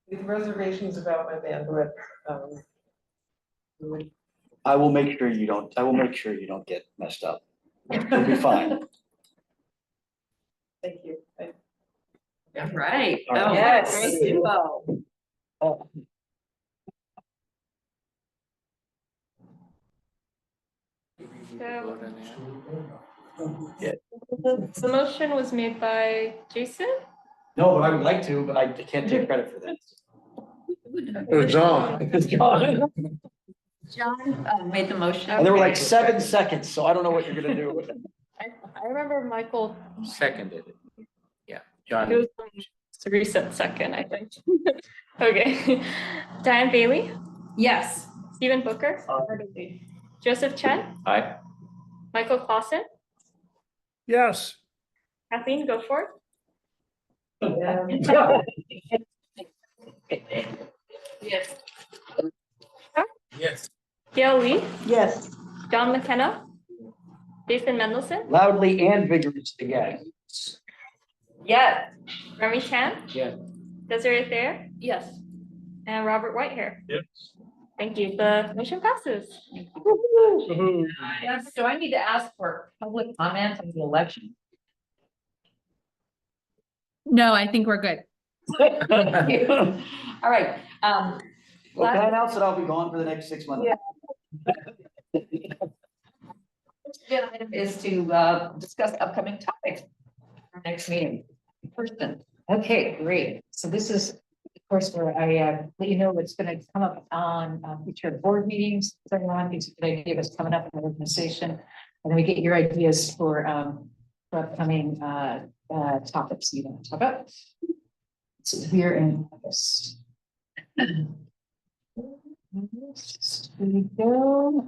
With reservations about my bandwidth, I will make sure you don't get messed up. You'll be fine. thank you. All right. All right. Oh, Yes. great info. Yeah. The motion was made by Jason. No, but I would like to, but I can't take credit for that. John. John made the motion. And there were like 7 seconds, so I don't know what you're gonna do with it. I remember Michael, Seconded it. Yeah, it John. was a recent second, I think. Okay. Diane Bailey, Yes. Stephen Booker, Joseph Chen, Aye. Michael Clausen, Yes. Kathleen Goforth, Yes. Yes. Gail Lee, Yes. John McKenna, Jason Mendelson, Loudly and vigorously, yes. yes, Remy Chan, Yeah. Desiree Thayer, Yes. and Robert Whitehair. Yes. Thank you. The motion passes. Yes. Do I need to ask for public comment on the election? No, I think we're good. Thank you. All right. Well, can I announce that I'll be gone for the next 6 months? Agenda item is to discuss upcoming topics. Our next meeting, person. Okay, great. So this is, of course, where I let you know what's going to come up on future board meetings. Everyone gives you an idea of what's coming up in the organization, and then we get your ideas for upcoming topics you want to talk about. So here in August. Here we go.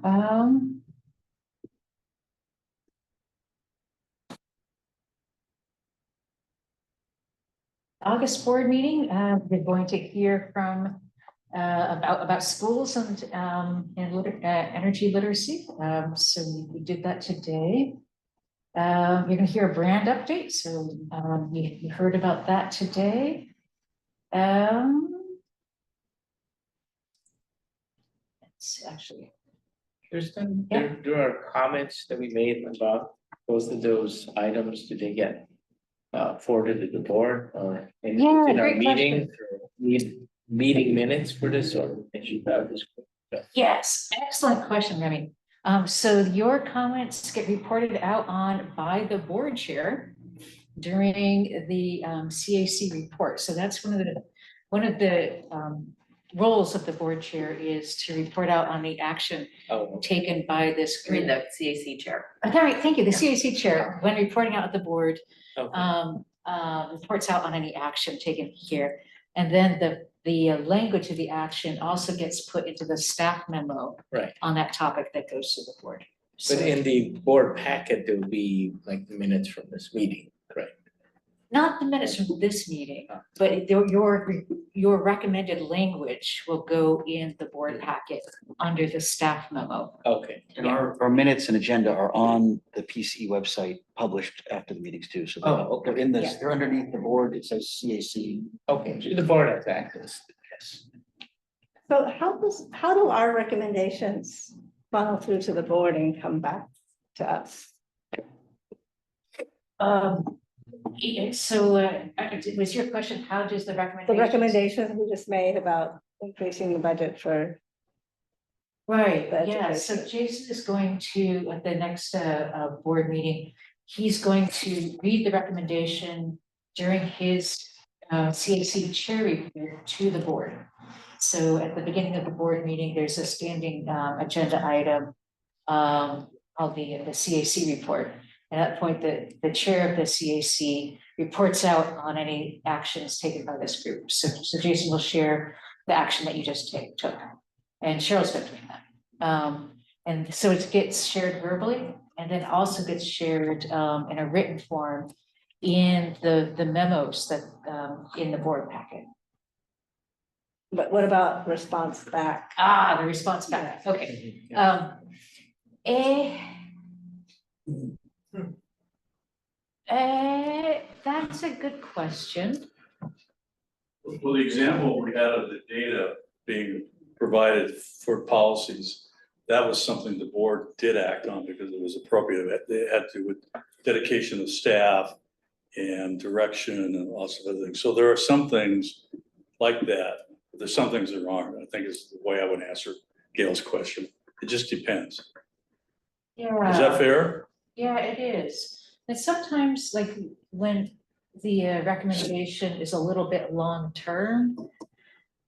August board meeting, we're going to hear from about schools and energy literacy. So we did that today. You're going to hear a brand update. So you heard about that today. It's actually Kirsten, there are comments that we made about both of those items. Do they get forwarded to the board or in Yeah, our great meeting? Meeting minutes for this or? Yes, excellent question, Remy. So your comments get reported out on by the board chair during the CAC report. So that's one of the roles of the board chair is to report out on the action taken by this group. the CAC chair. All right, thank you. The CAC chair, when reporting out at the board, Okay. reports out on any action taken here. And then the language of the action also gets put into the staff memo Right. on that topic that goes to the board. But So in the board packet, there'll be like the minutes from this meeting, correct? not the minutes from this meeting, but your recommended language will go in the board packet under the staff memo. Okay. And our minutes and agenda are on the PC website, published after the meetings too. So they're in this, they're underneath the board. It says CAC. Okay, so the board has access. Yes. So how do our recommendations funnel through to the board and come back to us? So was your question, how does the The recommendation? recommendations we just made about increasing the budget for. Right, the yeah, so education. Jason is going to, at the next board meeting, he's going to read the recommendation during his CAC chair report to the board. So at the beginning of the board meeting, there's a standing agenda item called the CAC report. And at that point, the chair of the CAC reports out on any actions taken by this group. So Jason will share the action that you just took. And Cheryl's been doing that. And so it gets shared verbally and then also gets shared in a written form in the memos that in the board packet. But what about response back? The response back, okay. That's a good question. Well, the example we had of the data being provided for policies, that was something the board did act on because it was appropriate. They had to with dedication of staff and direction and lots of other things. So there are some things like that. But there's some things that aren't. I think is the way I would answer Gail's question. It just depends. Yeah. Is that fair? Yeah, it is. And sometimes like when the recommendation is a little bit long-term,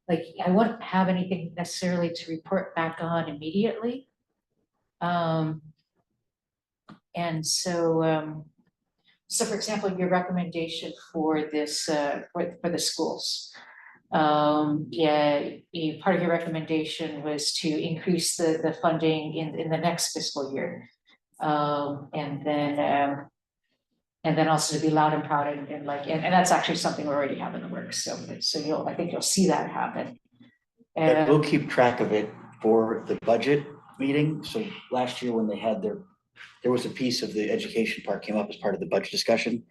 like I wouldn't have anything necessarily to report back on immediately. And so, so for example, your recommendation for this, for the schools. Yeah, part of your recommendation was to increase the funding in the next fiscal year. And then also to be loud and proud and like, and that's actually something we already have in the works. So I think you'll see that happen. And we'll keep track of it for the budget meeting. So last year when they had there was a piece of the education part came up as part of the budget discussion.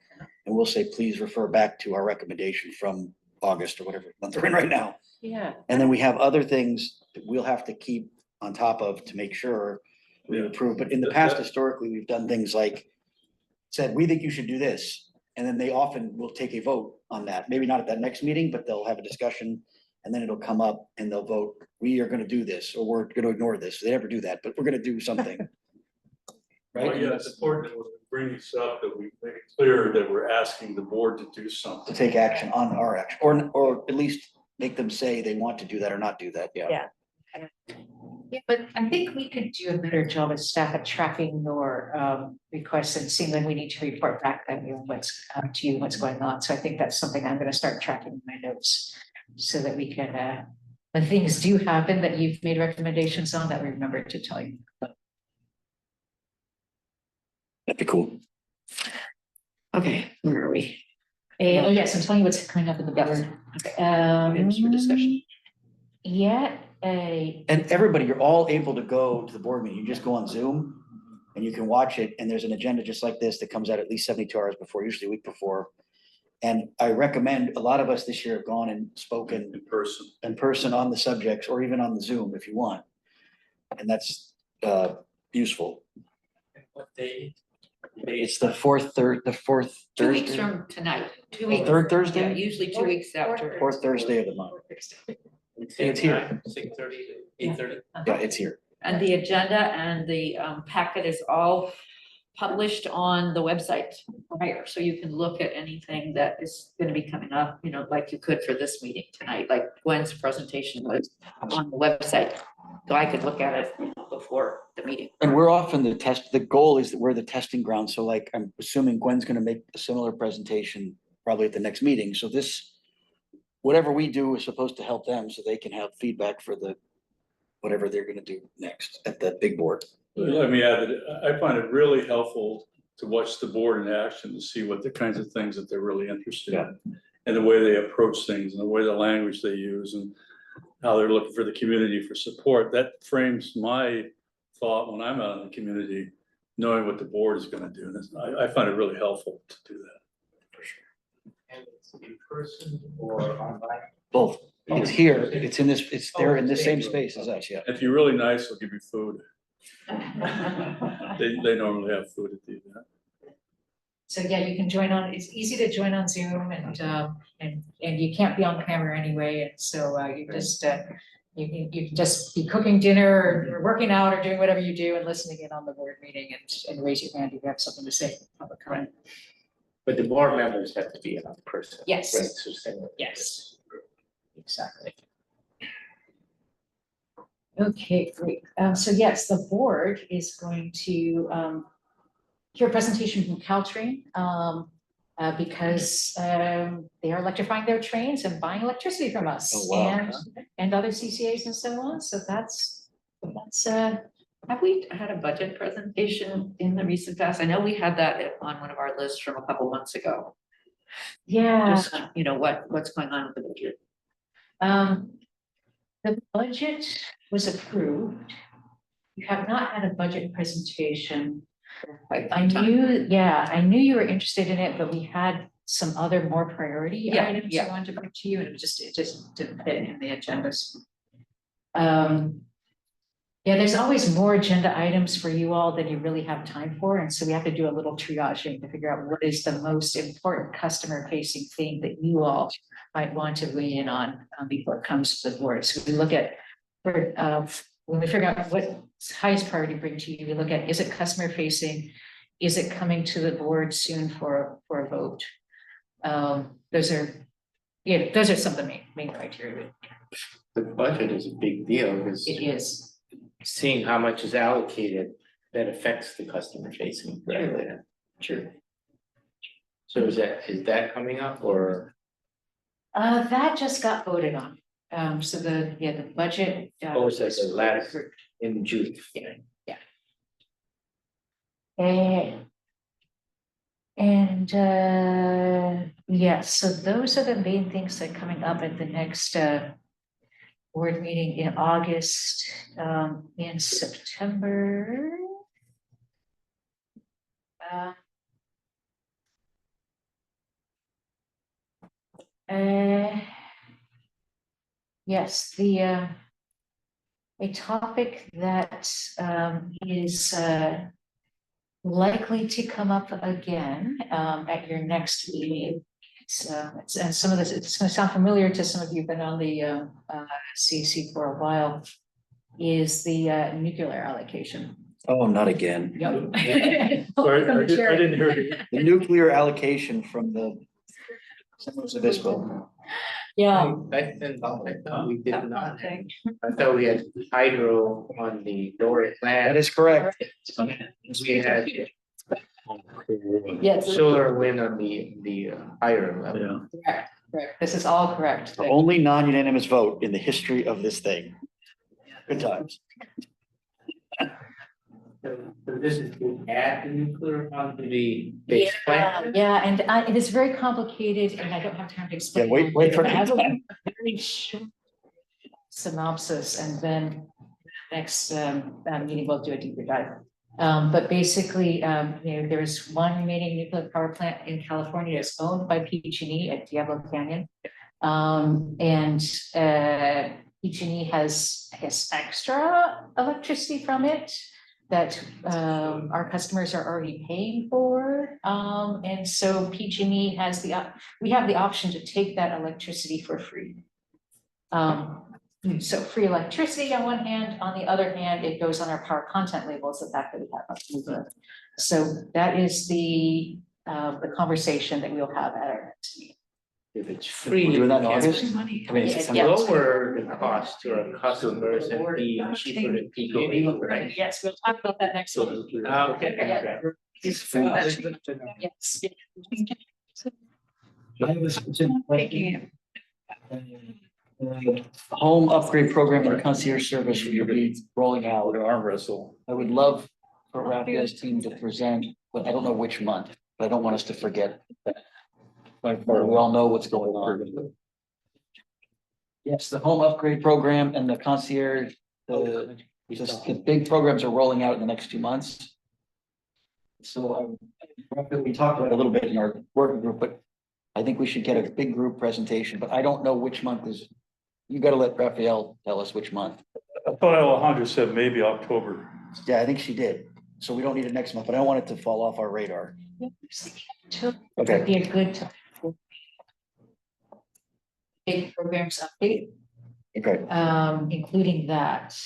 And we'll say, please refer back to our recommendation from August or whatever month we're in right now. Yeah. And then we have other things that we'll have to keep on top of to make sure we approve. But in the past, historically, we've done things like said, we think you should do this. And then they often will take a vote on that. Maybe not at that next meeting, but they'll have a discussion and then it'll come up and they'll vote, we are going to do this, or we're going to ignore this. They never do that, but we're going to do something. Right? Well, yeah, it's important that we bring this up, that we make it clear that we're asking the board to do something. To take action on our action, or at least make them say they want to do that or not do that. Yeah. Yeah, but I think we could do a better job as staff at tracking your requests and seeing when we need to report back that what's going on. So I think that's something I'm going to start tracking in my notes so that we can, when things do happen that you've made recommendations on, that we remember to tell you. That'd be cool. Okay, where are we? Oh yes, I'm telling you what's coming up in the board. Minutes for discussion. Yeah. And everybody, you're all able to go to the board meeting. You just go on Zoom and you can watch it. And there's an agenda just like this that comes out at least 72 hours before, usually a week before. And I recommend, a lot of us this year have gone and spoken in person on the subjects, or even on the Zoom if you want. And that's useful. What day? It's the fourth 2 weeks Thursday, from tonight, 2 Oh, weeks. third Thursday? Yeah, usually 2 weeks after. fourth Thursday of the month. It's here. 6:30 to 8:30. Yeah, it's here. And the agenda and the packet is all published on the website prior, so you can look at anything that is gonna be coming up, you know, like you could for this meeting tonight, like Gwen's presentation was on the website. So I could look at it before the meeting. And we're often the goal is that we're the testing ground. So like, I'm assuming Gwen's gonna make a similar presentation probably at the next meeting. So this, whatever we do is supposed to help them so they can have feedback for whatever they're gonna do next at the big board. Let me add that I find it really helpful to watch the board in action to see what the kinds of things that they're really interested in. And the way they approach things and the way the language they use and how they're looking for the community for support. That frames my thought when I'm out in the community, knowing what the board is gonna do. And I find it really helpful to do that. For sure. And it's in person or online? Both. It's here. It's there in the same space as us, yeah. If you're really nice, they'll give you food. They normally have food at the event. So yeah, you can join on, it's easy to join on Zoom and you can't be on camera anyway. And so you just, you can just be cooking dinner or working out or doing whatever you do and listening in on the board meeting and raise your hand if you have something to say. Public comment. But the board members have to be in person. Yes. Right, so same- Yes. Exactly. Okay, great. So yes, the board is going to hear a presentation from Caltrain because they are electrifying their trains and buying electricity from us. Oh, wow. And other CCAs and so on. So that's Have we had a budget presentation in the recent past? I know we had that on one of our lists from a couple months ago. yeah. Just, you know, what's going on with the budget? The budget was approved. You have not had a budget presentation. I knew you were interested in it, but we had some other more priority Yeah, items yeah. I wanted to bring to you, and it just didn't fit in the agendas. Yeah, there's always more agenda items for you all than you really have time for, and so we have to do a little triaging to figure out what is the most important customer-facing thing that you all might want to weigh in on before it comes to the board. So we look at, when we figure out what's highest priority to bring to you, we look at, is it customer-facing? Is it coming to the board soon for a vote? Those are some of the main criteria. The budget is a big deal because It is. seeing how much is allocated, that affects the customer facing. True. So is that coming up or? That just got voted on. So the budget. Oh, it's like the last in June. Yeah. Yes, so those are the main things that are coming up at the next board meeting in August, in September. Yes, a topic that is likely to come up again at your next meeting. And some of this, it's going to sound familiar to some of you who've been on the CC for a while, is the nuclear allocation. Oh, not again. Yep. Sorry, I didn't hear you. The nuclear allocation from the San Luis Obispo. Yeah. I thought we did not. I thought we had hydro on the lower plant. That is correct. We had Yes. solar wind on the higher level. Correct. This is all correct. The only non-unanimous vote in the history of this thing. Good times. So this is to add the nuclear onto the base plant. Yeah, and it is very complicated, and I don't have time to explain. Yeah, wait for it. I have a that. very short synopsis, and then next meeting we'll do a deeper dive. But basically, there's one remaining nuclear power plant in California that's owned by PG&E at Diablo Canyon, and PG&E has extra electricity from it. that our customers are already paying for. And so PG&E has we have the option to take that electricity for free. So free electricity on one hand, on the other hand, it goes on our power content labels, the fact that we have. So that is the conversation that we'll have at our next meeting. If it's free, We're doing that in we can- August? I mean, it's Yeah. lower the cost to our customers and be cheaper than PG&E, right? Yes, we'll talk about that next week. Okay. Yes. Thank you. Home upgrade program and concierge service will be rolling out. Arm wrestle. I would love for Raphael's team to present, but I don't know which month, but I don't want us to forget that. We all know what's going on. Yes, the home upgrade program and the concierge, the big programs are rolling out in the next 2 months. So we talked about it a little bit in our working group, but I think we should get a big group presentation, but I don't know which month is. You gotta let Raphael tell us which month. I thought Alejandra said maybe October. Yeah, I think she did. So we don't need it next month, but I don't want it to fall off our radar. Okay. Would be a good time. Big programs update, Okay. including that.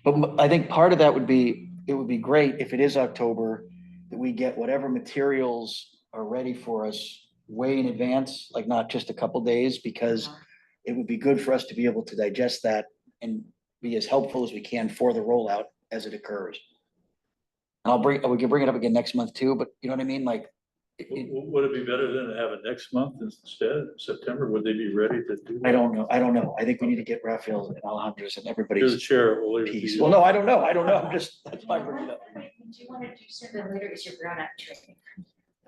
But I think part of that would be, it would be great if it is October, that we get whatever materials are ready for us way in advance, like not just a couple days, because it would be good for us to be able to digest that and be as helpful as we can for the rollout as it occurs. We can bring it up again next month too, but you know what I mean? Like, Would it be better than to have it next month instead, September? Would they be ready to do? I don't know. I think we need to get Raphael and Alejandra's and You're the everybody's chair. We'll leave it to piece. you. Well, no, I don't know. I'm just, that's why I bring it up. Do you want to do something later? Is your brownout training?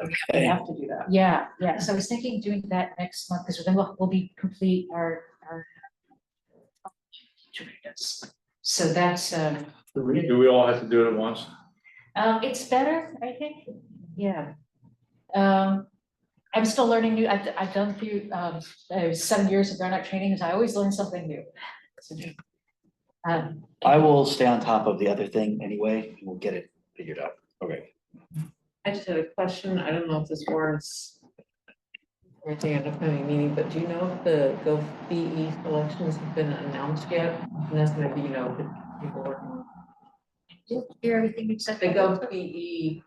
Okay. have to do that. Yeah. So I was thinking doing that next month, because then we'll be complete our. So that's, Do we all have to do it at once? it's better, I think, yeah. I'm still learning new, I've done through, 7 years of brownout training, and I always learn something new. I will stay on top of the other thing anyway, and we'll get it figured out. Okay. I just had a question. I don't know if this warrants anything at the upcoming meeting, but do you know if the GovBE elections have been announced yet? And that's gonna be, people working on. Hear everything except. The GovBE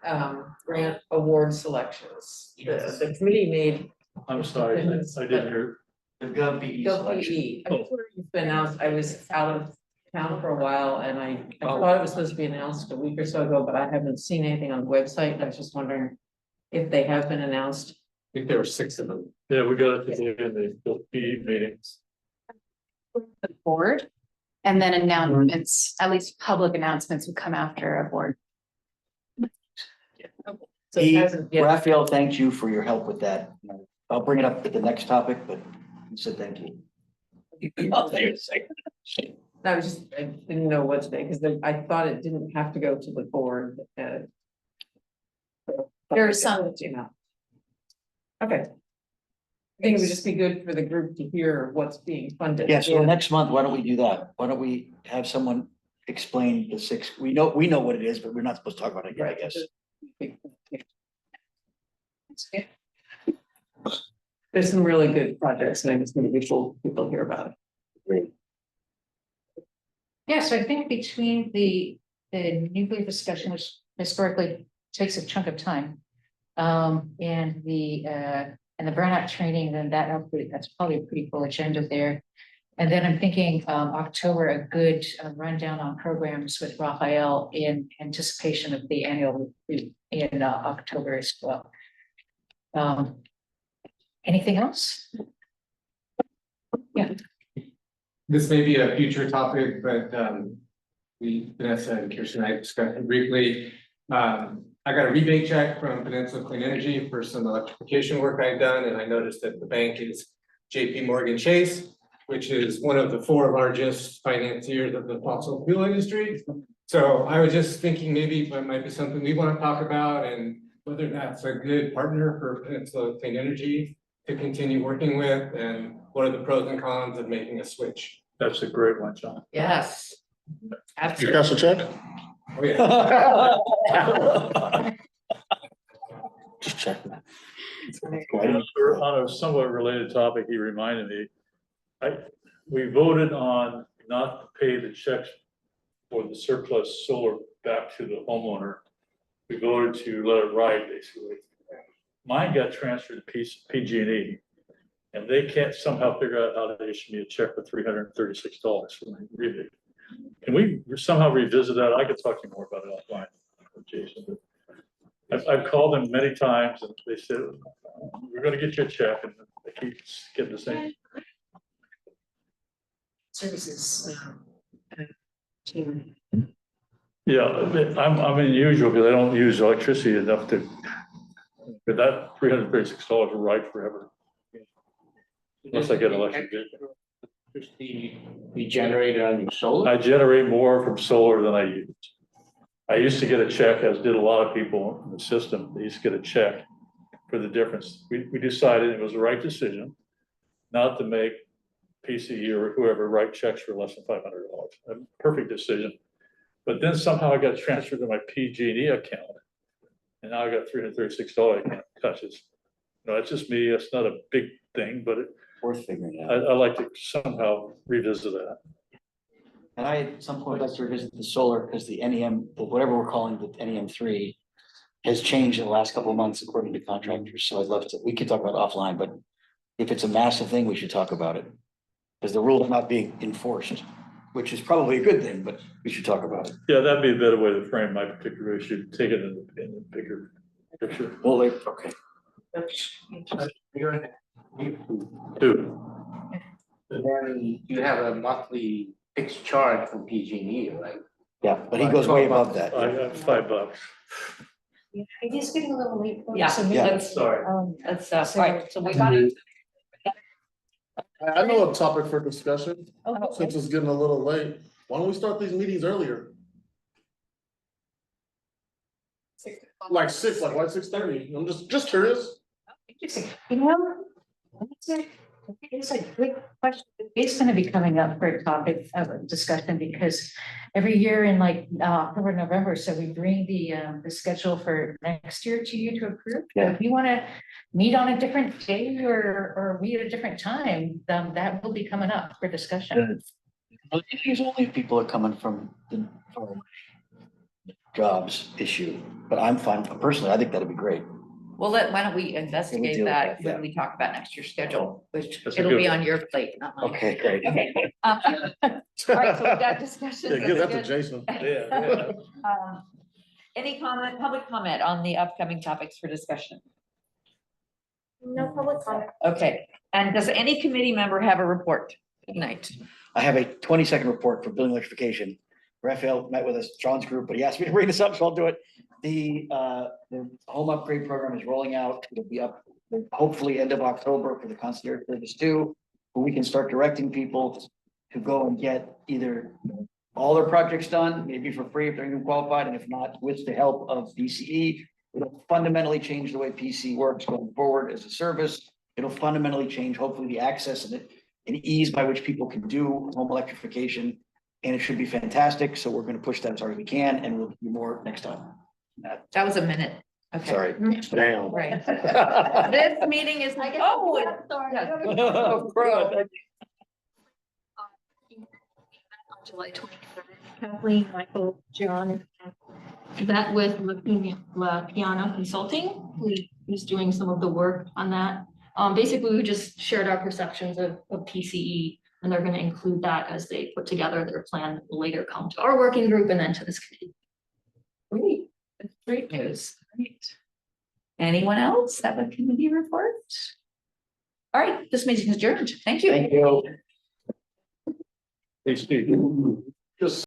grant award selections. The committee made. I'm sorry, I didn't hear. The GovBE selection. GovBE. I just wondering if it's been announced. I was out of town for a while and I thought it was supposed to be announced a week or so ago, but I haven't seen anything on the website. I was just wondering if they have been announced. I think there were 6 of them. Yeah, we got it today in the PE meetings. The board, and then announcements, at least public announcements would come after a board. So it hasn't yet. Raphael, thank you for your help with that. I'll bring it up at the next topic, but you said thank you. I was just, I didn't know what today, because I thought it didn't have to go to the board. There are some. Okay. I think it would just be good for the group to hear what's being funded. Yeah, so next month, why don't we do that? Why don't we have someone explain the 6, we know what it is, but we're not supposed to talk about it yet, I guess. There's some really good projects, and I just need people hear about it. Great. Yeah, so I think between the nuclear discussion, which historically takes a chunk of time, and the burnout training, then that's probably a pretty full agenda there. And then I'm thinking October, a good rundown on programs with Raphael in anticipation of the annual retreat in October as well. Anything else? Yeah. This may be a future topic, but Vanessa and Kirsten and I discussed it briefly. I got a rebate check from Peninsula Clean Energy for some electrification work I've done, and I noticed that the bank is JP Morgan Chase, which is one of the 4 largest financiers of the fossil fuel industry. So I was just thinking maybe it might be something we want to talk about, and whether that's a good partner for Peninsula Clean Energy to continue working with, and what are the pros and cons of making a switch? That's a great one, John. Yes. You got the check? Oh, yeah. Just checking. On a somewhat related topic, he reminded me, we voted on not to pay the checks for the surplus solar back to the homeowner. We voted to let it ride, basically. Mine got transferred to PG&E, and they can't somehow figure out how to issue me a check for $336 for my rebate. Can we somehow revisit that? I could talk to you more about it offline, Jason. But I've called them many times, and they said, we're gonna get you a check, and they keep getting the same. Services. Yeah, I'm unusual because I don't use electricity enough to, but that $336 will ride forever. Unless I get an electric vehicle. You generate it on your solar? I generate more from solar than I use. I used to get a check, as did a lot of people in the system. They used to get a check for the difference. We decided it was the right decision not to make PCE or whoever write checks for less than $500. A perfect decision. But then somehow I got transferred to my PG&E account. And now I got $336 I can't touch it. No, it's just me. It's not a big thing, but Worth figuring out. I like to somehow revisit that. And I, at some point, like to revisit the solar, because the NEM, whatever we're calling the NEM3 has changed in the last couple of months according to contractors. So I'd love to, we could talk about it offline, but if it's a massive thing, we should talk about it. Because the rules are not being enforced, which is probably a good thing, but we should talk about it. Yeah, that'd be a better way to frame my particular issue, take it in the bigger picture. Well, okay. Two. Then you have a monthly fixed charge from PG&E, right? Yeah, but he goes way above that. I got $5. It is getting a little late. Yeah, So Yeah. maybe- Sorry. That's, all right, so we got it. I know a topic for discussion, Oh, since it's getting a little late. Why don't we start these meetings earlier? Like 6, like why 6:30? I'm just curious. Interesting. You know, it's a great question. It's gonna be coming up for a topic of discussion because every year in like October, November, so we bring the schedule for next year to you to approve. So if you wanna meet on a different day or meet at a different time, that will be coming up for discussion. It's only if people are coming from the jobs issue, but I'm fine, personally, I think that'd be great. Well, why don't we investigate deal with that that, yeah. when we talk about next year's schedule, which That's a it'll good be one. on your plate, not mine. Okay, great. Okay. All right, so we got discussions. Yeah, give that to That's Jason. Yeah. good. Any comment, public comment on the upcoming topics for discussion? No public comment. Okay, and does any committee member have a report? Good night. I have a 20-second report for building electrification. Raphael met with us, John's group, but he asked me to bring this up, so I'll do it. The home upgrade program is rolling out. It'll be up hopefully end of October for the concierge service too. Where we can start directing people to go and get either all their projects done, maybe for free if they're even qualified, and if not, with the help of DCE. It'll fundamentally change the way PC works going forward as a service. It'll fundamentally change, hopefully, the access and ease by which people can do home electrification. And it should be fantastic. So we're going to push that as hard as we can, and we'll do more next time. That was a minute. Okay. Sorry. Damn. Right. This meeting is like, oh, Oh, bro. July 23rd, Kathleen, Michael, John, that with La Piana Consulting, who's doing some of the work on that. Basically, we just shared our perceptions of PCE, and they're going to include that as they put together their plan that will later come to our working group and then to this committee. great. That's great news. Great. Anyone else have a committee report? All right, this meeting is adjourned. Thank you. Thank you. Hey, Steve. Just